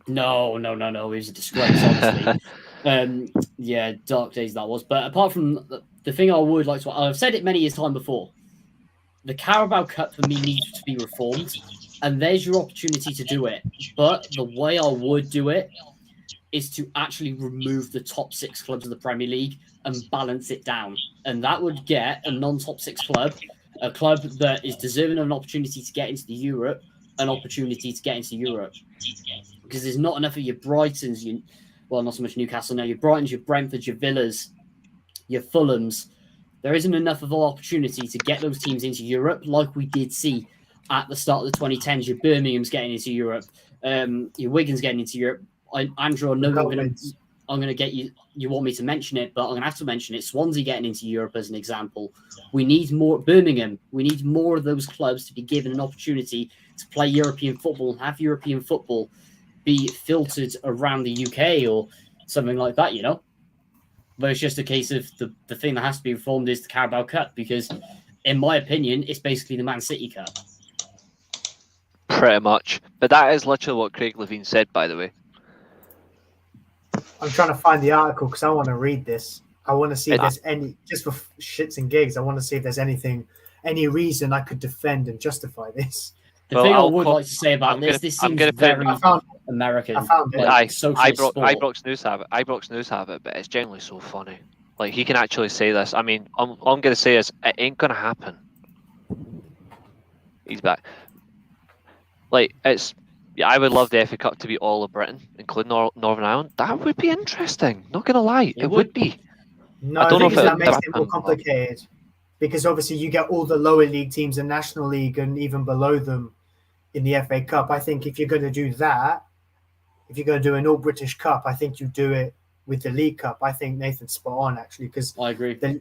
No, it was a disgrace, honestly. Yeah, dark days that was. But apart from the thing I would like to, I've said it many years time before. The Carabao Cup for me needs to be reformed, and there's your opportunity to do it. But the way I would do it is to actually remove the top 6 clubs of the Premier League and balance it down. And that would get a non-top 6 club, a club that is deserving of an opportunity to get into the Europe, an opportunity to get into Europe. Because there's not enough of your Brightons, not so much Newcastle now, your Brightons, your Brentfords, your Villas, your Fulhams. There isn't enough of an opportunity to get those teams into Europe like we did see at the start of the 2010s. Your Birmingham's getting into Europe, your Wigan's getting into Europe. Andrew, I know I'm going to get you. You want me to mention it, but I'm going to have to mention it. Swansea getting into Europe as an example. We need more. Birmingham. We need more of those clubs to be given an opportunity to play European football, have European football be filtered around the UK or something like that, But it's just a case of the thing that has to be reformed is the Carabao Cup, because in my opinion, it's basically the Man City Cup. Pretty much. But that is literally what Craig Levine said, by the way. I'm trying to find the article because I want to read this. I want to see if there's any, just for shits and gigs, I want to see if there's any reason I could defend and justify this. The thing I would like to say about this seems very American. I found it. Like, Ibrox News have it, but it's generally so funny. Like, he can actually say this. I mean, all I'm going to say is, it ain't going to happen. He's back. Like, I would love the FA Cup to be all of Britain, including Northern Ireland. That would be interesting. Not going to lie. It would be. No, I don't know if that makes it more complicated. Because obviously you get all the lower league teams in National League and even below them in the FA Cup. I think if you're going to do that, if you're going to do an all-British Cup, I think you do it with the League Cup. I think Nathan's spot on, actually, because I agree. The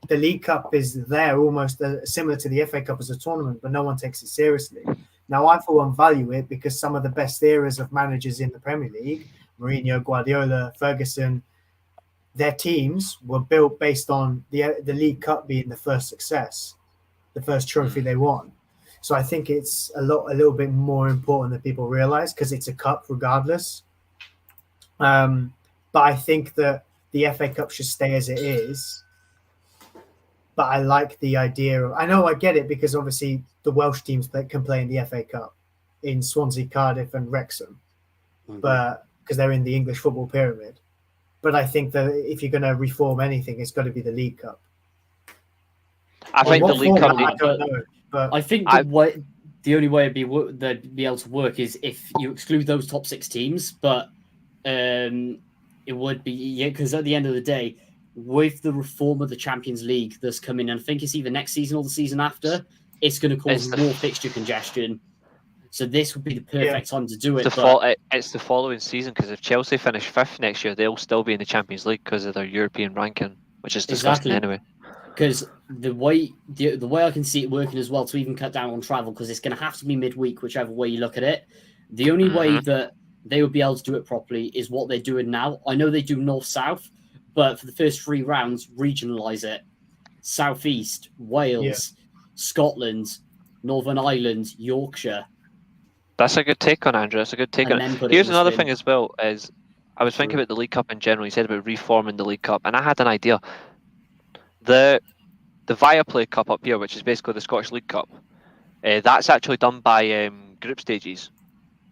League Cup is there almost similar to the FA Cup as a tournament, but no one takes it seriously. Now, I, for one, value it because some of the best eras of managers in the Premier League, Mourinho, Guardiola, Ferguson, their teams were built based on the League Cup being the first success, the first trophy they won. So I think it's a little bit more important than people realize because it's a cup regardless. But I think that the FA Cup should stay as it is. But I like the idea of, I know I get it because obviously the Welsh teams can play in the FA Cup in Swansea, Cardiff and Wrexham, but because they're in the English football pyramid. But I think that if you're going to reform anything, it's got to be the League Cup. I think the League Cup. I don't know, but I think the only way they'd be able to work is if you exclude those top 6 teams. But it would be because at the end of the day, with the reform of the Champions League that's coming, and I think it's either next season or the season after, it's going to cause more fixture congestion. So this would be the perfect time to do it. It's the following season because if Chelsea finish 5th next year, they'll still be in the Champions League because of their European ranking, which is disgusting anyway. Because the way I can see it working as well to even cut down on travel, because it's going to have to be midweek, whichever way you look at it. The only way that they would be able to do it properly is what they're doing now. I know they do north-south, but for the first 3 rounds, regionalise it. Southeast, Wales, Scotland, Northern Ireland, Yorkshire. That's a good take on Andrew. That's a good take on it. Here's another thing as well, is I was thinking about the League Cup in general. You said about reforming the League Cup, and I had an idea. The Viaplay Cup up here, which is basically the Scottish League Cup, that's actually done by group stages.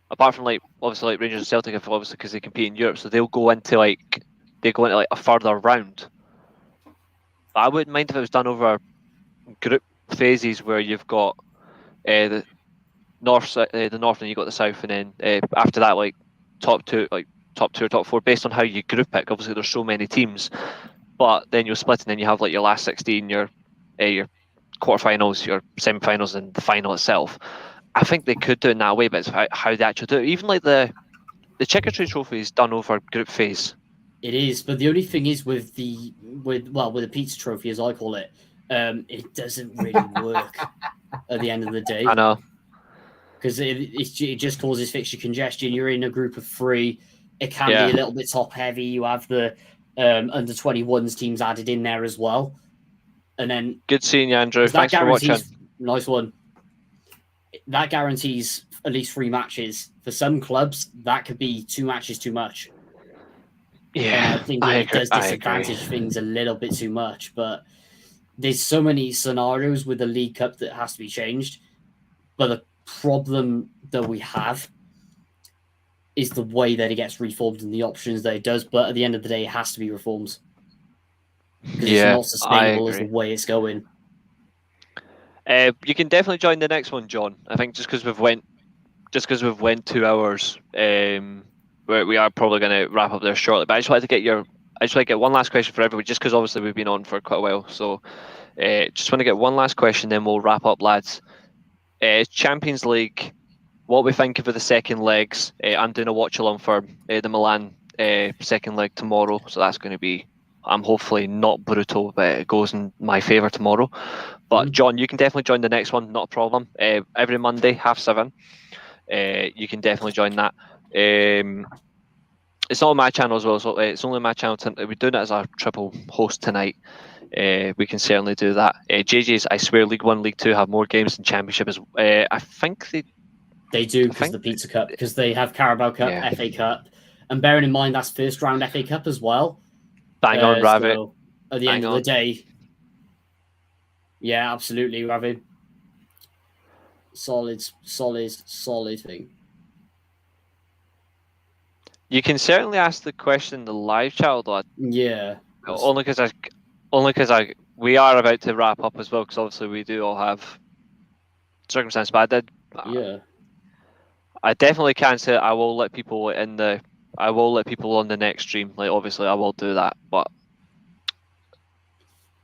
Apart from obviously Rangers and Celtic, obviously because they compete in Europe, so they'll go into a further round. But I wouldn't mind if it was done over group phases where you've got the north, and you got the south, and then after that, top two or top 4, based on how you group it. Obviously, there's so many teams, but then you're split, and then you have your last 16, your quarterfinals, your semi-finals, and the final itself. I think they could do it in that way, but it's how they actually do it. Even the Checkatrade Trophy is done over group phase. It is, but the only thing is with the pizza trophy, as I call it, it doesn't really work at the end of the day. I know. Because it just causes fixture congestion. You're in a group of 3. It can be a little bit top heavy. You have the under 21s teams added in there as well. And then Good seeing you, Andrew. 'cause that Thanks for watching. guarantees nice one. That guarantees at least 3 matches. For some clubs, that could be 2 matches too much. And Yeah, I think I it agree. does disadvantage things a little bit too much. But there's so many scenarios with the League Cup that has to be changed. But the problem that we have is the way that it gets reformed and the options that it does. But at the end of the day, it has to be reforms. Because it's not sustainable as the way it's going. You can definitely join the next one, John. I think just because we've went 2 hours, we are probably going to wrap up there shortly. But I just wanted to get one last question for everybody, just because obviously we've been on for quite a while. So just want to get one last question, then we'll wrap up, lads. Champions League, what we think of the second legs? I'm doing a watch along for the Milan second leg tomorrow, so that's going to be. I'm hopefully not brutal, but it goes in my favour tomorrow. But John, you can definitely join the next one, not a problem. Every Monday, 7:30. You can definitely join that. It's not on my channel as well, so it's only my channel. We're doing it as a triple host tonight. We can certainly do that. JJ's, I swear, League 1, League 2 have more games than Championship. I think they do because the Pizza Cup, because they have Carabao Cup, FA Cup, and bearing in mind that's first round FA Cup as well. Bang on, Ravi. So at the end of the day, yeah, absolutely, Ravi. Solid thing. You can certainly ask the question in the live chat, though. Yeah. Only because we are about to wrap up as well, because obviously we do all have circumstances. But I definitely can say I will let people on the next stream. Like, obviously, I will do that. But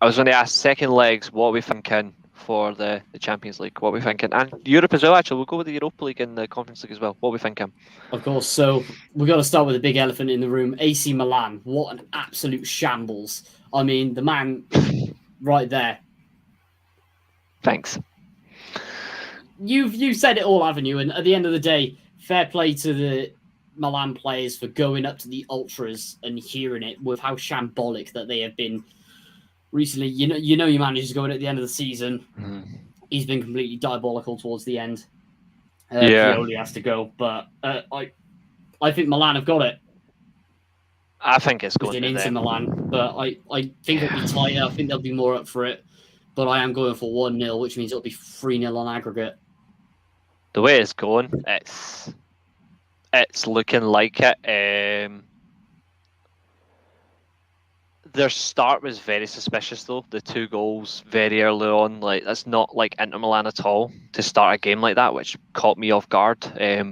I was going to ask second legs, what are we thinking for the Champions League? What are we thinking? And Europe as well, actually. We'll go with the Europa League and the Conference League as well. What are we thinking? Of course. So we've got to start with the big elephant in the room. AC Milan. What an absolute shambles. I mean, the man right there. Thanks. You've said it all, haven't you? And at the end of the day, fair play to the Milan players for going up to the ultras and hearing it with how shambolic that they have been recently. You know your manager's going at the end of the season. He's been completely diabolical towards the end. Pioli has to go, but I think Milan have got it. I think it's going into Milan, but I think it'll be tighter. I think they'll be more up for it. But I am going for 1-0, which means it'll be 3-0 on aggregate. The way it's going, it's looking like it. Their start was very suspicious, though. The 2 goals very early on, like that's not like Inter Milan at all to start a game like that, which caught me off guard.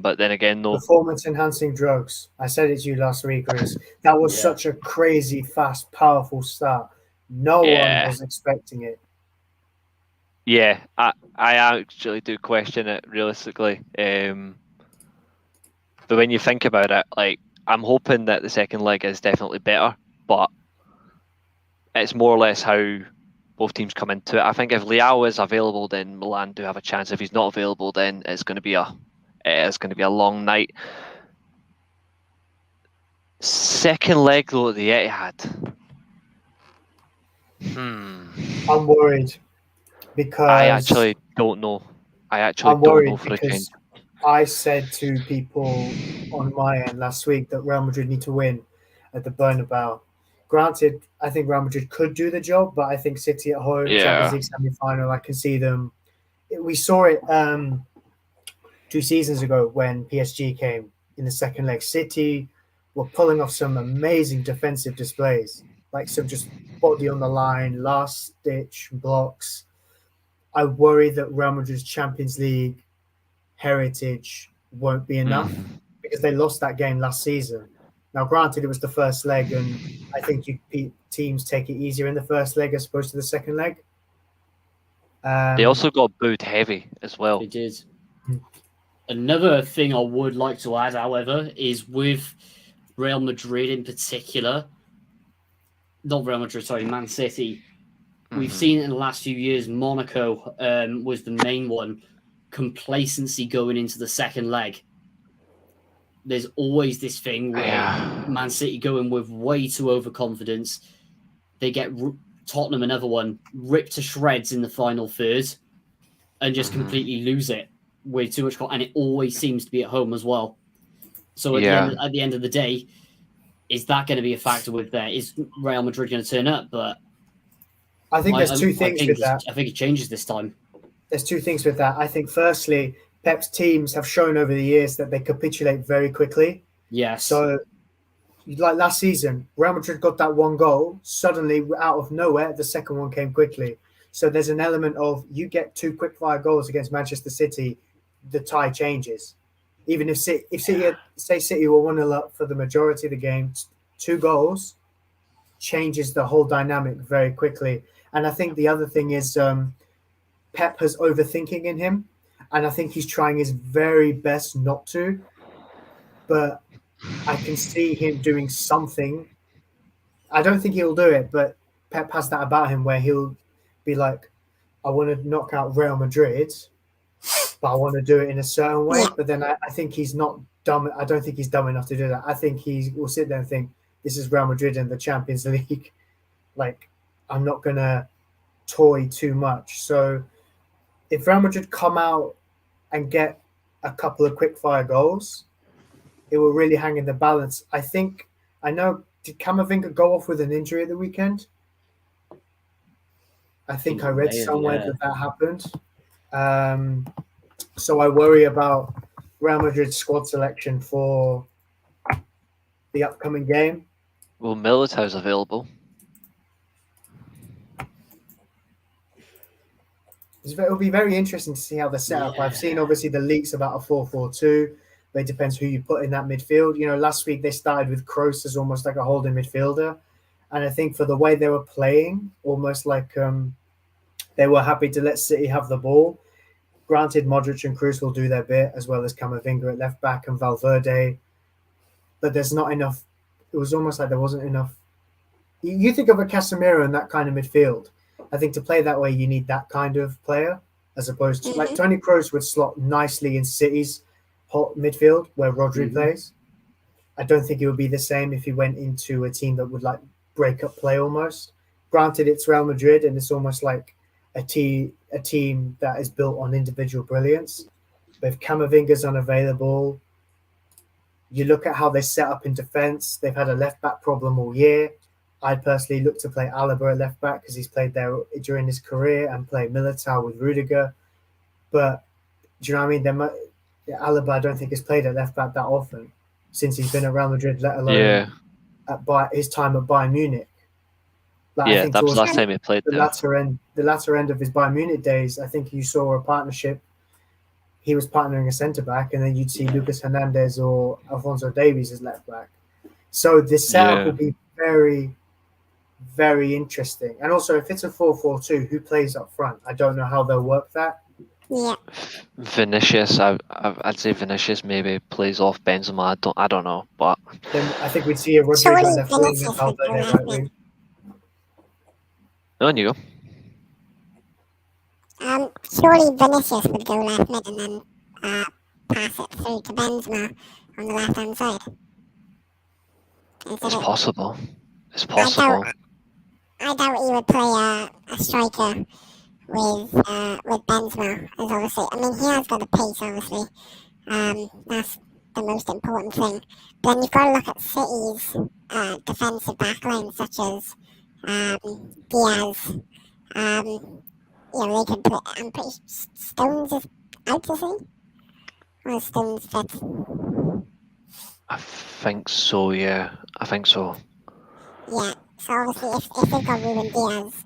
But then again, though, performance-enhancing drugs. I said it to you last week, Reece. That was such a crazy, fast, powerful start. No one was expecting it. Yeah, I actually do question it realistically. But when you think about it, like I'm hoping that the second leg is definitely better, but it's more or less how both teams come into it. I think if Leao is available, then Milan do have a chance. If he's not available, then it's going to be a long night. Second leg though at the Etihad. I'm worried because I actually don't know. I'm worried for a change. I said to people on my end last week that Real Madrid need to win at the Bernabeu. Granted, I think Real Madrid could do the job, but I think City at home, Champions League semi-final, I can see them. We saw it 2 seasons ago when PSG came in the second leg. City were pulling off some amazing defensive displays, like some just body on the line, last-ditch blocks. I worry that Real Madrid's Champions League heritage won't be enough because they lost that game last season. Now, granted, it was the first leg, and I think teams take it easier in the first leg as opposed to the second leg. They also got booed heavy as well. They did. Another thing I would like to add, however, is with Real Madrid in particular, not Real Madrid, sorry, Man City. We've seen it in the last few years. Monaco was the main one. Complacency going into the second leg. There's always this thing where Man City go in with way too overconfidence. They get Tottenham, another one, ripped to shreds in the final third and just completely lose it with too much. And it always seems to be at home as well. So at the end of the day, is that going to be a factor with there? Is Real Madrid going to turn up? But I think there's two things with that. I think it changes this time. There's two things with that. I think firstly, Pep's teams have shown over the years that they capitulate very quickly. Yes. So, like last season, Real Madrid got that one goal. Suddenly, out of nowhere, the second one came quickly. So there's an element of you get 2 quick-fire goals against Manchester City, the tie changes. Even if City were 1-0 up for the majority of the game, 2 goals changes the whole dynamic very quickly. And I think the other thing is Pep has overthinking in him, and I think he's trying his very best not to. But I can see him doing something. I don't think he'll do it, but Pep has that about him where he'll be like, I want to knock out Real Madrid, but I want to do it in a certain way. But then I think he's not dumb. I don't think he's dumb enough to do that. I think he will sit there and think, this is Real Madrid in the Champions League. Like, I'm not going to toy too much. So if Real Madrid come out and get a couple of quick-fire goals, it will really hang in the balance. I know, did Camavinga go off with an injury at the weekend? I think I read somewhere that happened. So I worry about Real Madrid's squad selection for the upcoming game. Well, Militao's available. It'll be very interesting to see how they're set up. I've seen obviously the leaks about a 4-4-2, but it depends who you put in that midfield. You know, last week they started with Kroos as almost like a holding midfielder. And I think for the way they were playing, almost like they were happy to let City have the ball. Granted, Modric and Kroos will do their bit, as well as Camavinga at left back and Valverde. But there's not enough. It was almost like there wasn't enough. You think of a Casemiro in that kind of midfield. I think to play that way, you need that kind of player, as opposed to like Toni Kroos would slot nicely in City's hot midfield where Rodri plays. I don't think it would be the same if he went into a team that would like break up play almost. Granted, it's Real Madrid and it's almost like a team that is built on individual brilliance. But if Camavinga's unavailable, you look at how they set up in defence. They've had a left back problem all year. I'd personally look to play Alaba at left back because he's played there during his career, and play Militao with Rudiger. But do you know what I mean? Alaba, I don't think has played at left back that often since he's been at Real Madrid, let alone at his time at Bayern Munich. Like, I think that was last time he played the there. The latter end of his Bayern Munich days, I think you saw a partnership. He was partnering a centre back, and then you'd see Lucas Hernandez or Alphonso Davies as left back. So the setup will be very, very interesting. And also, if it's a 4-4-2, who plays up front? I don't know how they'll work that. Yeah. Vinicius, I'd say Vinicius maybe plays off Benzema. I don't know, but Then I think we'd see a Rodrigo on left wing and Valverde right wing. on you go. Surely Vinicius would go left mid and then pass it through to Benzema on the left-hand side. It's possible. It's possible. I doubt he would play a striker with Benzema, as obviously. I mean, he has got the pace, obviously. That's the most important thing. But then you've got to look at City's defensive backline, such as Diaz. They could play. I'm pretty Stones is out to see. Or Stones fit. I think so. Yeah, I think so. Yeah. So obviously, if they've got Ruben Diaz,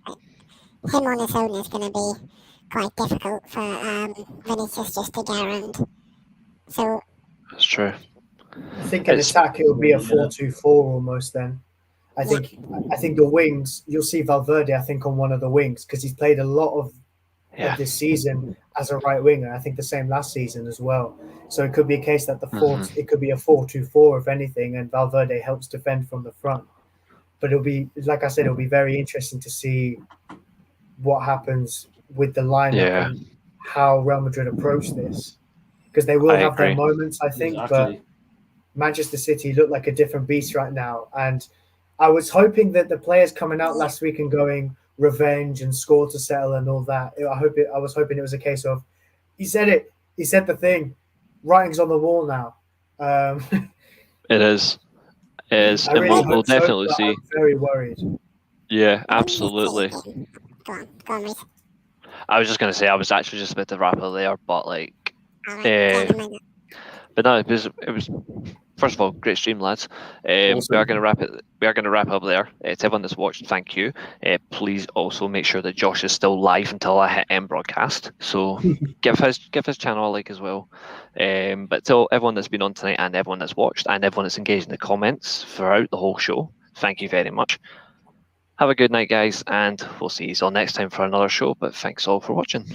him on his own is going to be quite difficult for Vinicius just to get around. So that's true. I think in attack it will be a 4-2-4 almost. Then I think the wings, you'll see Valverde. I think on one of the wings because he's played a lot of this season as a right winger. I think the same last season as well. So it could be a case that it could be a 4-2-4 if anything, and Valverde helps defend from the front. But it'll be, like I said, it'll be very interesting to see what happens with the lineup and how Real Madrid approach this. Because they will have their moments, I think. But Manchester City look like a different beast right now. And I was hoping that the players coming out last week and going, revenge and score to settle and all that. I was hoping it was a case of he said it. He said the thing. Writing's on the wall now. It is. It is. I And really we'll hope so, definitely but see. I'm very worried. Yeah, absolutely. Go on, Reece. I was just going to say, I was actually just about to wrap up there, but like, All right, can't mind it. but no, it was first of all, great stream, lads. We Awesome. are going to wrap it. We are going to wrap up there. To everyone that's watched, thank you. Please also make sure that Josh is still live until I hit end broadcast. So give his channel a like as well. But to everyone that's been on tonight and everyone that's watched and everyone that's engaged in the comments throughout the whole show, thank you very much. Have a good night, guys, and we'll see you all next time for another show. But thanks all for watching.